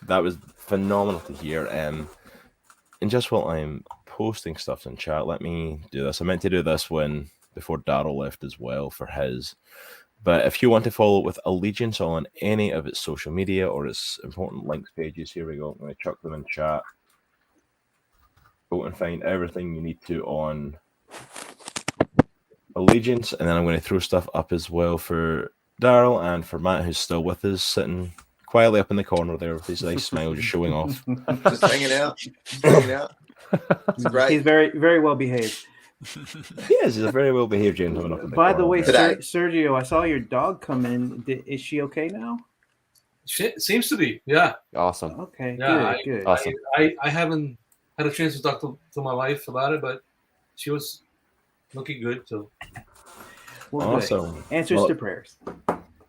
That was phenomenal to hear. And just while I'm posting stuff in chat, let me do this. I meant to do this before Daryl left as well for his. But if you want to follow with Allegiance on any of its social media or its important links pages, here we go. I'm going to chuck them in chat. Go and find everything you need to on Allegiance, and then I'm going to throw stuff up as well for Daryl and for Matt, who's still with us, sitting quietly up in the corner there with his nice smile, just showing off. Just hanging out. Just hanging out. It's great. He's very, very well behaved. Yes, he's a very well behaved gentleman. Up in the By the corner way, there. Sergio, I saw your dog come in. Is she okay now? She seems to be, yeah. Awesome. Okay, Yeah, good. Awesome. I haven't had a chance to talk to my wife about it, but she was looking good. So Well, awesome. good. Answers to prayers.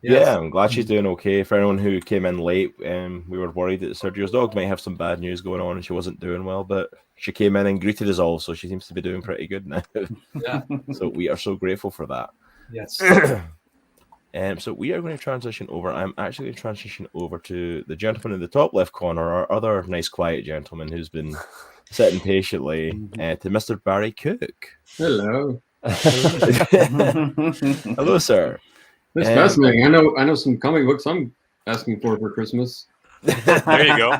Yes. Yeah, I'm glad she's doing okay. For anyone who came in late, we were worried that Sergio's dog might have some bad news going on and she wasn't doing well, but she came in and greeted us all, so she seems to be doing pretty good now. Yeah. So we are so grateful for that. Yes. So we are going to transition over. I'm actually going to transition over to the gentleman in the top left corner, our other nice, quiet gentleman who's been sitting patiently, to Mr. Barry Cook. Hello. Hello, sir. That's fascinating. I know some comic books I'm asking for Christmas. There you go.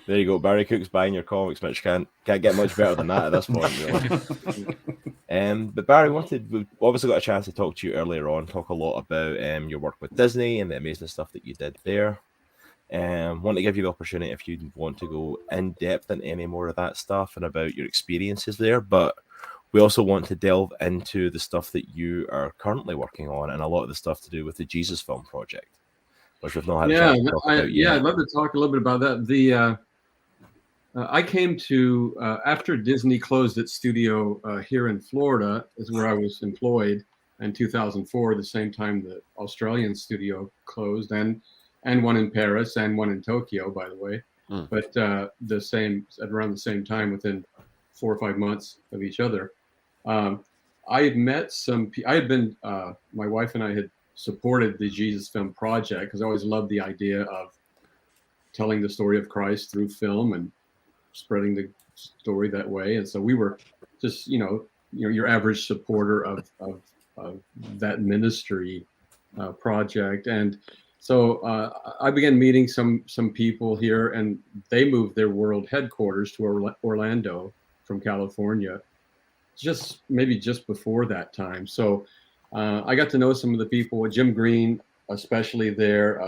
There you go. Barry Cook's buying your comics, Mitch. Can't get much better than that at this point, really. But Barry, we've obviously got a chance to talk to you earlier on, talk a lot about your work with Disney and the amazing stuff that you did there. Want to give you the opportunity if you want to go in depth in any more of that stuff and about your experiences there. But we also want to delve into the stuff that you are currently working on, and a lot of the stuff to do with the Jesus Film Project, which we've not had a chance to talk about yet. I'd love to talk a little bit about that. I came to after Disney closed its studio here in Florida, is where I was employed in 2004, the same time the Australian studio closed, and one in Paris and one in Tokyo, by the way. But around the same time, within 4 or 5 months of each other. I had met some. I had been. My wife and I had supported the Jesus Film Project because I always loved the idea of telling the story of Christ through film and spreading the story that way. And so we were just, your average supporter of that ministry project. And so I began meeting some people here, and they moved their world headquarters to Orlando from California, just before that time. So I got to know some of the people, Jim Green, especially there,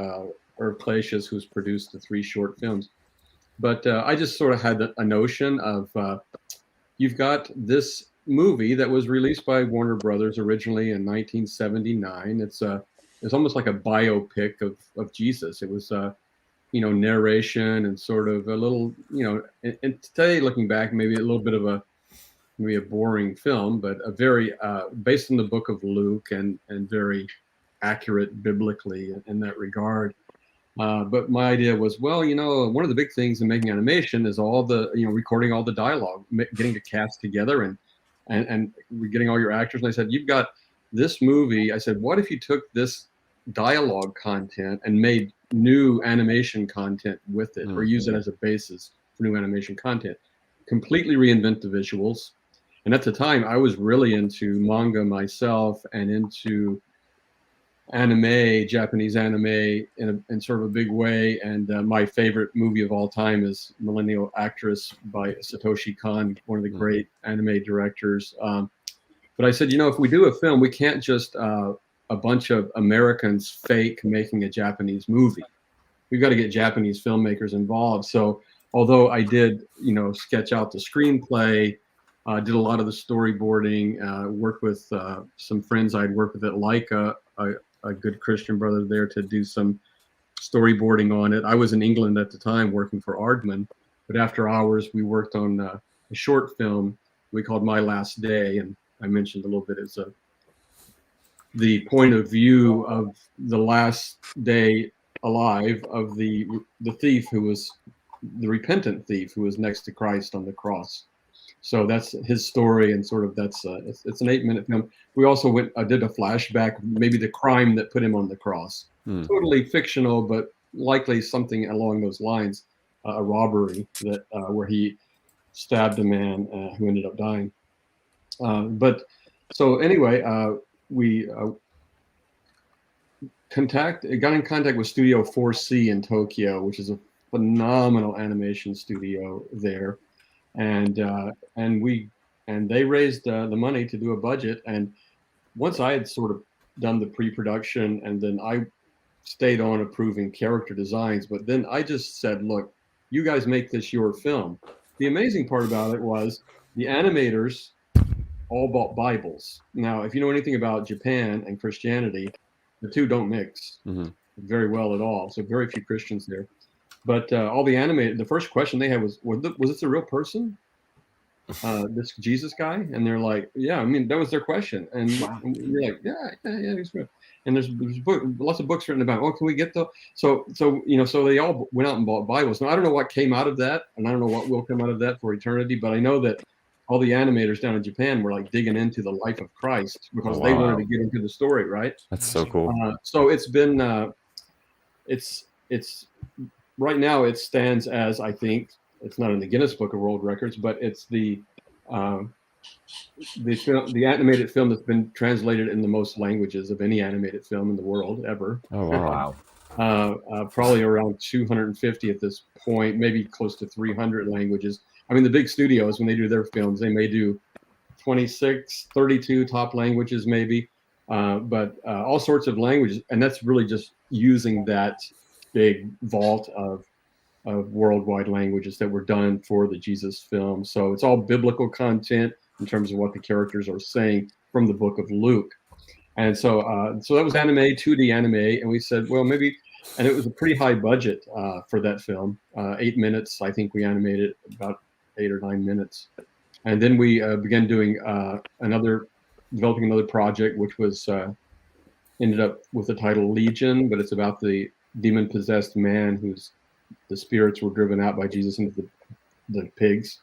Irv Clacius, who's produced the 3 short films. But I just sort of had a notion of you've got this movie that was released by Warner Brothers originally in 1979. It's almost like a biopic of Jesus. It was narration and sort of a little, and today looking back, maybe a little bit of a boring film, but a very based on the book of Luke and very accurate biblically in that regard. But my idea was, well, one of the big things in making animation is all the, recording all the dialogue, getting the cast together and getting all your actors. And I said, you've got this movie. I said, what if you took this dialogue content and made new animation content with it, or use it as a basis for new animation content? Completely reinvent the visuals. And at the time, I was really into manga myself and into anime, Japanese anime in sort of a big way. And my favorite movie of all time is Millennial Actress by Satoshi Kon, one of the great anime directors. But I said, if we do a film, we can't just a bunch of Americans fake making a Japanese movie. We've got to get Japanese filmmakers involved. So although I did, sketch out the screenplay, did a lot of the storyboarding, worked with some friends I'd worked with at Leica, a good Christian brother there, to do some storyboarding on it. I was in England at the time working for Aardman, but after hours we worked on a short film we called My Last Day, and I mentioned a little bit as the point of view of the last day alive of the thief, who was the repentant thief who was next to Christ on the cross. So that's his story, and sort of it's an 8-minute film. We also did a flashback, maybe the crime that put him on the cross. Totally fictional, but likely something along those lines, a robbery that where he stabbed a man who ended up dying. But so anyway, we got in contact with Studio 4C in Tokyo, which is a phenomenal animation studio there. And they raised the money to do a budget. And once I had sort of done the pre-production, and then I stayed on approving character designs, but then I just said, look, you guys make this your film. The amazing part about it was the animators all bought Bibles. Now, if you know anything about Japan and Christianity, the two don't mix very well at all. So very few Christians there. But all the animated, the first question they had was this a real person? This Jesus guy? And they're like, yeah, I mean, that was their question. And you're like, yeah, he's real. And there's lots of books written about, can we get the, so they all went out and bought Bibles. Now, I don't know what came out of that, and I don't know what will come out of that for eternity, but I know that all the animators down in Japan were like digging into the life of Christ because they wanted to get into the story, right? That's so cool. So it's been, it's right now it stands as, I think, it's not in the Guinness Book of World Records, but it's the animated film that's been translated in the most languages of any animated film in the world ever. Oh, wow. Probably around 250 at this point, maybe close to 300 languages. I mean, the big studios, when they do their films, they may do 26, 32 top languages maybe, but all sorts of languages. And that's really just using that big vault of worldwide languages that were done for the Jesus film. So it's all biblical content in terms of what the characters are saying from the book of Luke. And so that was anime, 2D anime, and we said, well, maybe, and it was a pretty high budget for that film, 8 minutes. I think we animated about 8 or 9 minutes, and then we began doing developing another project, which was ended up with the title Legion, but it's about the demon-possessed man whose the spirits were driven out by Jesus into the pigs.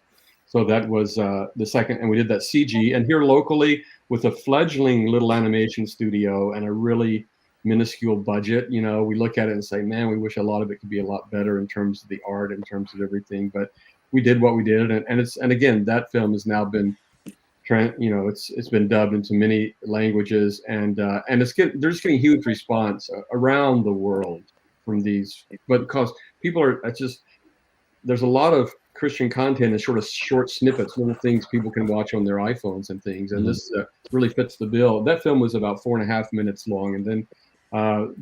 So that was the second, and we did that CG. And here locally, with a fledgling little animation studio and a really minuscule budget, you know, we look at it and say, man, we wish a lot of it could be a lot better in terms of the art, in terms of everything. But we did what we did, and again, that film has now been, you know, it's been dubbed into many languages, and they're just getting huge response around the world from these. But because people are there's a lot of Christian content in short snippets, little things people can watch on their iPhones and things, and this really fits the bill. That film was about 4.5 minutes long, and then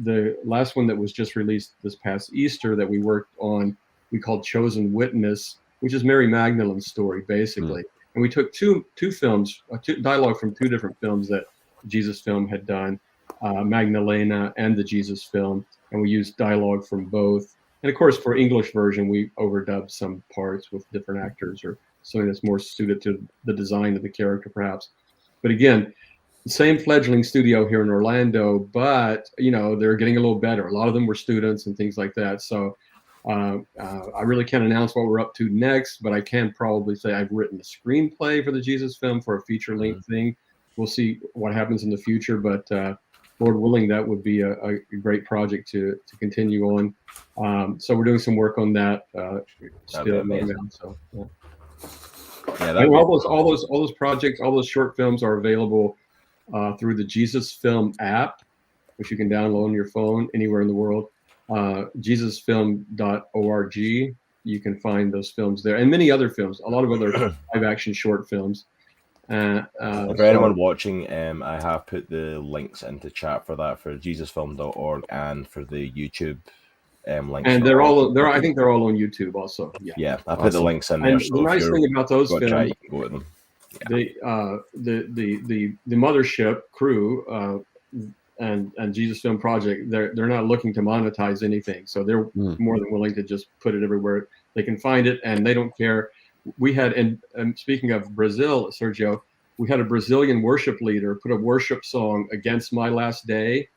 the last one that was just released this past Easter that we worked on, we called Chosen Witness, which is Mary Magdalene's story, basically. And we took two films, dialogue from 2 different films that Jesus Film had done, Magdalena and the Jesus Film, and we used dialogue from both. And of course, for English version, we overdubbed some parts with different actors or something that's more suited to the design of the character, perhaps. But again, the same fledgling studio here in Orlando, but you know, they're getting a little better. A lot of them were students and things like that. So I really can't announce what we're up to next, but I can probably say I've written a screenplay for the Jesus Film for a feature-length thing. We'll see what happens in the future, but Lord willing, that would be a great project to continue on. So we're doing some work on that still right now. So and all those projects, all those short films are available through the Jesus Film app, which you can download on your phone anywhere in the world. JesusFilm.org. You can find those films there, and many other films, a lot of other live-action short films. For anyone watching, I have put the links into chat for that, for JesusFilm.org and for the YouTube links. And they're all there. I think they're all on YouTube also. Yeah, I put the links in there. And the nice thing about those films, try, you can go with them. The mothership crew and Jesus Film Project, they're not looking to monetize anything, so they're more than willing to just put it everywhere they can find it, and they don't care. We had, and speaking of Brazil, Sergio, we had a Brazilian worship leader put a worship song against My Last Day,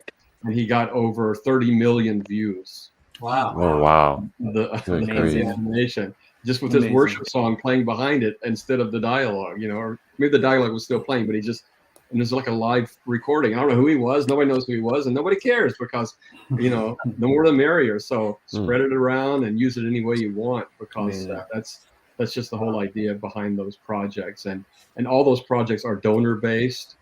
and he got over 30 million views. Wow! Oh wow! The animation, just with his worship song playing behind it instead of the dialogue, you know, or maybe the dialogue was still playing, but he just. And there's like a live recording. I don't know who he was. Nobody knows who he was, and nobody cares because, you know, the more the merrier. So spread it around and use it any way you want, because that's just the whole idea behind those projects. And all those projects are donor based.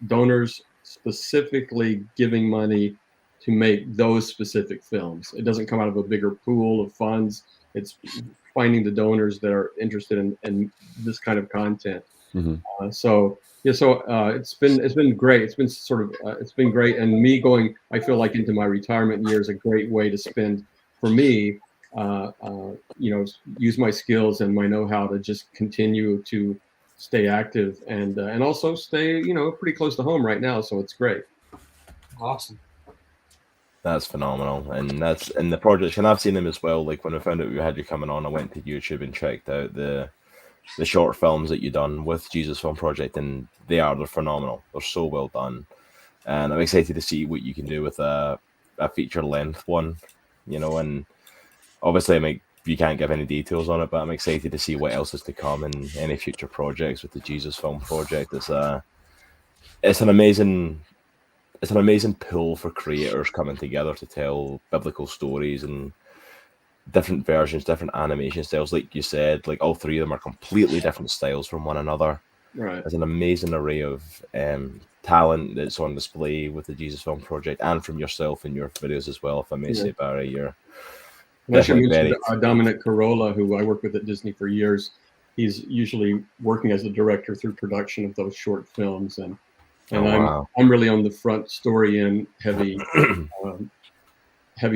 Donors specifically giving money to make those specific films. It doesn't come out of a bigger pool of funds. It's finding the donors that are interested in this kind of content. So it's been great. It's been it's been great, and me going, I feel like, into my retirement years, a great way to spend for me. You know, use my skills and my know-how to just continue to stay active and also stay, you know, pretty close to home right now. So it's great. Awesome. That's phenomenal, and the projects, and I've seen them as well. Like when I found out we had you coming on, I went to YouTube and checked out the short films that you done with Jesus Film Project, and they're phenomenal. They're so well done, and I'm excited to see what you can do with a feature length one, you know. And obviously, you can't give any details on it, but I'm excited to see what else is to come in any future projects with the Jesus Film Project. It's an amazing pool for creators coming together to tell biblical stories and different versions, different animation styles. Like you said, like all 3 of them are completely different styles from one another. Right. There's an amazing array of talent that's on display with the Jesus Film Project, and from yourself in your videos as well. If I may say, Barry, you're definitely very... Dominic Cariello, who I worked with at Disney for years. He's usually working as a director through production of those short films, and I'm really on the front story end, heavy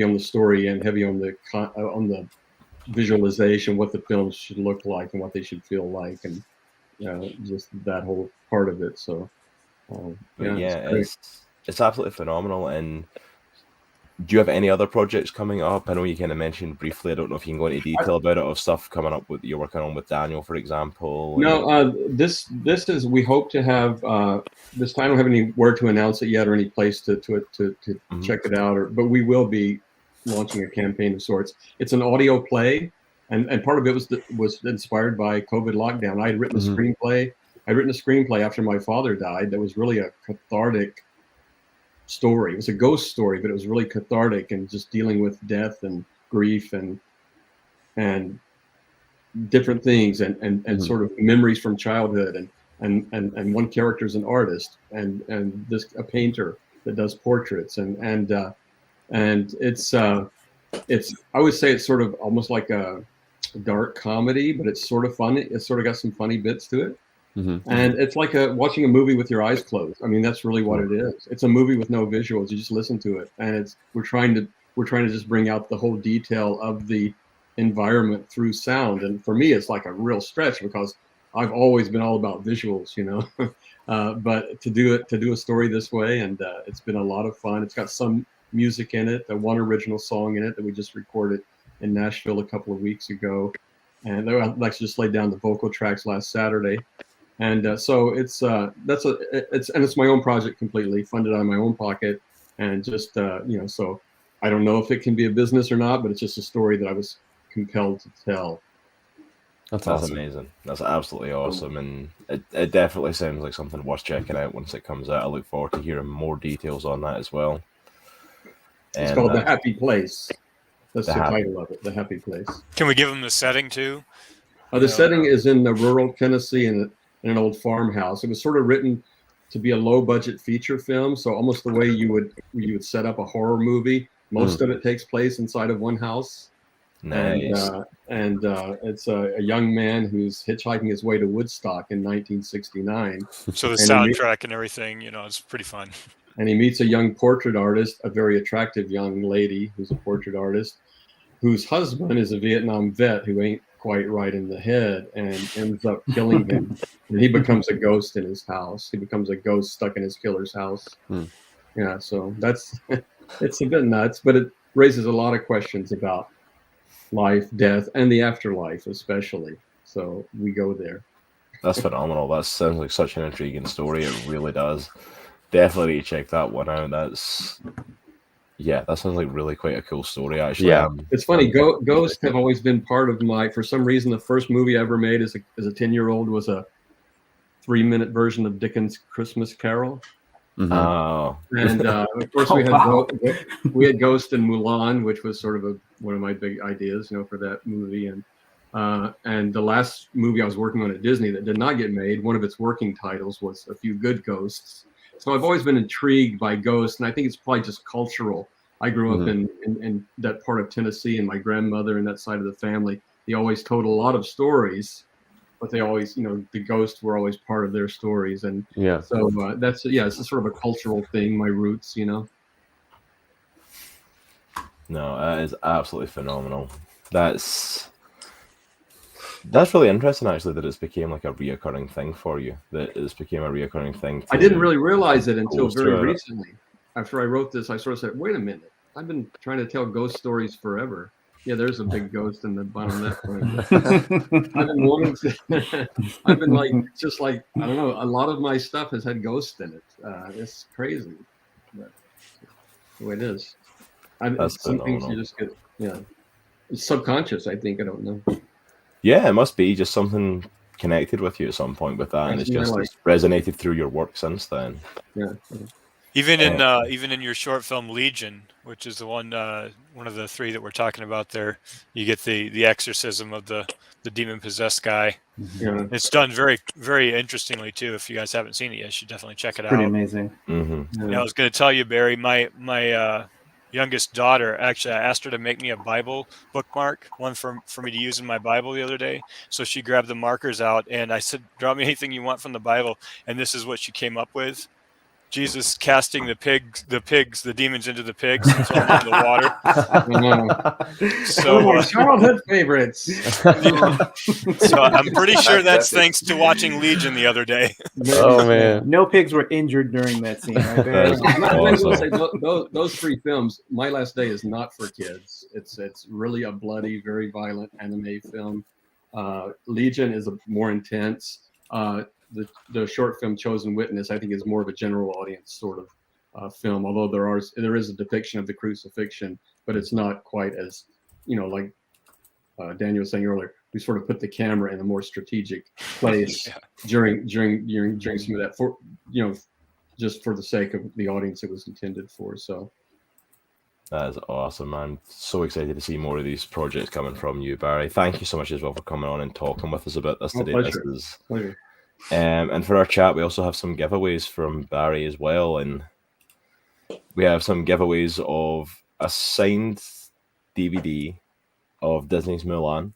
on the story and heavy on the visualization, what the films should look like and what they should feel like, and just that whole part of it. So it's absolutely phenomenal. And do you have any other projects coming up? I know you kind of mentioned briefly. I don't know if you can go into detail about it, of stuff coming up with you're working on with Daniel, for example. No, this is, we hope to have this time. I don't have any word to announce it yet or any place to check it out. But we will be launching a campaign of sorts. It's an audio play, and part of it was inspired by COVID lockdown. I had written a screenplay. I'd written a screenplay after my father died. That was really a cathartic story. It was a ghost story, but it was really cathartic and just dealing with death and grief and different things and sort of memories from childhood. And one character is an artist and this a painter that does portraits and it's I would say it's sort of almost like a dark comedy, but it's sort of funny. It's sort of got some funny bits to it. And it's like watching a movie with your eyes closed. I mean, that's really what it is. It's a movie with no visuals. You just listen to it, and we're trying to just bring out the whole detail of the environment through sound. And for me, it's like a real stretch because I've always been all about visuals, but to do a story this way, and it's been a lot of fun. It's got some music in it, one original song in it that we just recorded in Nashville a couple of weeks ago, and I actually just laid down the vocal tracks last Saturday. And so it's my own project, completely funded out of my own pocket, and just so I don't know if it can be a business or not, but it's just a story that I was compelled to tell. That's amazing. That's absolutely awesome, and it definitely sounds like something worth checking out once it comes out. I look forward to hearing more details on that as well. It's called The Happy Place. That's the title of it, The Happy Place. Can we give them the setting too? The setting is in the rural Tennessee in an old farmhouse. It was sort of written to be a low-budget feature film, so almost the way you would set up a horror movie. Most of it takes place inside of one house. Nice. And it's a young man who's hitchhiking his way to Woodstock in 1969. So the soundtrack and everything, it's pretty fun. And he meets a young portrait artist, a very attractive young lady who's a portrait artist, whose husband is a Vietnam vet who ain't quite right in the head and ends up killing him. And he becomes a ghost in his house. He becomes a ghost stuck in his killer's house. Yeah, so it's a bit nuts, but it raises a lot of questions about life, death, and the afterlife especially. So we go there. That's phenomenal. That sounds like such an intriguing story. It really does. Definitely check that one out. That sounds like really quite a cool story, actually. Yeah, it's funny. Ghosts have always been part of for some reason, the first movie I ever made as a 10-year-old was a 3-minute version of Dickens' Christmas Carol. Oh. And of course we had Ghost in Mulan, which was sort of one of my big ideas, for that movie. And the last movie I was working on at Disney that did not get made, one of its working titles was A Few Good Ghosts. So I've always been intrigued by ghosts, and I think it's probably just cultural. I grew up in that part of Tennessee, and my grandmother and that side of the family, they always told a lot of stories, but they always, the ghosts were always part of their stories. And so it's a sort of a cultural thing, my roots, No, that is absolutely phenomenal. That's really interesting, actually, that it's became like a reoccurring thing for you. That it's became a reoccurring thing. I didn't really realize it until very recently. After I wrote this, I sort of said, wait a minute. I've been trying to tell ghost stories forever. Yeah, there's a big ghost in the bottom left corner. I've been wanting to. I've been I don't know. A lot of my stuff has had ghosts in it. It's crazy, but the way it is. Some things you just get. It's subconscious. I think. I don't know. Yeah, it must be just something connected with you at some point with that, and it's resonated through your work since then. Yeah. Even in your short film Legion, which is the one of the three that we're talking about there, you get the exorcism of the demon possessed guy. Yeah. It's done very, very interestingly too. If you guys haven't seen it yet, you should definitely check it out. Pretty amazing. Yeah, I was going to tell you, Barry, my youngest daughter, actually, I asked her to make me a Bible bookmark, one for me to use in my Bible the other day. So she grabbed the markers out, and I said, draw me anything you want from the Bible. And this is what she came up with. Jesus casting the demons into the pigs and throwing them into the water. So childhood favorites. So I'm pretty sure that's thanks to watching Legion the other day. Oh man, no pigs were injured during that scene, right, Barry? Those three films, My Last Day is not for kids. It's really a bloody, very violent anime film. Legion is more intense. The short film Chosen Witness, I think, is more of a general audience sort of film, although there is a depiction of the crucifixion, but it's not quite as, like Daniel was saying earlier, we sort of put the camera in a more strategic place during some of that, for just for the sake of the audience it was intended for. So that is awesome. I'm so excited to see more of these projects coming from you, Barry. Thank you so much as well for coming on and talking with us about this today. Pleasure. Pleasure. And for our chat, we also have some giveaways from Barry as well, and we have some giveaways of a signed DVD of Disney's Mulan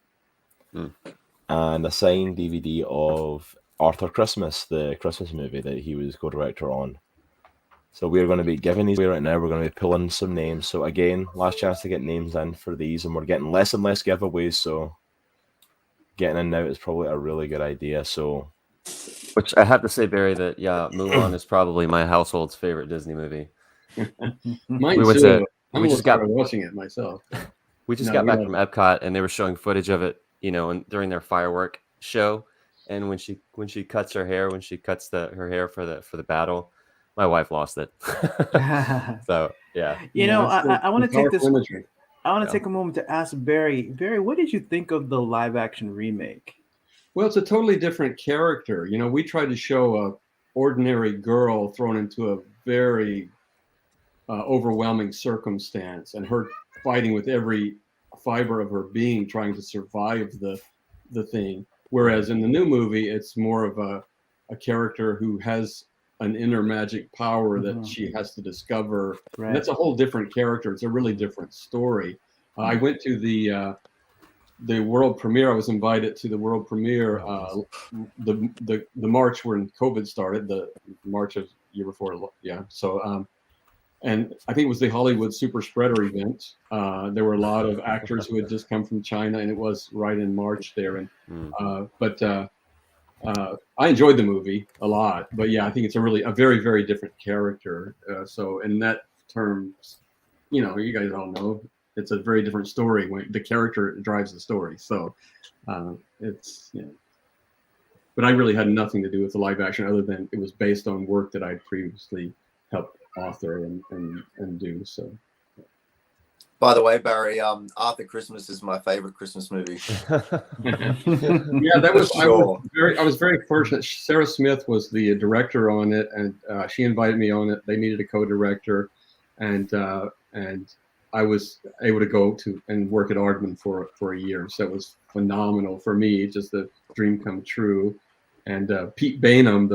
and a signed DVD of Arthur Christmas, the Christmas movie that he was co-director on. So we're going to be giving these away right now. We're going to be pulling some names. So again, last chance to get names in for these, and we're getting less and less giveaways. So getting in now is probably a really good idea. So. Which I have to say, Barry, that Mulan is probably my household's favorite Disney movie. Mine too. We just got watching it myself. We just got back from Epcot, and they were showing footage of it, and during their firework show. And when she cuts her hair, her hair for the battle, my wife lost it. So yeah. I want to take this. I want to take a moment to ask Barry. Barry, what did you think of the live action remake? Well, it's a totally different character. We tried to show a ordinary girl thrown into a very overwhelming circumstance, and her fighting with every fiber of her being, trying to survive the thing. Whereas in the new movie, it's more of a character who has an inner magic power that she has to discover. Right. And that's a whole different character. It's a really different story. I went to the world premiere. I was invited to the world premiere, the March when COVID started, the March of year before. Yeah. So, and I think it was the Hollywood Super Spreader event. There were a lot of actors who had just come from China, and it was right in March there. And, but I enjoyed the movie a lot, but yeah, I think it's a very, very different character. So in that terms, you guys all know, it's a very different story when the character drives the story. So it's, but I really had nothing to do with the live action other than it was based on work that I'd previously helped author and do. So. By the way, Barry, Arthur Christmas is my favorite Christmas movie. Yeah, that was sure. I was very fortunate. Sarah Smith was the director on it, and she invited me on it. They needed a co-director, and I was able to go to and work at Aardman for a year. So it was phenomenal for me, just a dream come true. And Pete Bainham,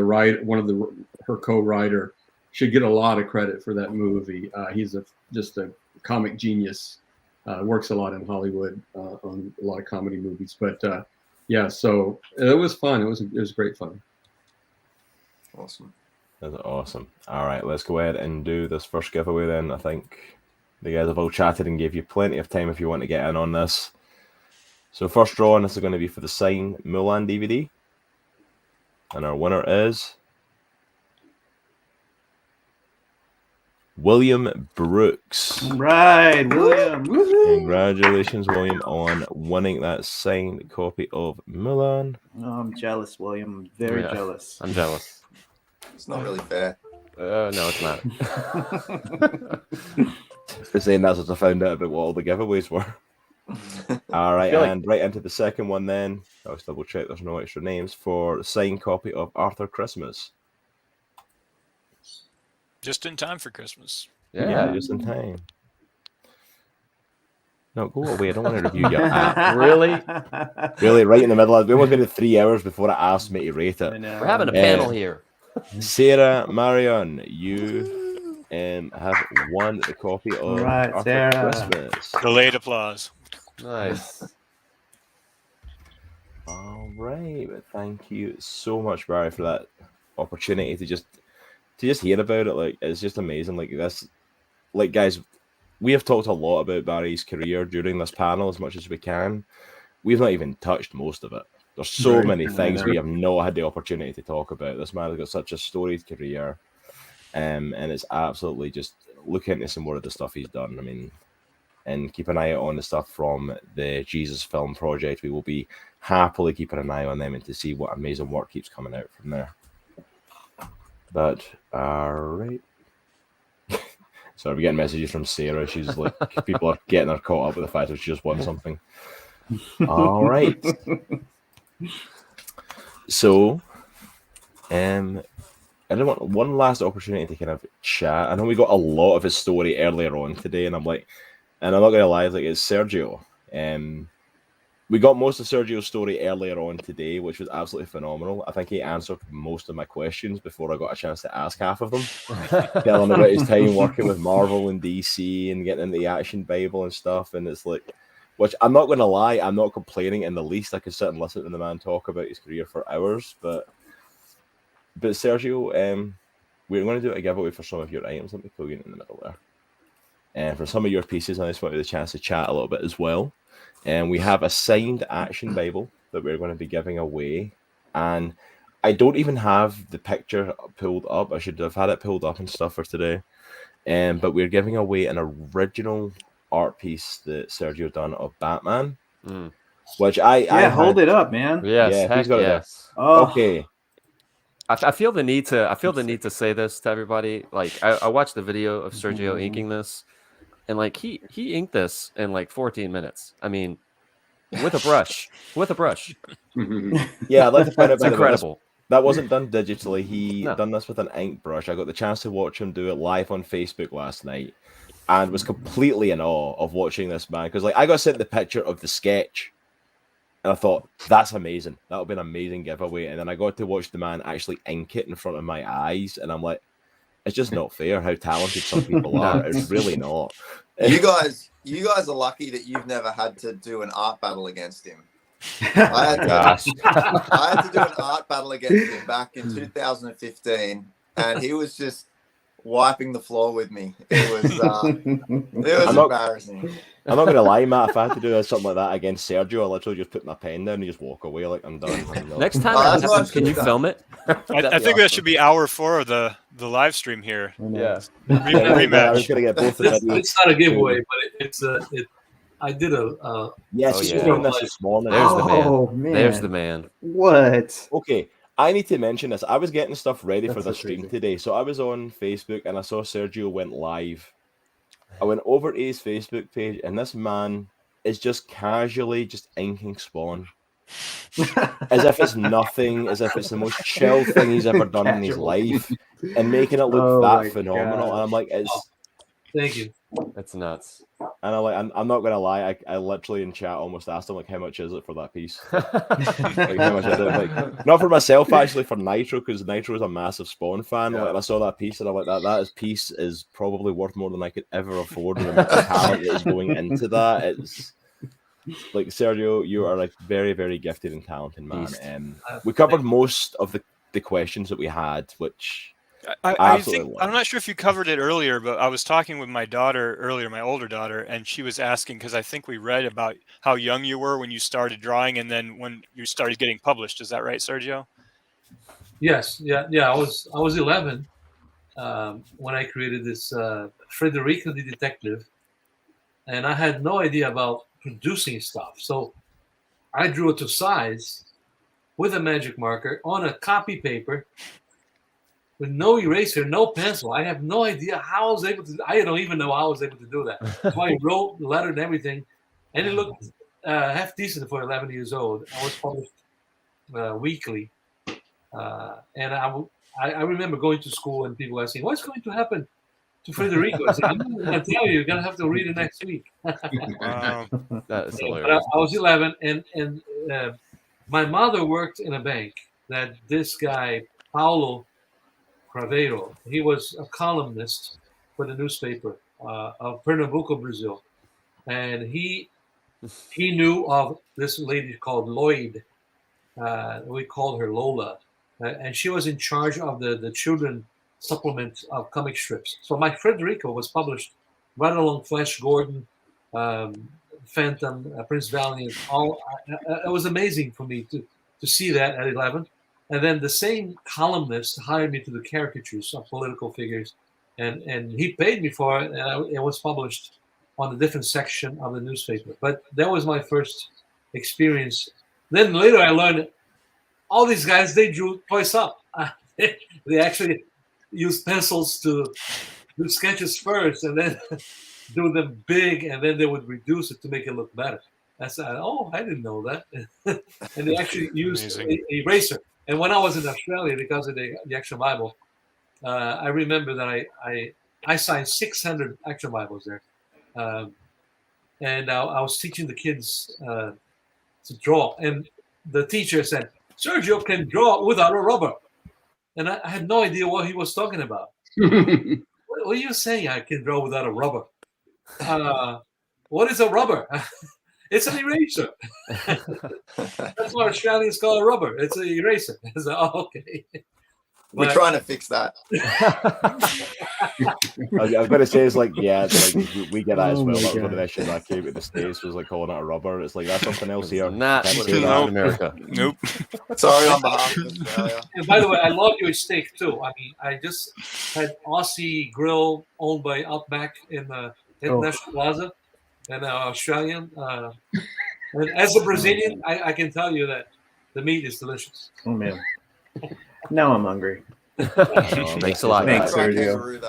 her co-writer, should get a lot of credit for that movie. He's just a comic genius, works a lot in Hollywood on a lot of comedy movies. But yeah, so it was fun. It was great fun. Awesome. That's awesome. All right, let's go ahead and do this first giveaway then. I think the guys have all chatted and gave you plenty of time if you want to get in on this. So first drawing, this is going to be for the signed Mulan DVD. And our winner is William Brooks. Right, William. Congratulations, William, on winning that signed copy of Mulan. Oh, I'm jealous, William. I'm very jealous. I'm jealous. It's not really fair. No, it's not. For saying that's what I found out about what all the giveaways were. All right, and right into the second one then. I'll just double check there's no extra names for the signed copy of Arthur Christmas. Just in time for Christmas. Yeah, just in time. No, go away. I don't want to review your app. Really? Really, right in the middle of it. We almost waited 3 hours before it asked me to rate it. We're having a panel here. Sarah Marion, you have won the copy of Arthur Sarah. Christmas. Delayed applause. Nice. All right. Thank you so much, Barry, for that opportunity to just to just hear about it, like, it's just amazing. Like this, like, guys, we have talked a lot about Barry's career during this panel as much as we can. We've not even touched most of it. There's so many things we have not had the opportunity to talk about. This man has got such a storied career, and it's absolutely just look into some more of the stuff he's done. I mean, and keep an eye out on the stuff from the Jesus Film Project. We will be happily keeping an eye on them and to see what amazing work keeps coming out from there. But all right. Sorry, we're getting messages from Sarah. She's like, people are getting her caught up with the fact that she just won something. All right. So, I don't want one last opportunity to kind of chat. I know we got a lot of his story earlier on today, and I'm not gonna lie, like, it's Sergio. We got most of Sergio's story earlier on today, which was absolutely phenomenal. I think he answered most of my questions before I got a chance to ask half of them. Telling about his time working with Marvel and DC and getting into the Action Bible and stuff. And it's like, which I'm not going to lie, I'm not complaining in the least. I could sit and listen to the man talk about his career for hours. But Sergio, we're going to do a giveaway for some of your items. Let me plug in the middle there. And for some of your pieces, I just wanted the chance to chat a little bit as well. And we have a signed Action Bible that we're going to be giving away. And I don't even have the picture pulled up. I should have had it pulled up and stuff for today. But we're giving away an original art piece that Sergio done of Batman. Which I hold it up, man. Yes, heck yes. Okay. I feel the need to say this to everybody. Like, I watched the video of Sergio inking this. And like he inked this in like 14 minutes. I mean, with a brush. Yeah, I'd like to point out, it's incredible. That wasn't done digitally. He done this with an ink brush. I got the chance to watch him do it live on Facebook last night, and was completely in awe of watching this man. Because like I got sent the picture of the sketch, and I thought that's amazing. That would be an amazing giveaway. And then I got to watch the man actually ink it in front of my eyes, and I'm like, it's just not fair how talented some people are. It's really not. You guys are lucky that you've never had to do an art battle against him. I had to do an art battle against him back in 2015, and he was just wiping the floor with me. It was embarrassing. I'm not gonna lie, Matt. If I had to do something like that against Sergio, I literally just put my pen down and just walk away like I'm done. Next time that happens, can you film it? I think that should be hour 4 of the live stream here. Yeah. Rematch. It's not a giveaway, but I did a yes. This morning. There's the man. Oh man. There's the man. What? Okay. I need to mention this. I was getting stuff ready for the stream today. So I was on Facebook and I saw Sergio went live. I went over to his Facebook page and this man is just casually just inking Spawn. As if it's nothing, as if it's the most chill thing he's ever done in his life, and making it look that phenomenal. God. And I'm like, thank you. That's nuts. And I'm not gonna lie, I literally in chat almost asked him like, how much is it for that piece? Like, how much is it? Like, not for myself, actually, for Nitro, because Nitro is a massive Spawn fan. Like, and I saw that piece and I'm like, that piece is probably worth more than I could ever afford. And the talent that is going into that, it's like, Sergio, you are like very, very gifted and talented, man. We covered most of the questions that we had, which I think I'm not sure if you covered it earlier, but I was talking with my daughter earlier, my older daughter, and she was asking, because I think we read about how young you were when you started drawing, and then when you started getting published. Is that right, Sergio? Yes, yeah. I was 11 when I created this Frederica the Detective, and I had no idea about producing stuff. So I drew it to size with a magic marker on a copy paper with no eraser, no pencil. I have no idea how I was able to. I don't even know how I was able to do that. So I wrote the letter and everything, and it looked half decent for 11 years old. I was published weekly, and I remember going to school and people asking, "What's going to happen to Federico?" I said, "I'm not going to tell you. You're going to have to read it next week." Wow, that is hilarious. But I was 11, and my mother worked in a bank. That this guy Paulo Craveiro, he was a columnist for the newspaper of Pernambuco, Brazil, and he knew of this lady called Lloyd. We called her Lola, and she was in charge of the children supplement of comic strips. So my Frederico was published right along Flash Gordon, Phantom, Prince Valiant. It was amazing for me to see that at 11. And then the same columnist hired me to do caricatures of political figures, and he paid me for it, and it was published on a different section of the newspaper. But that was my first experience. Then later I learned all these guys, they drew twice up. They actually used pencils to do sketches first and then do them big, and then they would reduce it to make it look better. I said, oh, I didn't know that. And they actually used an eraser. And when I was in Australia, because of the Action Bible, I remember that I signed 600 Action Bibles there. And I was teaching the kids to draw. And the teacher said, Sergio can draw without a rubber. And I had no idea what he was talking about. What are you saying? I can draw without a rubber. What is a rubber? It's an eraser. That's what Australians call a rubber. It's an eraser. I said, oh, okay. We're trying to fix that. I've got to say, it's like, yeah, it's like we get that as well. That was one of the issues I came to the States, was like calling it a rubber. It's like, that's something else here. Not in America. Nope. Sorry on behalf of Australia. And by the way, I love your steak too. I mean, I just had Aussie Grill owned by Outback in the International Plaza, and Australian. And as a Brazilian, I can tell you that the meat is delicious. Oh man. Now I'm hungry. Thanks a lot. Thanks, Sergio.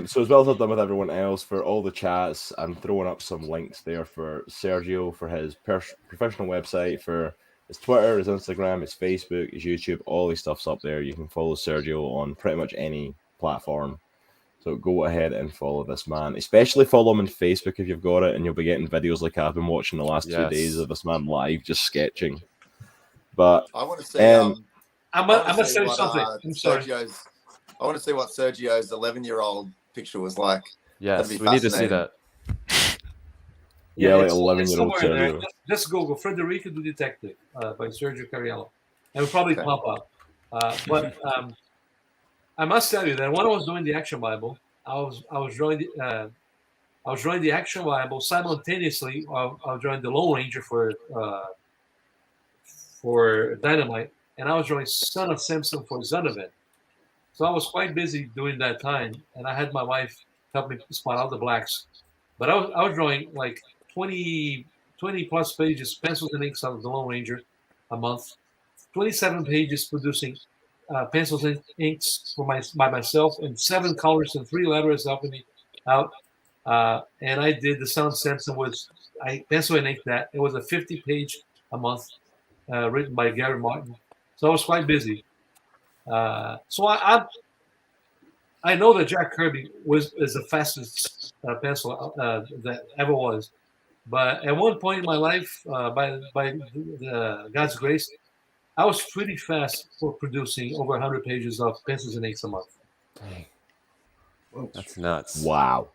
So as well as I've done with everyone else, for all the chats, I'm throwing up some links there for Sergio, for his professional website, for his Twitter, his Instagram, his Facebook, his YouTube. All his stuff's up there. You can follow Sergio on pretty much any platform. So go ahead and follow this man. Especially follow him on Facebook if you've got it, and you'll be getting videos like I've been watching the last 2 days of this man live, just sketching. But I want to say, I must say something. I'm sorry. I want to see what Sergio's 11-year-old picture was like. Yes, we need to see that. Yeah, like 11-year-old Sergio. Just Google Frederico the Detective by Sergio Cariello. It will probably pop up. But I must tell you that when I was doing the Action Bible, I was drawing the Action Bible simultaneously. I was drawing the Lone Ranger for Dynamite, and I was drawing Son of Samson for Zonovan. So I was quite busy during that time, and I had my wife help me spot out the blacks. But I was drawing like 20 plus pages, pencils and inks of the Lone Ranger a month, 27 pages producing pencils and inks by myself, and 7 colors and 3 letters helping me out. And I did the Son of Samson I pencil and ink that. It was a 50-page a month, written by Gary Martin. So I was quite busy. So I know that Jack Kirby is the fastest pencil that ever was. But at one point in my life, by God's grace, I was pretty fast for producing over 100 pages of pencils and inks a month. Dang. That's nuts. Wow.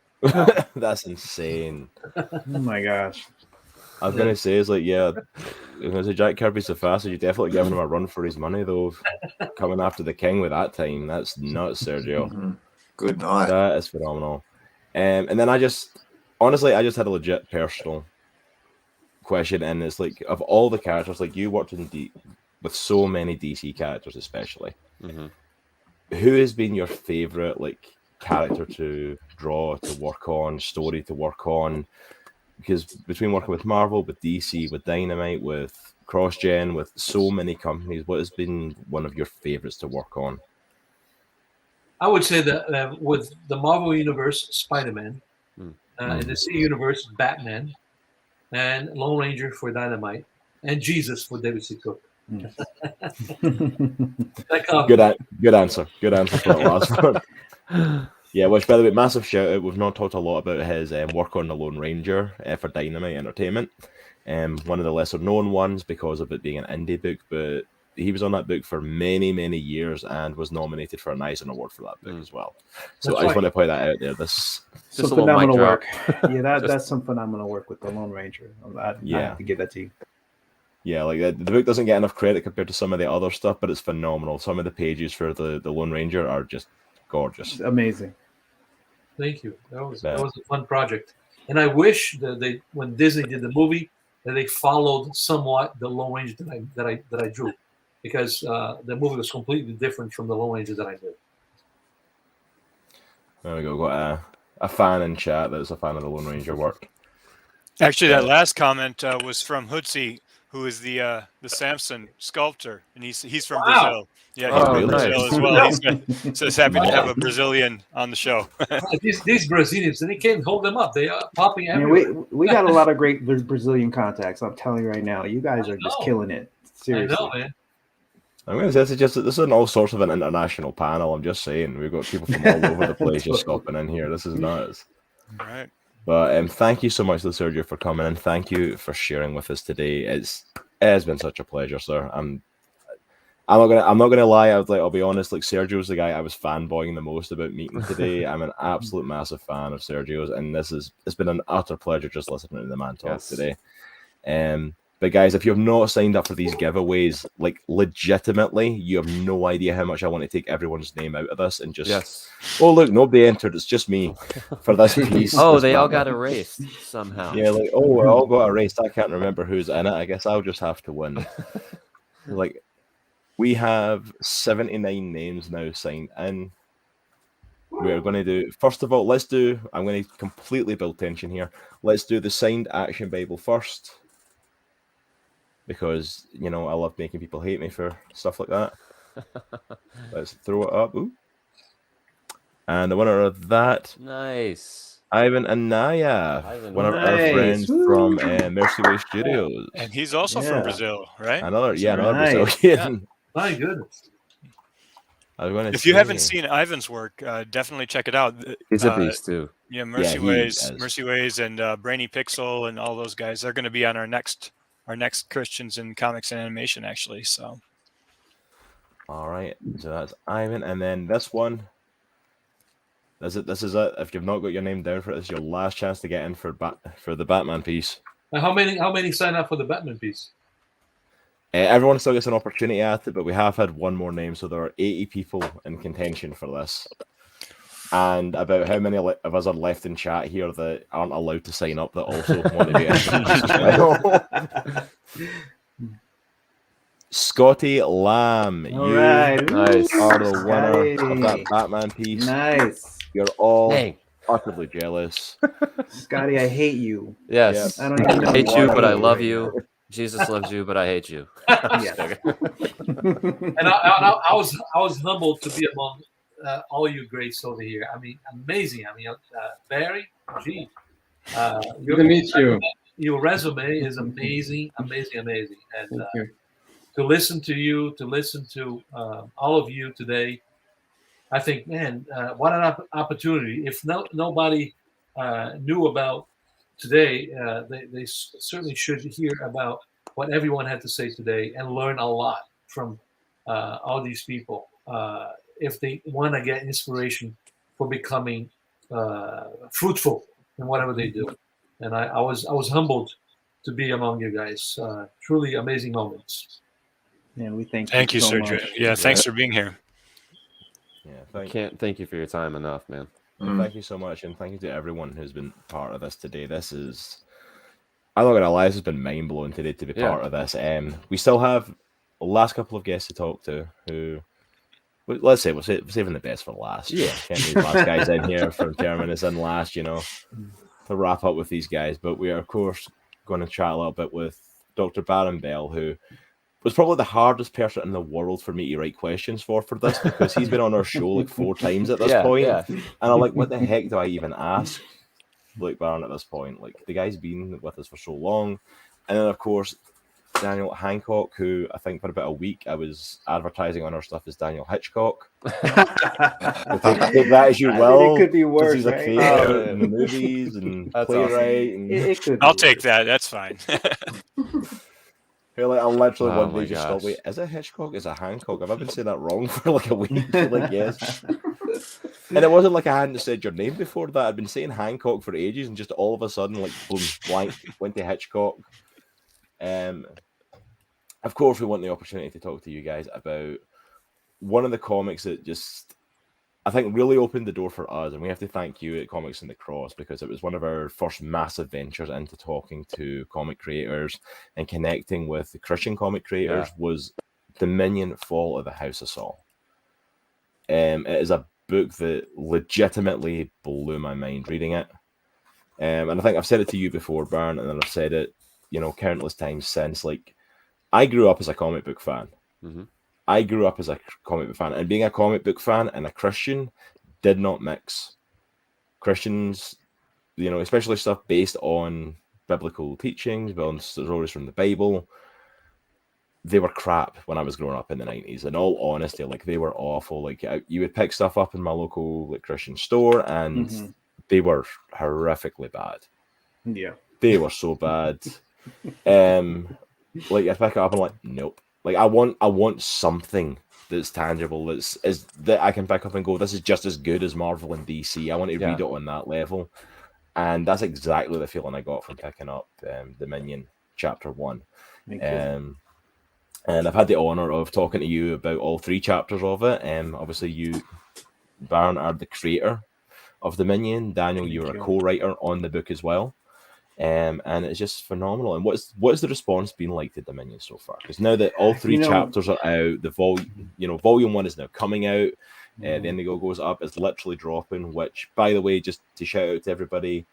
That's insane. Oh my gosh. I was gonna say, it's like, yeah, if I say Jack Kirby's the fastest, you're definitely giving him a run for his money, though. Coming after the king with that time, that's nuts, Sergio. Mm-hmm. Good night. That is phenomenal. And then I just had a legit personal question, and it's like, of all the characters, like, you worked with so many DC characters, especially. Mm-hmm. Who has been your favorite, like, character to draw, to work on, story to work on? Because between working with Marvel, with DC, with Dynamite, with CrossGen, with so many companies, what has been one of your favorites to work on? I would say that with the Marvel Universe, Spider-Man, in the DC Universe, Batman, and Lone Ranger for Dynamite, and Jesus for David C. Cook. Good answer. Good answer for the last one. Yeah, which, by the way, massive shout out. We've not talked a lot about his work on the Lone Ranger for Dynamite Entertainment. One of the lesser known ones because of it being an indie book, but he was on that book for many, many years and was nominated for an Eisner Award for that book as well. So I just want to point that out there. This some phenomenal work. Yeah, that's some phenomenal work with the Lone Ranger. I have to give that to you. Yeah, like the book doesn't get enough credit compared to some of the other stuff, but it's phenomenal. Some of the pages for the Lone Ranger are just gorgeous. Amazing. Thank you. That was a fun project, and I wish that when Disney did the movie, that they followed somewhat the Lone Ranger that I drew, because the movie was completely different from the Lone Ranger that I did. There we go. Got a fan in chat that's a fan of the Lone Ranger work. Actually, that last comment was from Hootsie, who is the Samson sculptor, and he's from Brazil. Yeah, he's from Brazil as well. He says happy to have a Brazilian on the show. these Brazilians, and they can't hold them up. They are popping everywhere. We got a lot of great Brazilian contacts. I'm telling you right now, you guys are just killing it. Seriously. I know, man. I'm going to say this is all sorts of an international panel. I'm just saying, we've got people from all over the place just stopping in here. This is nuts. All right. But thank you so much, Sergio, for coming, and thank you for sharing with us today. It has been such a pleasure, sir. I'm not gonna lie. I'll be honest. Like, Sergio's the guy I was fanboying the most about meeting today. I'm an absolute massive fan of Sergio's, and it's been an utter pleasure just listening to the man talk today. But guys, if you have not signed up for these giveaways, like, legitimately, you have no idea how much I want to take everyone's name out of this and just oh, look, nobody entered, it's just me for this piece. They all got erased somehow. Yeah, like, oh, we all got erased. I can't remember who's in it. I guess I'll just have to win. Like, we have 79 names now signed in. We're going to do, first of all, I'm going to completely build tension here. Let's do the signed action Bible first, because, I love making people hate me for stuff like that. Let's throw it up. Ooh. And the winner of that, nice, Ivan and Naya, one of our friends from Mercyway Studios. And he's also from Brazil, right? Another Brazilian. My goodness. If you haven't seen Ivan's work, definitely check it out. He's a beast too. Yeah, Mercyways and Brainy Pixel and all those guys. They're going to be on our next Christians in Comics and Animation, actually. So, all right. So that's Ivan, and then this one. This is it. If you've not got your name down for it, this is your last chance to get in for the Batman piece. Now, how many sign up for the Batman piece? Everyone still gets an opportunity at it, but we have had one more name, so there are 80 people in contention for this. And about how many of us are left in chat here that aren't allowed to sign up that also want to be in. Scotty Lamb, you are the winner of that Batman piece. Nice. You're all utterly jealous. Scotty, I hate you. Yes. I don't even know hate you, but I love you. Jesus loves you, but I hate you. And I was humbled to be among all you greats over here. I mean, amazing. I mean, Barry, gee, good to meet you. Your resume is amazing. And to listen to you, to listen to all of you today, I think, man, what an opportunity. If nobody knew about today, they certainly should hear about what everyone had to say today and learn a lot from all these people. If they want to get inspiration for becoming fruitful in whatever they do. And I was humbled to be among you guys. Truly amazing moments. Yeah, we thank you, so Sergio. much. Yeah, thanks for being here. Yeah, can't thank you for your time enough, man. Thank you so much, and thank you to everyone who's been part of this today. I'm not gonna lie, this has been mind blowing today to be part of this. We still have the last couple of guests to talk to who, let's say, we're saving the best for last. Yeah, can't leave last guys in here from Terminus in last, to wrap up with these guys. But we are, of course, going to chat a little bit with Dr. Baron Bell, who was probably the hardest person in the world for me to write questions for this, because he's been on our show like 4 times at this point. Yeah. And I'm like, what the heck do I even ask Blake Baron at this point? Like, the guy's been with us for so long. And then, of course, Daniel Hancock, who I think for about a week I was advertising on our stuff as Daniel Hitchcock. Take that as you will. It could be worse, he's a creator in the movies and playwright. Awesome. And I'll take that. That's fine. I literally one day just thought, wait, is it Hitchcock? Is it Hancock? Have I been saying that wrong for like a week? Like, yes. And it wasn't like I hadn't said your name before that. I'd been saying Hancock for ages, and just all of a sudden, like, boom, blank, went to Hitchcock. of course, we want the opportunity to talk to you guys about one of the comics that just, I think, really opened the door for us, and we have to thank you at Comics in the Cross, because it was one of our first massive ventures into talking to comic creators and connecting with the Christian comic creators. Was Dominion: Fall of the House of Saul. It is a book that legitimately blew my mind reading it. And I think I've said it to you before, Baron, and then I've said it, countless times since. Like, I grew up as a comic book fan. Mm-hmm. I grew up as a comic book fan, and being a comic book fan and a Christian did not mix. Christians, especially stuff based on biblical teachings, on stories from the Bible, they were crap when I was growing up in the 90s. In all honesty, like, they were awful. Like, you would pick stuff up in my local Christian store, and they were horrifically bad. Yeah, they were so bad. Like, I pick it up and I'm like, nope. Like, I want something that's tangible, that I can pick up and go, this is just as good as Marvel and DC. I want to read it on that level. And that's exactly the feeling I got from picking up Dominion Chapter 1. And I've had the honor of talking to you about all 3 chapters of it. Obviously, you, Baron, are the creator of Dominion. Daniel, you're a co-writer on the book as well. And it's just phenomenal. And what's the response been like to Dominion so far? Because now that all 3 chapters are out, volume 1 is now coming out. The Indigo goes up, is literally dropping. Which, by the way, just to shout out to everybody,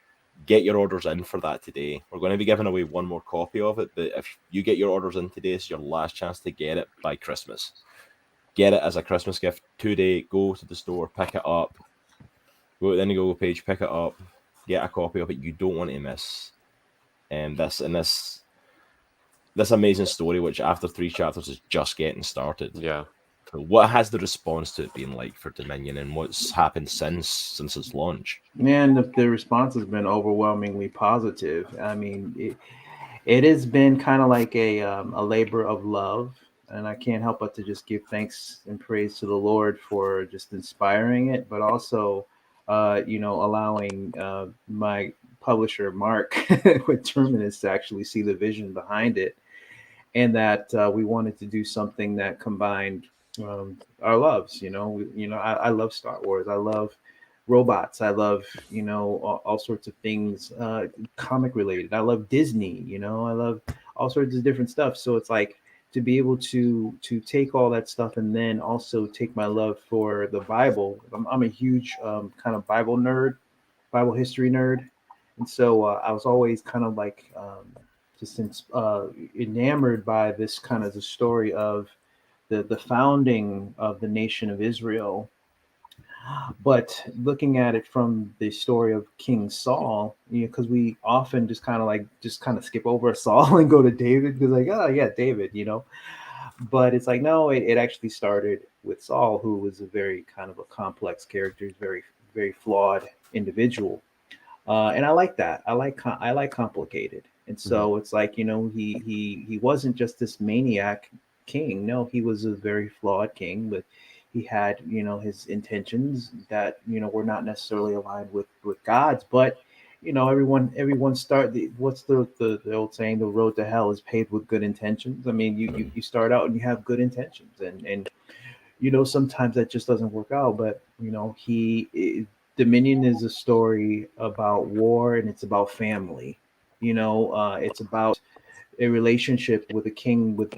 get your orders in for that today. We're going to be giving away 1 more copy of it, but if you get your orders in today, it's your last chance to get it by Christmas. Get it as a Christmas gift today. Go to the store, pick it up. Go to the Indigo page, pick it up, get a copy of it. You don't want to miss this amazing story, which after 3 chapters is just getting started. Yeah. So what has the response to it been like for Dominion, and what's happened since its launch? Man, the response has been overwhelmingly positive. I mean, it has been kind of like a labor of love, and I can't help but to just give thanks and praise to the Lord for just inspiring it, but also, allowing my publisher Mark with Terminus to actually see the vision behind it, and that we wanted to do something that combined our loves. I love Star Wars. I love robots. I love all sorts of things comic related. I love Disney. I love all sorts of different stuff. So it's like, to be able to take all that stuff and then also take my love for the Bible. I'm a huge kind of Bible nerd, Bible history nerd, and so I was always kind of like just enamored by this kind of the story of the founding of the nation of Israel. But looking at it from the story of King Saul, because we often just kind of skip over Saul and go to David, because like, oh yeah, David, but it's like, no, it actually started with Saul, who was a very kind of a complex character, very, very flawed individual. And I like that. I like complicated. And so it's like, he wasn't just this maniac king. No, he was a very flawed king, but he had, his intentions that, were not necessarily aligned with God's. But, everyone what's the old saying, the road to hell is paved with good intentions. I mean, you start out and you have good intentions, and sometimes that just doesn't work out. But, Dominion is a story about war, and it's about family. It's about a relationship with a king, with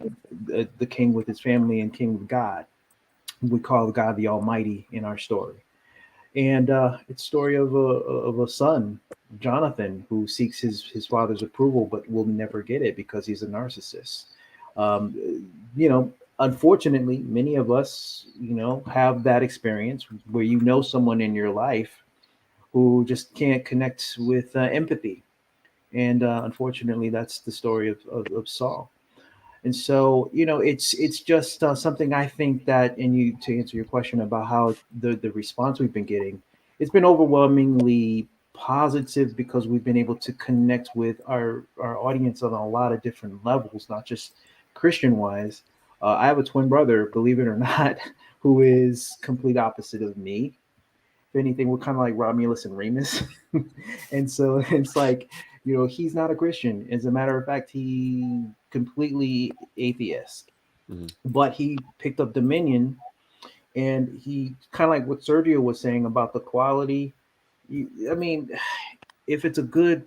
the king with his family, and king with God. We call God the Almighty in our story, and it's a story of a son, Jonathan, who seeks his father's approval but will never get it because he's a narcissist. Unfortunately, many of us, have that experience where someone in your life who just can't connect with empathy, and unfortunately, that's the story of Saul. And so, it's just something I think that, and to answer your question about how the response we've been getting, it's been overwhelmingly positive, because we've been able to connect with our audience on a lot of different levels, not just Christian wise. I have a twin brother, believe it or not, who is complete opposite of me. If anything, we're kind of like Romulus and Remus. And so it's like, he's not a Christian. As a matter of fact, he completely atheist, but he picked up Dominion, and he kind of like what Sergio was saying about the quality. I mean, if it's a good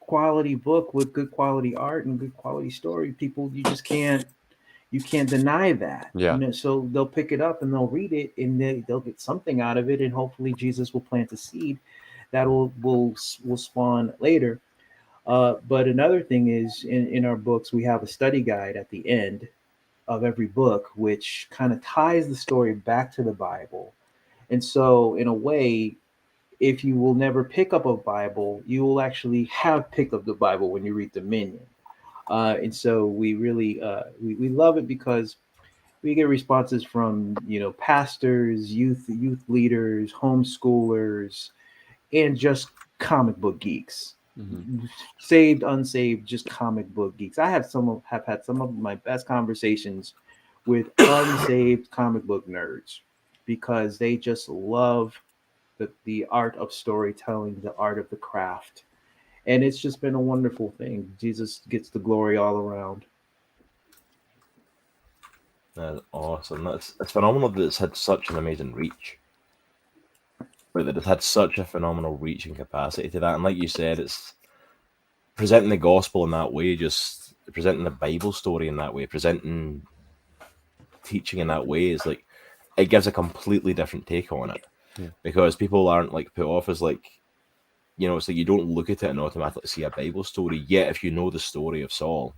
quality book with good quality art and good quality story, people, you just can't deny that. Yeah. You know, so they'll pick it up and they'll read it, and they'll get something out of it, and hopefully Jesus will plant a seed that will spawn later. But another thing is, in our books, we have a study guide at the end of every book, which kind of ties the story back to the Bible. And so, in a way, if you will never pick up a Bible, you will actually have picked up the Bible when you read Dominion. And so we really we love it because we get responses from, you know, pastors, youth leaders, homeschoolers, and just comic book geeks. Saved, unsaved, just comic book geeks. I have had some of my best conversations with unsaved comic book nerds because they just love the art of storytelling, the art of the craft. And it's just been a wonderful thing. Jesus gets the glory all around. That's awesome. It's phenomenal that it's had such an amazing reach. But that it's had such a phenomenal reach and capacity to that. And like you said, it's presenting the gospel in that way, just presenting the Bible story in that way, presenting teaching in that way is like, it gives a completely different take on it. Yeah. Because people aren't like put off as like, you know, it's like you don't look at it and automatically see a Bible story. Yet if you know the story of Saul,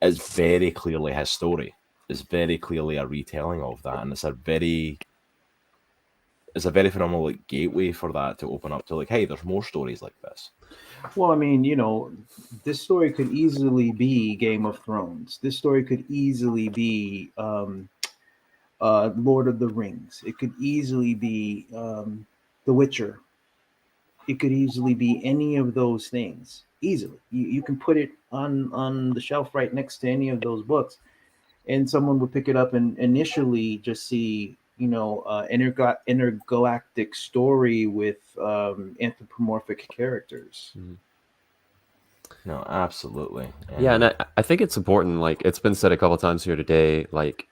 it's very clearly his story. It's very clearly a retelling of that, and it's a very phenomenal like gateway for that to open up to like, hey, there's more stories like this. Well, I mean, you know, this story could easily be Game of Thrones. This story could easily be Lord of the Rings. It could easily be The Witcher. It could easily be any of those things. Easily, you can put it on the shelf right next to any of those books, and someone would pick it up and initially just see, you know, intergalactic story with anthropomorphic characters. No, absolutely. Yeah, and I think it's important. Like it's been said a couple times here today. Like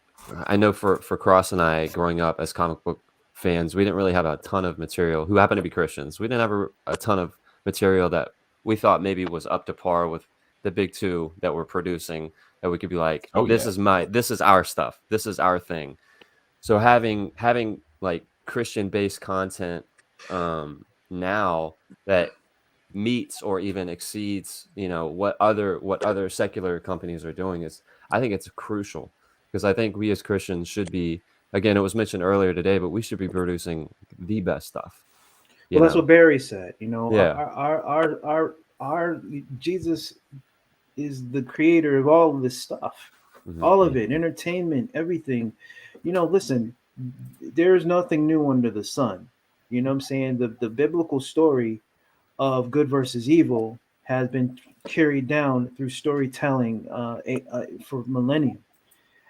I know for Cross and I, growing up as comic book fans, we didn't really have a ton of material. Who happen to be Christians, we didn't have a ton of material that we thought maybe was up to par with the big two that we're producing. That we could be like, this is our stuff. This is our thing. So having like Christian based content now that meets or even exceeds, you know, what other secular companies are doing is, I think it's crucial, because I think we as Christians should be, again, it was mentioned earlier today, but we should be producing the best stuff. Well, that's what Barry said. You know, yeah. our Jesus is the creator of all of this stuff, all of it, entertainment, everything. You know, listen, there is nothing new under the sun. You know what I'm saying? The biblical story of good versus evil has been carried down through storytelling for millennia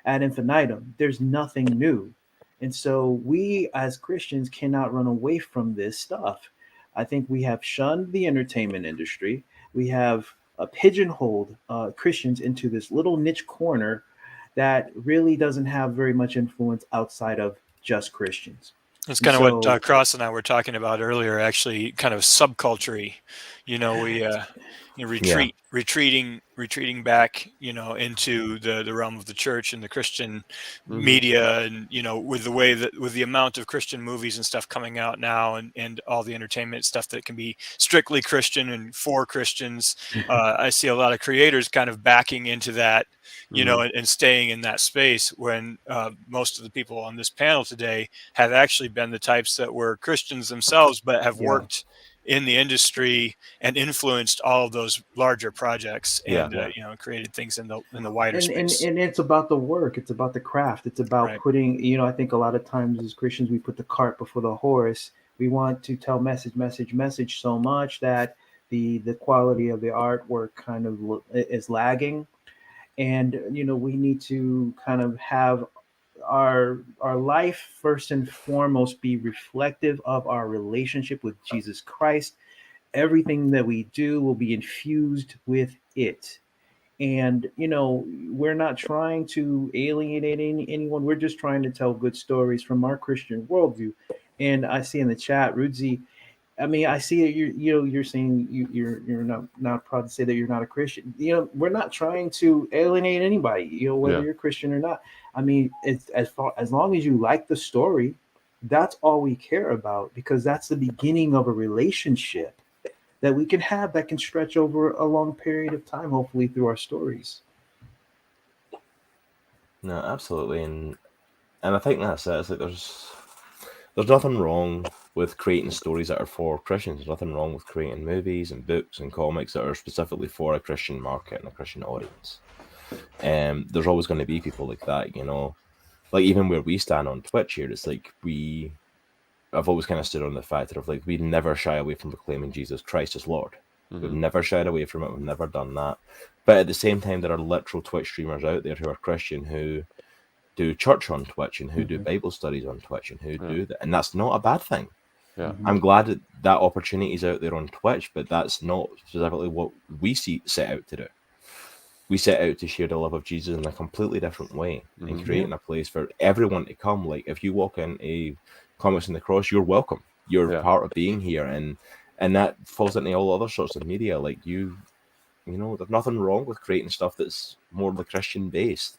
ad infinitum. There's nothing new. And so we as Christians cannot run away from this stuff. I think we have shunned the entertainment industry. We have pigeonholed Christians into this little niche corner that really doesn't have very much influence outside of just Christians. That's kind of what Cross and I were talking about earlier, actually kind of subculture-y. You know, we retreating back, you know, into the realm of the church and the Christian media, and, you know, with the amount of Christian movies and stuff coming out now, and all the entertainment stuff that can be strictly Christian and for Christians. I see a lot of creators kind of backing into that, you know, and staying in that space, when most of the people on this panel today have actually been the types that were Christians themselves, but have worked in the industry and influenced all of those larger projects, and you know, created things in the wider space. And it's about the work. It's about the craft. It's about putting, you know, I think a lot of times as Christians, we put the cart before the horse. We want to tell message so much that the quality of the artwork kind of is lagging. And, you know, we need to kind of have our life first and foremost be reflective of our relationship with Jesus Christ. Everything that we do will be infused with it. And we're not trying to alienate anyone. We're just trying to tell good stories from our Christian worldview. And I see in the chat, Rudzi, I mean, I see that you're saying you're not proud to say that you're not a Christian. We're not trying to alienate anybody, whether you're Christian or not. I mean, it's as long as you like the story, that's all we care about, because that's the beginning of a relationship that we can have that can stretch over a long period of time, hopefully through our stories. No, absolutely, and I think that's it. It's like there's nothing wrong with creating stories that are for Christians. There's nothing wrong with creating movies and books and comics that are specifically for a Christian market and a Christian audience. There's always going to be people like that, like even where we stand on Twitch here, it's like I've always kind of stood on the fact that we never shy away from proclaiming Jesus Christ as Lord. Mm-hmm. We've never shied away from it. We've never done that. But at the same time, there are literal Twitch streamers out there who are Christian, who do church on Twitch and who do Bible studies on Twitch and who do that. And that's not a bad thing. Yeah. I'm glad that opportunity is out there on Twitch, but that's not specifically what we set out to do. We set out to share the love of Jesus in a completely different way and creating a place for everyone to come. Like if you walk in a Comics in the Cross, you're welcome. You're part of being here, and that falls into all other sorts of media. Like there's nothing wrong with creating stuff that's more the Christian based,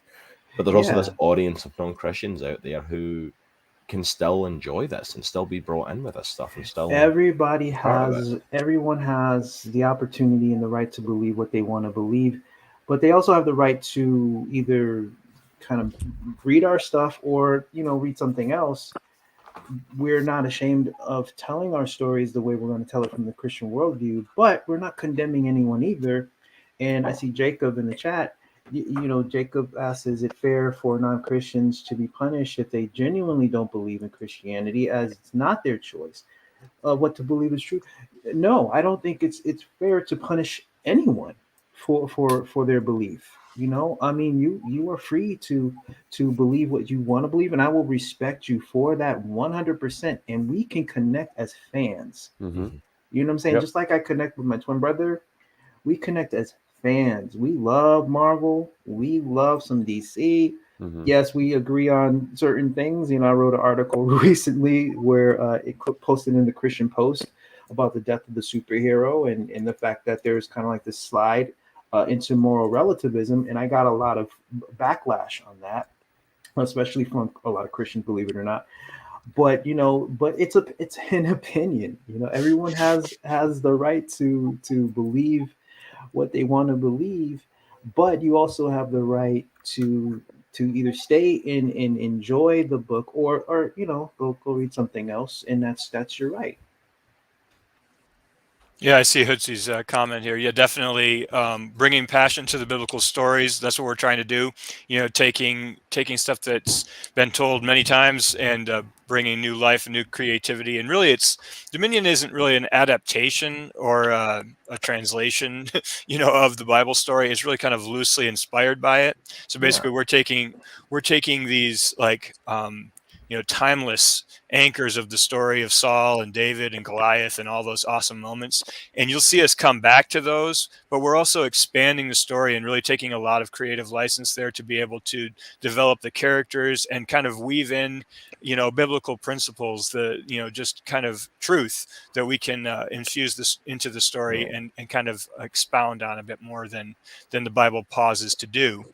but there's also this audience of non-Christians out there who can still enjoy this and still be brought in with this stuff, and still everyone has the opportunity and the right to believe what they want to believe, but they also have the right to either kind of read our stuff or read something else. We're not ashamed of telling our stories the way we're going to tell it from the Christian worldview, but we're not condemning anyone either. And I see Jacob in the chat. Jacob asks, is it fair for non-Christians to be punished if they genuinely don't believe in Christianity, as it's not their choice what to believe is true? No, I don't think it's fair to punish anyone for their belief. I mean, you are free to believe what you want to believe, and I will respect you for that 100%. And we can connect as fans. Mm-hmm. You know what I'm saying? Yep. Just like I connect with my twin brother, we connect as fans. We love Marvel. We love some DC. Mm-hmm. Yes, we agree on certain things. I wrote an article recently where it posted in the Christian Post about the death of the superhero and the fact that there's kind of like this slide into moral relativism, and I got a lot of backlash on that, especially from a lot of Christians, believe it or not. But but it's an opinion. Everyone has the right to believe what they want to believe, but you also have the right to either stay and enjoy the book or go read something else, and that's your right. Yeah, I see Hootsy's comment here. Yeah, definitely bringing passion to the biblical stories. That's what we're trying to do. Taking stuff that's been told many times and bringing new life and new creativity. And really, Dominion isn't really an adaptation or a translation, of the Bible story. It's really kind of loosely inspired by it. So basically, we're taking these timeless anchors of the story of Saul and David and Goliath and all those awesome moments. And you'll see us come back to those, but we're also expanding the story and really taking a lot of creative license there to be able to develop the characters and kind of weave in, biblical principles, just kind of truth that we can infuse this into the story and kind of expound on a bit more than the Bible pauses to do.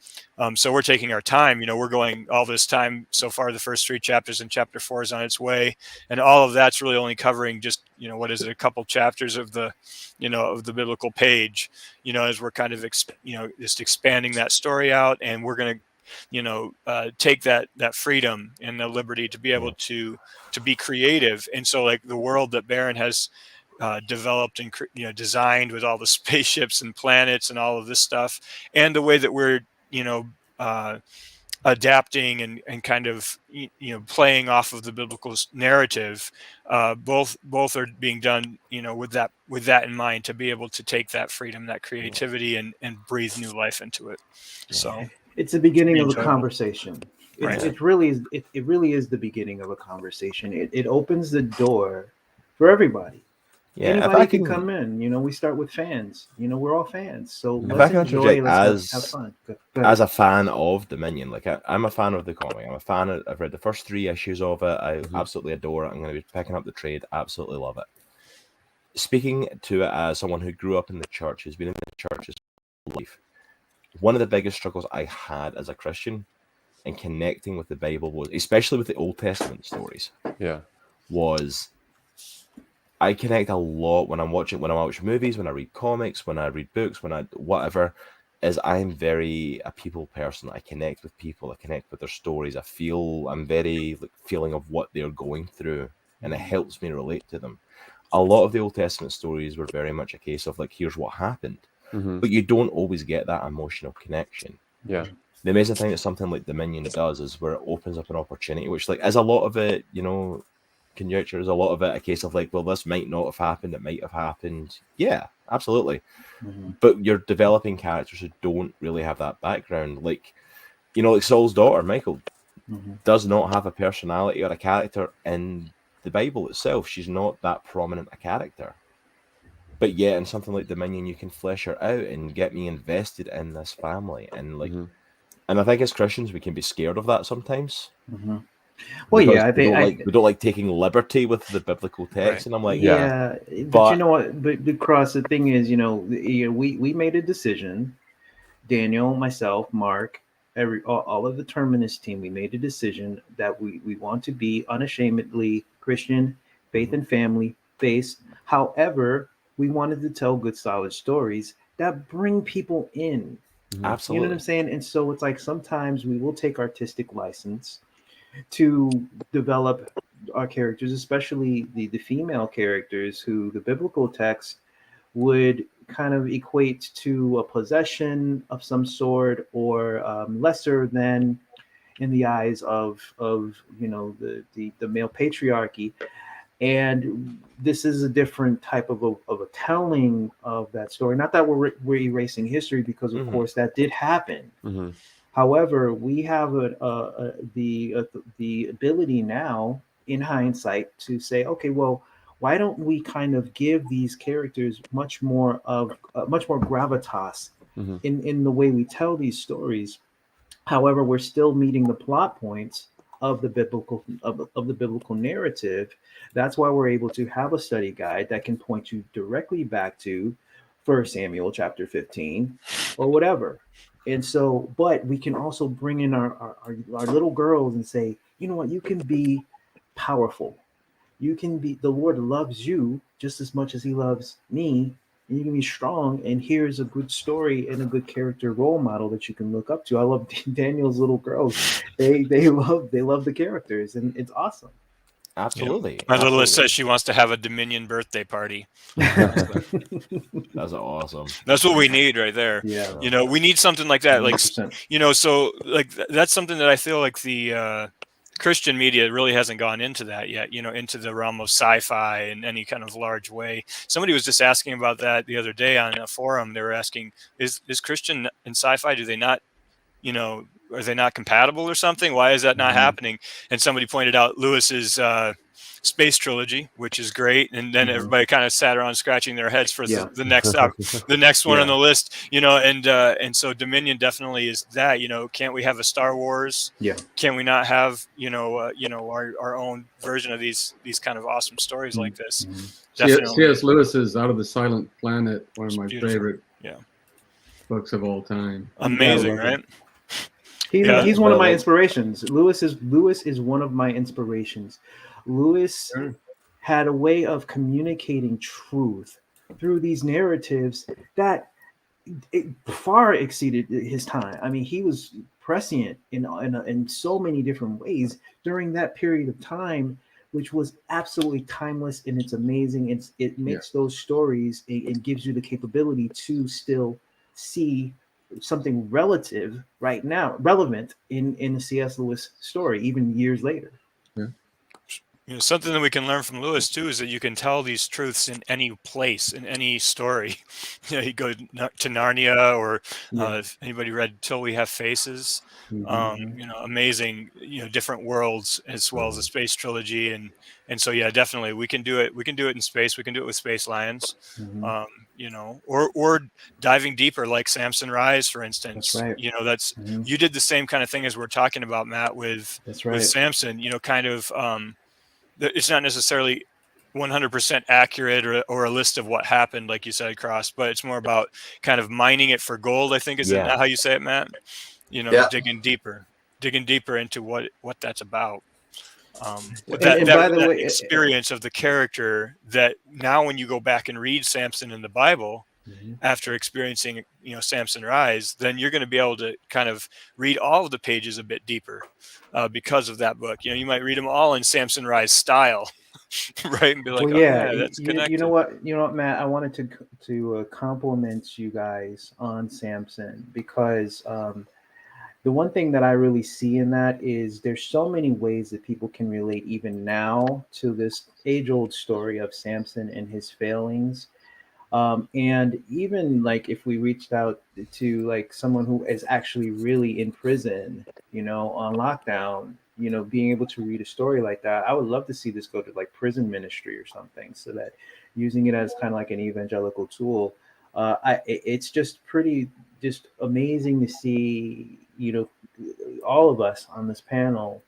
So we're taking our time, we're going all this time so far. The first 3 chapters and chapter 4 is on its way. And all of that's really only covering just, a couple chapters of the, of the biblical page, as we're kind of, just expanding that story out. And we're going to, take that freedom and the liberty to be able to be creative. And so like the world that Baron has developed and, designed with all the spaceships and planets and all of this stuff, and the way that we're, adapting and kind of playing off of the biblical narrative, both are being done with that in mind, to be able to take that freedom, that creativity, and breathe new life into it. So it's the beginning of a conversation. It really is the beginning of a conversation. It opens the door for everybody Anybody can come in. We start with fans. We're all fans, so If let's I can enjoy. interject, Let's have fun. As a fan of Dominion, like I'm a fan of the comic. I'm a fan of, I've read the first 3 issues of it. I absolutely adore it. I'm going to be picking up the trade. Absolutely love it. Speaking to it as someone who grew up in the church, who's been in the church his whole life, one of the biggest struggles I had as a Christian in connecting with the Bible was, especially with the Old Testament stories, was I connect a lot when I watch movies, when I read comics, when I read books, when I whatever, is I'm very a people person. I connect with people, I connect with their stories. I'm very feeling of what they're going through, and it helps me relate to them. A lot of the Old Testament stories were very much a case of here's what happened, but you don't always get that emotional connection. Yeah. The amazing thing that something like Dominion does is where it opens up an opportunity, which as a lot of it, conjecture is a lot of it a case of well, this might not have happened, it might have happened. Yeah, absolutely. But you're developing characters who don't really have that background. Like Saul's daughter, Michael, does not have a personality or a character in the Bible itself. She's not that prominent a character. But yet in something like Dominion, you can flesh her out and get me invested in this family. And and I think as Christians, we can be scared of that sometimes. Well, yeah, I think we don't like taking liberty with the biblical text, and I'm like, but you know what? But Cross, the thing is, we made a decision. Daniel, myself, Mark, all of the Terminus team, we made a decision that we want to be unashamedly Christian, faith and family based. However, we wanted to tell good, solid stories that bring people in. Absolutely, you know what I'm saying? And so it's sometimes we will take artistic license to develop our characters, especially the female characters who the biblical text would kind of equate to a possession of some sort, or lesser than in the eyes of the male patriarchy. And this is a different type of a telling of that story. Not that we're erasing history, because of course that did happen. However, we have the ability now, in hindsight, to say, okay, well, why don't we kind of give these characters much more gravitas in the way we tell these stories? However, we're still meeting the plot points of the biblical narrative. That's why we're able to have a study guide that can point you directly back to 1 Samuel chapter 15 or whatever. And so, but we can also bring in our little girls and say, you know what, you can be powerful. You can be, the Lord loves you just as much as he loves me. And you can be strong. And here's a good story and a good character role model that you can look up to. I love Daniel's little girls. They love the characters, and it's awesome. Absolutely. My littlest says she wants to have a Dominion birthday party. That's awesome. That's what we need right there. Yeah. We need something like that. 100%. So that's something that I feel like the Christian media really hasn't gone into that yet, into the realm of sci-fi in any kind of large way. Somebody was just asking about that the other day on a forum. They were asking, is Christian and sci-fi, do they not, are they not compatible or something? Why is that not happening? And somebody pointed out Lewis's space trilogy, which is great. And then everybody kind of sat around scratching their heads for the next one on the list, and so Dominion definitely is that. Can't we have a Star Wars? Yeah. Can we not have our own version of these kind of awesome stories like this? C.S. Lewis is Out of the Silent Planet, one of my favorite books of all time. Amazing, right? He's one of my inspirations. Lewis is one of my inspirations. Lewis had a way of communicating truth through these narratives that it far exceeded his time. I mean, he was prescient in so many different ways during that period of time, which was absolutely timeless, and it's amazing. It makes those stories, it gives you the capability to still see something relevant in the C.S. Lewis story, even years later. something that we can learn from Lewis too is that you can tell these truths in any place, in any story. You go to Narnia, or if anybody read Till We Have Faces, amazing, different worlds, as well as the space trilogy, and so definitely we can do it. We can do it in space. We can do it with Space Lions, or diving deeper, like Samson Rise, for instance. That's right. That's you did the same kind of thing as we're talking about, Matt, with Samson. Kind of. It's not necessarily 100% accurate or a list of what happened, like you said, Cross, but it's more about kind of mining it for gold, I think. Is that how you say it, Matt? Digging deeper into what that's about. That experience of the character, that now when you go back and read Samson in the Bible, after experiencing Samson Rise, then you're going to be able to kind of read all of the pages a bit deeper because of that book. You might read them all in Samson Rise style, right? And be like, that's connected. You know what, Matt, I wanted to compliment you guys on Samson, because the one thing that I really see in that is there's so many ways that people can relate even now to this age-old story of Samson and his failings. And even like if we reached out to like someone who is actually really in prison, on lockdown, being able to read a story like that, I would love to see this go to like prison ministry or something, so that using it as kind of like an evangelical tool. It's just amazing to see, all of us on this panel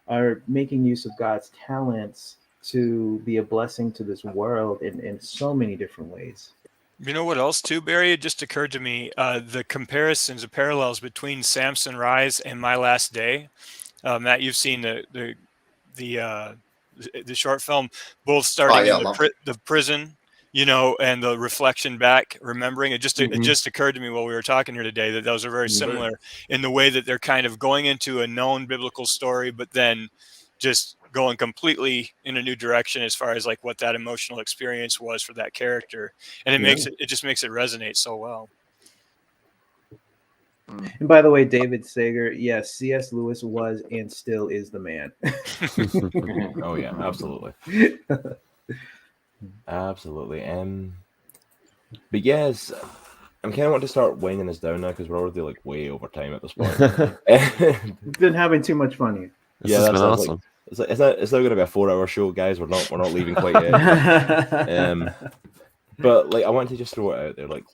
are making use of God's talents to be a blessing to this world in so many different ways. You know what else too, Barry? It just occurred to me, the comparisons, the parallels between Samson Rise and My Last Day. Matt, you've seen the short film, both starting in the prison, and the reflection back, remembering. It just occurred to me while we were talking here today that those are very similar in the way that they're kind of going into a known biblical story, but then just going completely in a new direction as far as like what that emotional experience was for that character. And it just makes it resonate so well. And by the way, David Sager, yes, C.S. Lewis was and still is the man. Oh yeah, absolutely. Absolutely. But yes, I'm kind of wanting to start winding this down now, because we're already like way over time at this point. We've been having too much fun here. That's been awesome. It's now going to be a 4-hour show, guys. We're not leaving quite yet. But like, I want to just throw it out there, like,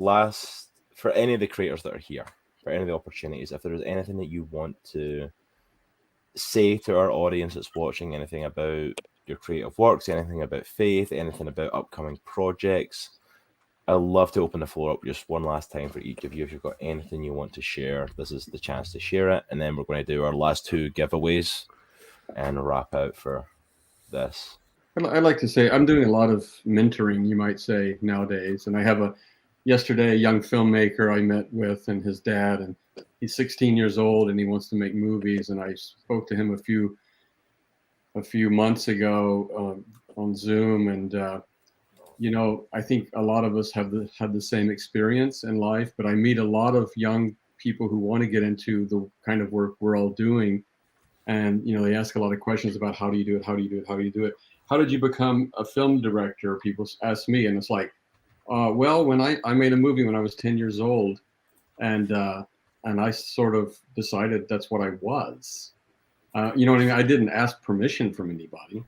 for any of the creators that are here, for any of the opportunities, if there is anything that you want to say to our audience that's watching, anything about your creative works, anything about faith, anything about upcoming projects, I'd love to open the floor up just one last time for each of you. If you've got anything you want to share, this is the chance to share it. And then we're going to do our last 2 giveaways and wrap out for this. I like to say I'm doing a lot of mentoring, you might say, nowadays. And I have yesterday a young filmmaker I met with, and his dad, and he's 16 years old and he wants to make movies. And I spoke to him a few months ago on Zoom, and I think a lot of us have had the same experience in life. But I meet a lot of young people who want to get into the kind of work we're all doing. And, they ask a lot of questions about how do you do it? How do you do it? How do you do it? How did you become a film director? People ask me, and it's like, well, when I made a movie when I was 10 years old, and I sort of decided that's what I was. You know what I mean? I didn't ask permission from anybody.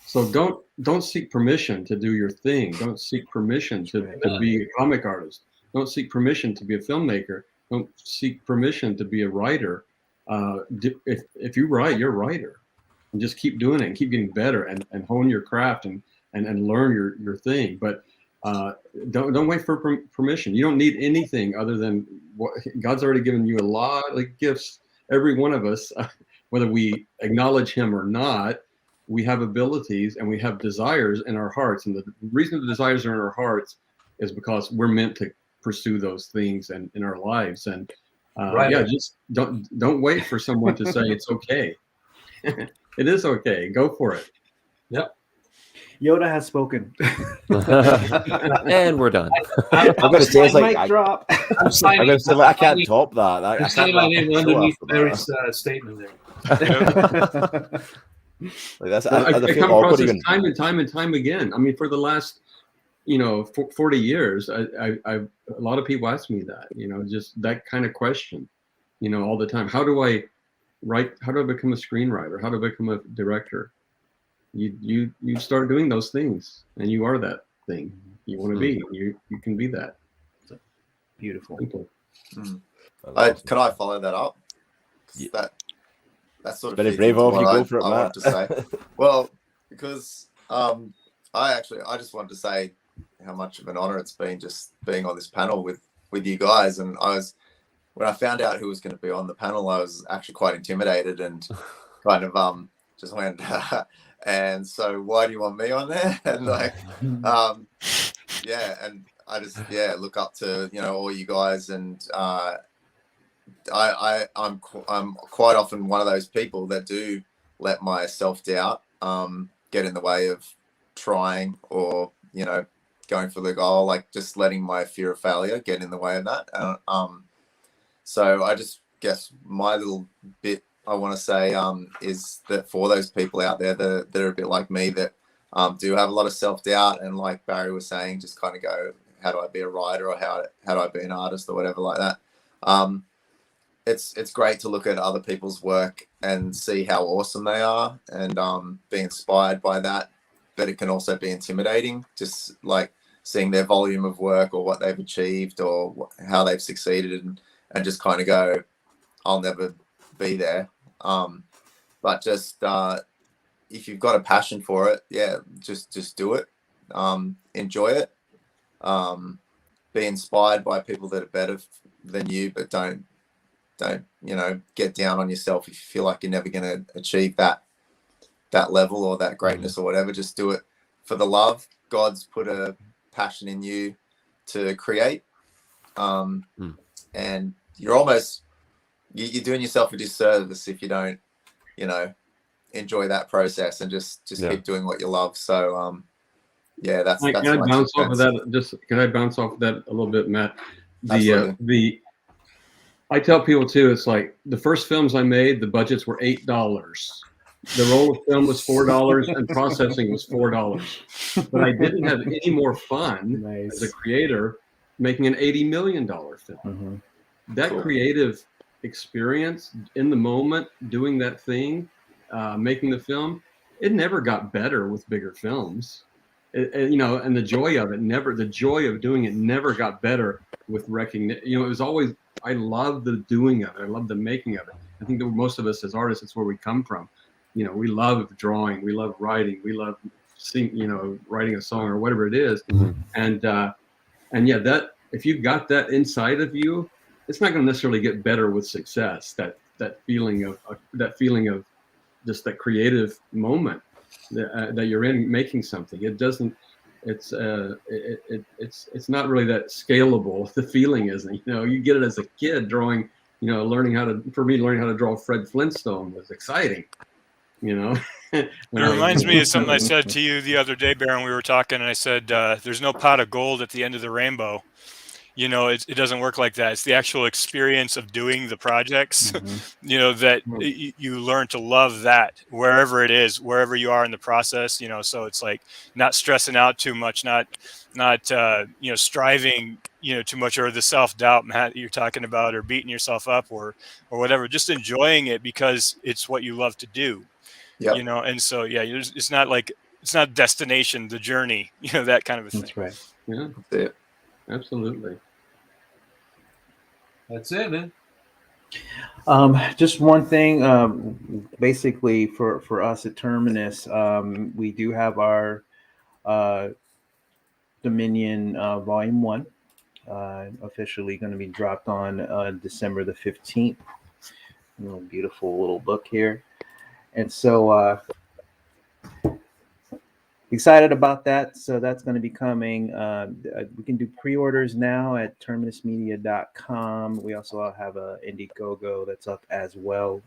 So don't seek permission to do your thing. Don't seek permission to be a comic artist. Don't seek permission to be a filmmaker. Don't seek permission to be a writer. If you write, you're a writer, and just keep doing it and keep getting better and hone your craft and learn your thing. But don't wait for permission. You don't need anything other than what God's already given you. A lot of gifts. Every one of us, whether we acknowledge Him or not, we have abilities and we have desires in our hearts. And the reason the desires are in our hearts is because we're meant to pursue those things in our lives. And just don't wait for someone to say it's okay. It is okay. Go for it. Yep. Yoda has spoken. And we're done. I'm going to say, it's like, mic drop. I'm going to say, I can't top that. I'm signing my name underneath Barry's statement there. Like that's I feel come awkward across this even. time and time and time again. I mean, for the last 40 years, a lot of people ask me that, just that kind of question, all the time. How do I write? How do I become a screenwriter? How do I become a director? You start doing those things, and you are that thing you want to be. You can be that. Beautiful. Can I follow that up? Yeah. That sort of very fits brave into of you. what Go for it, I Matt. wanted to say. Well, because I just wanted to say how much of an honor it's been just being on this panel with you guys. And when I found out who was going to be on the panel, I was actually quite intimidated and kind of just went, and so why do you want me on there? And like, yeah, and I just look up to all you guys, and I'm quite often one of those people that do let my self-doubt get in the way of trying or going for the goal, like just letting my fear of failure get in the way of that. So I just guess my little bit I want to say is that for those people out there that are a bit like me, that do have a lot of self-doubt, and like Barry was saying, just kind of go, how do I be a writer, or how do I be an artist, or whatever like that. It's great to look at other people's work and see how awesome they are, and be inspired by that. But it can also be intimidating, just like seeing their volume of work or what they've achieved or how they've succeeded, and just kind of go, I'll never be there. But just if you've got a passion for it, just do it. Enjoy it. Be inspired by people that are better than you, but don't get down on yourself if you feel like you're never going to achieve that level or that greatness or whatever. Just do it for the love. God's put a passion in you to create, and you're doing yourself a disservice if you don't enjoy that process and just keep doing what you love. So that's can I bounce off of that? Can I bounce off of that a little bit, Matt? I tell people too, it's like the first films I made, the budgets were $8. The roll of film was $4 and processing was $4. But I didn't have any more fun as a creator making an $80 million film. That creative experience in the moment, doing that thing, making the film, it never got better with bigger films. And the joy of it the joy of doing it never got better with recognition. It was always, I love the doing of it. I love the making of it. I think that most of us as artists, it's where we come from. We love drawing, we love writing, we love writing a song or whatever it is. And that if you've got that inside of you, it's not going to necessarily get better with success. That feeling of just that creative moment that you're in making something. It doesn't. It's not really that scalable. The feeling isn't. You get it as a kid drawing. Learning how to draw Fred Flintstone was exciting. It reminds me of something I said to you the other day, Baron. We were talking, and I said, "There's no pot of gold at the end of the rainbow." It doesn't work like that. It's the actual experience of doing the projects, that you learn to love that wherever it is, wherever you are in the process, so it's like not stressing out too much, not striving, too much, or the self-doubt, Matt, you're talking about, or beating yourself up or whatever, just enjoying it because it's what you love to do, and so, it's not destination, the journey, that kind of a thing. That's right. Yeah. Absolutely. That's it, man. Just one thing, basically for us at Terminus, we do have our Dominion Volume 1 officially going to be dropped on December the 15th. Beautiful little book here. And so excited about that. So that's going to be coming. We can do pre-orders now at terminusmedia.com. We also have a Indiegogo that's up as well.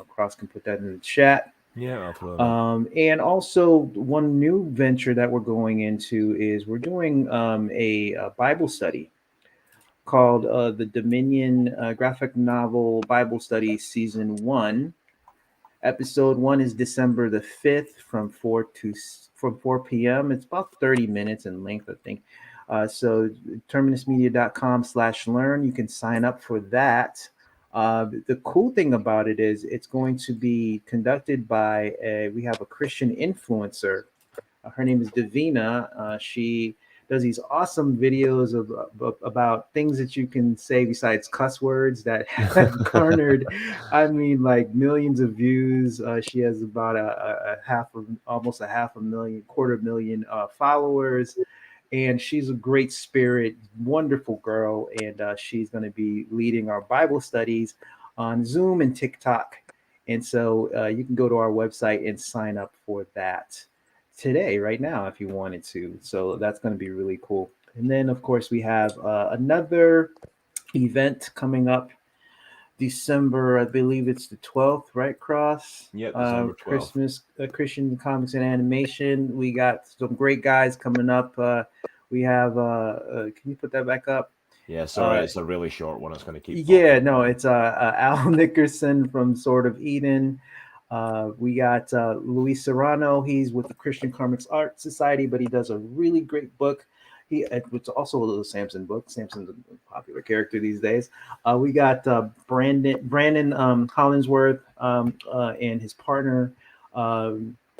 Cross can put that in the chat. Yeah, I'll throw it and also one new venture that we're going into is we're doing a Bible study called the Dominion Graphic Novel Bible Study Season 1. Episode 1 is December the 5th from 4 p.m. It's about 30 minutes in length, I think. So terminusmedia.com/learn. You can sign up for that. The cool thing about it is it's going to be conducted by we have a Christian influencer. Her name is Davina. She does these awesome videos about things that you can say besides cuss words that have garnered, I mean, like millions of views. She has about almost a half a million, quarter million followers. And she's a great spirit, wonderful girl. And she's going to be leading our Bible studies on Zoom and TikTok. And so you can go to our website and sign up for that today, right now, if you wanted to. So that's going to be really cool. And then, of course, we have another event coming up December, I believe it's the 12th, right, Cross? Yeah, December 12th. Christmas, Christian Comics and Animation. We got some great guys coming up. We have, can you put that back up? Yeah, sorry, it's a really short one. It's going to keep. Yeah, no, it's Al Nickerson from Sword of Eden. We got Luis Serrano. He's with the Christian Comics Art Society, but he does a really great book. It's also a little Samson book. Samson's a popular character these days. We got Brandon Hollingsworth and his partner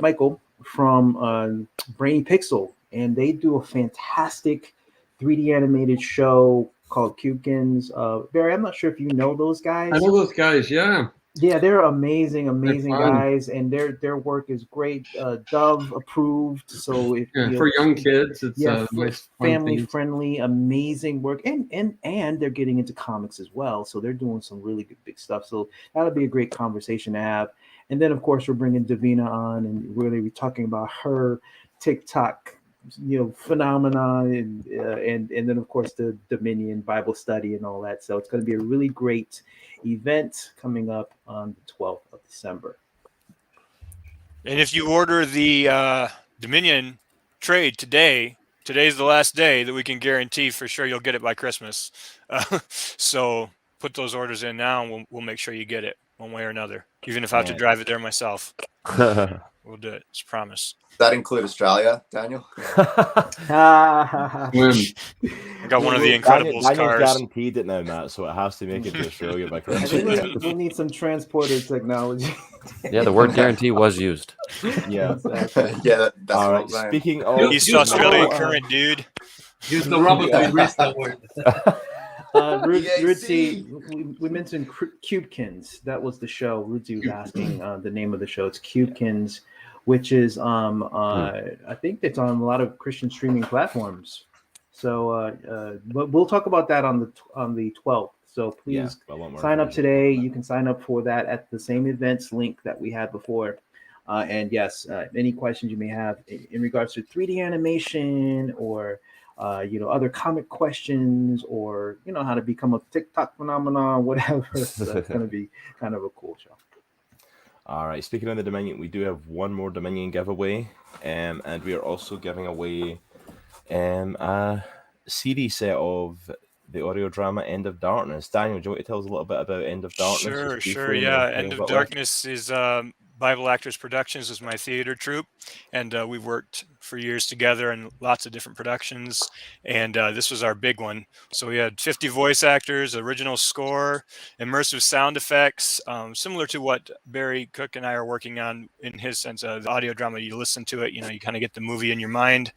Michael from Brainy Pixel, and they do a fantastic 3D animated show called Cubekins. Barry, I'm not sure if you know those guys. I know those guys. Yeah. Yeah, they're amazing guys, and their work is great. Dove approved, so if for young kids, it's nice, family friendly, amazing work, and they're getting into comics as well, so they're doing some really good big stuff. So that'll be a great conversation to have. And then of course we're bringing Davina on, and we're going to be talking about her TikTok, phenomenon, and then of course the Dominion Bible study and all that. So it's going to be a really great event coming up on the 12th of December. And if you order the Dominion trade today's the last day that we can guarantee for sure you'll get it by Christmas. So put those orders in now, and we'll make sure you get it one way or another, even if I have to drive it there myself. We'll do it. It's a promise. Does that include Australia, Daniel? I got one of the Incredibles cars. Guaranteed it now, Matt, so it has to make it to Australia by I Christmas. think we'll need some transporter technology. Yeah, the word guarantee was used. Yeah. Exactly. Yeah, that's all what right. I'm saying. Speaking of East Australian current, dude. Use the rubber to erase that word. Rudzi, we mentioned Cubekins. That was the show. Rudzi was asking the name of the show. It's Cubekins, which is I think it's on a lot of Christian streaming platforms. So, but we'll talk about that on the 12th. So please sign up today. You can sign up for that at the same events link that we had before. And yes, any questions you may have in regards to 3D animation or other comic questions, or how to become a TikTok phenomenon, whatever. So it's going to be kind of a cool show. All right. Speaking of the Dominion, we do have one more Dominion giveaway, and we are also giving away a CD set of the audio drama End of Darkness. Daniel, do you want to tell us a little bit about End of Darkness? Sure. Yeah, End of Darkness is Bible Actors Productions is my theater troupe, and we've worked for years together in lots of different productions, and this was our big one. So we had 50 voice actors, original score, immersive sound effects, similar to what Barry Cook and I are working on in his sense of the audio drama. You listen to it, you kind of get the movie in your mind,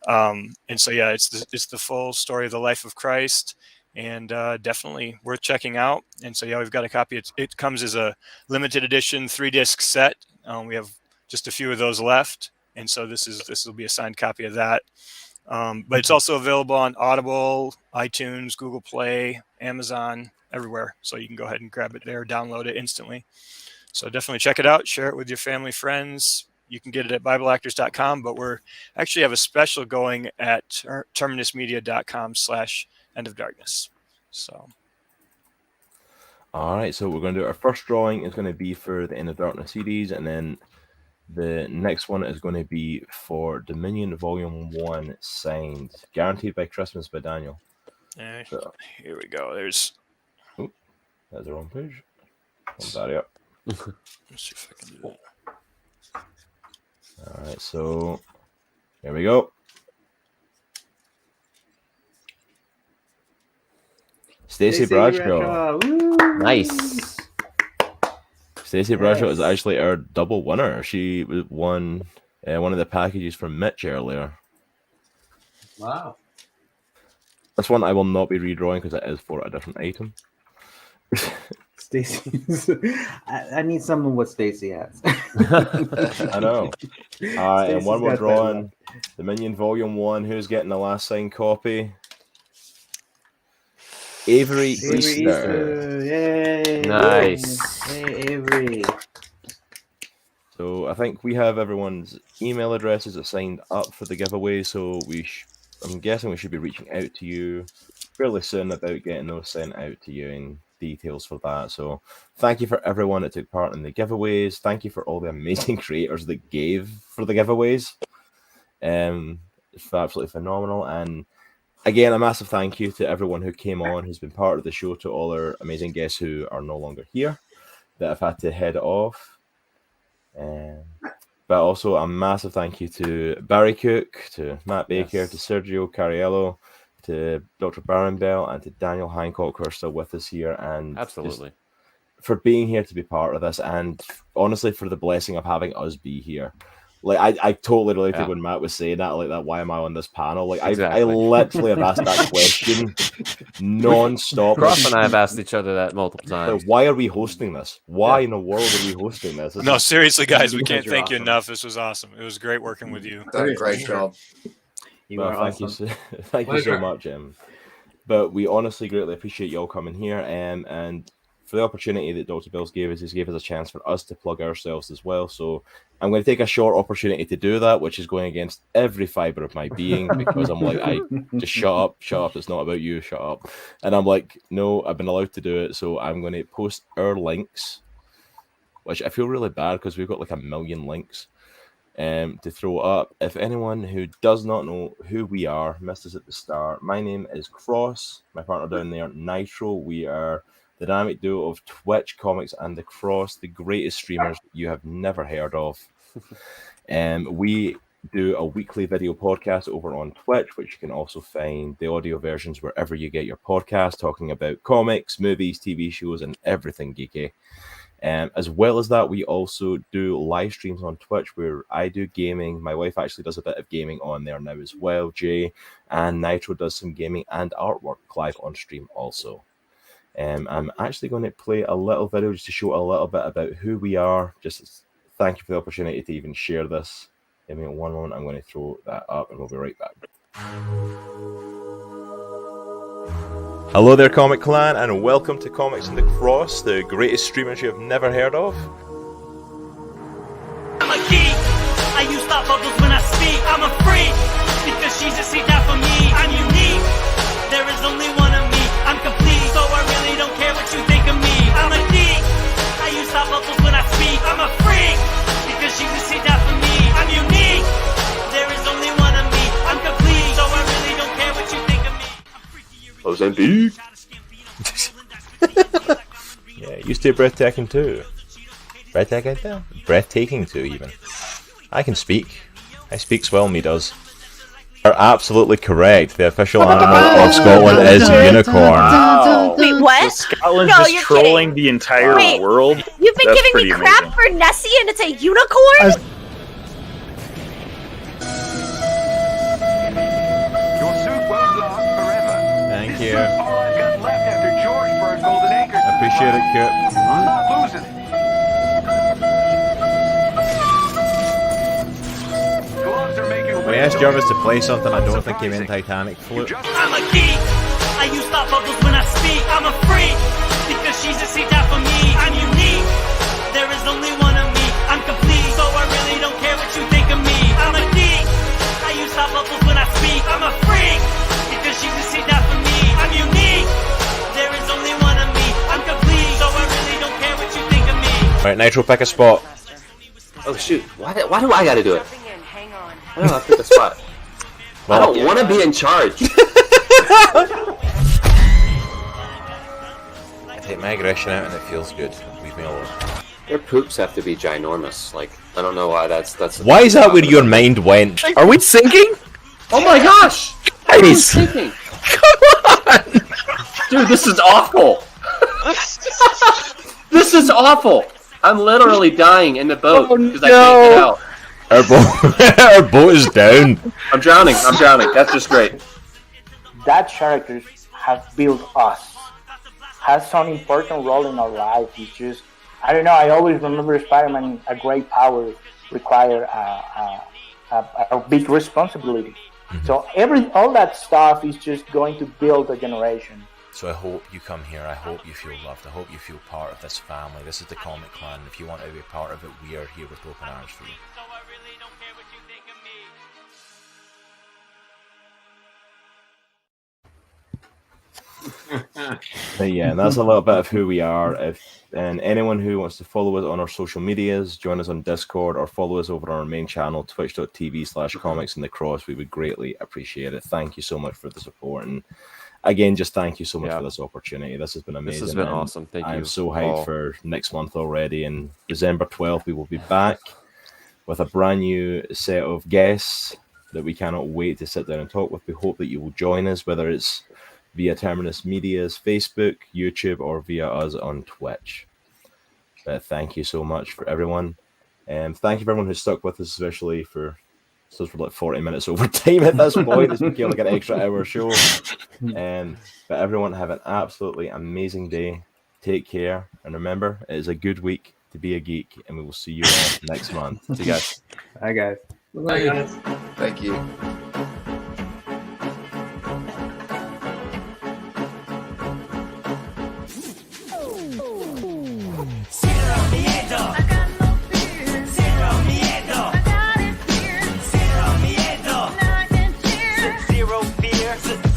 and so yeah, it's the full story of the life of Christ. And definitely worth checking out. And so, yeah, we've got a copy. It comes as a limited edition 3-disc set. We have just a few of those left. And so this will be a signed copy of that. But it's also available on Audible, iTunes, Google Play, Amazon, everywhere. So you can go ahead and grab it there, download it instantly. So definitely check it out. Share it with your family, friends. You can get it at BibleActors.com, but we're actually have a special going at TerminusMedia.com/End of Darkness. So, all right. So we're going to do our first drawing is going to be for the End of Darkness series, and then the next one is going to be for Dominion Volume 1 signed, guaranteed by Christmas by Daniel. So, here we go. That's the wrong page. Hold that up. Let's see if I can do that. All right, so here we go. Stacey Bradshaw. Nice. Stacey Bradshaw is actually our double winner. She won one of the packages from Mitch earlier. Wow. This one I will not be redrawing because it is for a different item. Stacey's. I need some of what Stacey has. I know. All right, and one more drawing. The Minion Volume 1. Who's getting the last signed copy? Avery Easter. Yay. Nice. Hey, Avery. So I think we have everyone's email addresses signed up for the giveaway. So I'm guessing we should be reaching out to you fairly soon about getting those sent out to you and details for that. So thank you for everyone that took part in the giveaways. Thank you for all the amazing creators that gave for the giveaways. It's absolutely phenomenal. And again, a massive thank you to everyone who came on, who's been part of the show, to all our amazing guests who are no longer here, that have had to head off. But also a massive thank you to Barry Cook, to Matt Baker, to Sergio Cariello, to Dr. Baron Bell, and to Daniel Hancock, who are still with us here. And absolutely for being here to be part of this, and honestly for the blessing of having us be here. Like I totally related when Matt was saying that, like that. Why am I on this panel? Like I literally have asked that question non-stop. Cross and I have asked each other that multiple times. Like, why are we hosting this? Why in the world are we hosting this? No, seriously, guys, we can't thank you enough. This was awesome. It was great working with you. Done a great job. Thank you so much, But we honestly greatly appreciate you all coming here, and for the opportunity that Dr. Bills gave us, he gave us a chance for us to plug ourselves as well. So I'm going to take a short opportunity to do that, which is going against every fiber of my being, because I'm like, I just shut up. It's not about you. Shut up. And I'm like, no, I've been allowed to do it. So I'm going to post our links, which I feel really bad because we've got like 1 million links to throw up. If anyone who does not know who we are, missed us at the start, my name is Cross. My partner down there, Nitro. We are the dynamic duo of Twitch, comics, and the Cross, the greatest streamers you have never heard of. We do a weekly video podcast over on Twitch, which you can also find the audio versions wherever you get your podcast, talking about comics, movies, TV shows, and everything geeky. As well as that, we also do live streams on Twitch where I do gaming. My wife actually does a bit of gaming on there now as well, Jay, and Nitro does some gaming and artwork live on stream also. I'm actually going to play a little video just to show a little bit about who we are. Just thank you for the opportunity to even share this. Give me one moment. I'm going to throw that up and we'll be right back. Hello there, Comic Clan, and welcome to Comics and the Cross, the greatest streamers you have never heard of. I'm a geek. I use thought bubbles when I speak. I'm a freak because she's a seat out for me. I'm unique. There is only one of me. I'm complete, so I really don't care what you think of me. I'm a geek. I use thought bubbles when I speak. I'm a freak because she's a seat out for me. I'm unique. There is only one of me. I'm complete, so I really don't care what you think of me. Mozambique. Yeah, it used to be breathtaking too. Breathtaking too, even. I can speak. I speaks well, me does. Are absolutely correct. The official animal of Scotland is unicorn. Wow. Wait, what? So Scotland's just trolling kidding. the entire world. You've been That's giving me crap amazing. for Nessie and it's a unicorn? Your suit won't last forever. Thank you. All I've got left after Georgesburg Golden Acres. Appreciate it, Kurt. I'm not losing. Gloves are making When I asked Jarvis to play something, I don't think he meant Titanic flute. I'm a geek. I use thought bubbles when I speak. I'm a freak because she's a seat out for me. I'm unique. There is only one of me. I'm complete, so I really don't care what you think of me. I'm a geek. I use thought bubbles when I speak. I'm a freak because she's a seat out for me. I'm unique. There is only one of me. I'm complete, so I really don't care what you think of me. Alright, Nitro, pick a spot. Oh shoot! Why do I gotta do it? I don't know. I pick a spot. I don't want to be in charge. I take my aggression out and it feels good. Leave me alone. Their poops have to be ginormous. Like, I don't know why that's. Why is that where your mind went? Are we sinking? Oh my gosh! Guys! Sinking. Come on! Dude, this is awful. This is awful. I'm literally dying in the boat because I can't get out. Our boat is down. I'm drowning. That's just great. That character has built us, has some important role in our life. It's just, I don't know, I always remember Spider-Man, a great power require a big responsibility. Mm-hmm. So all that stuff is just going to build a generation. So I hope you come here. I hope you feel loved. I hope you feel part of this family. This is the Comic Clan. If you want to be part of it, we are here with open arms for you. But yeah, and that's a little bit of who we are. And anyone who wants to follow us on our social medias, join us on Discord, or follow us over on our main channel, twitch.tv/comics in the cross, we would greatly appreciate it. Thank you so much for the support. And again, just thank you so much for this opportunity. This has been amazing. This has been awesome. Thank you. I'm so hyped for next month already. And December 12th, we will be back with a brand new set of guests that we cannot wait to sit down and talk with. We hope that you will join us, whether it's via Terminus Media's Facebook, YouTube, or via us on Twitch. But thank you so much for everyone. And thank you for everyone who stuck with us, especially for like 40 minutes overtime at this point. It's became like an extra hour show. But everyone have an absolutely amazing day. Take care. And remember, it is a good week to be a geek. And we will see you all next month. See you guys. Bye, guys. Bye, guys. Thank you. Zero fear.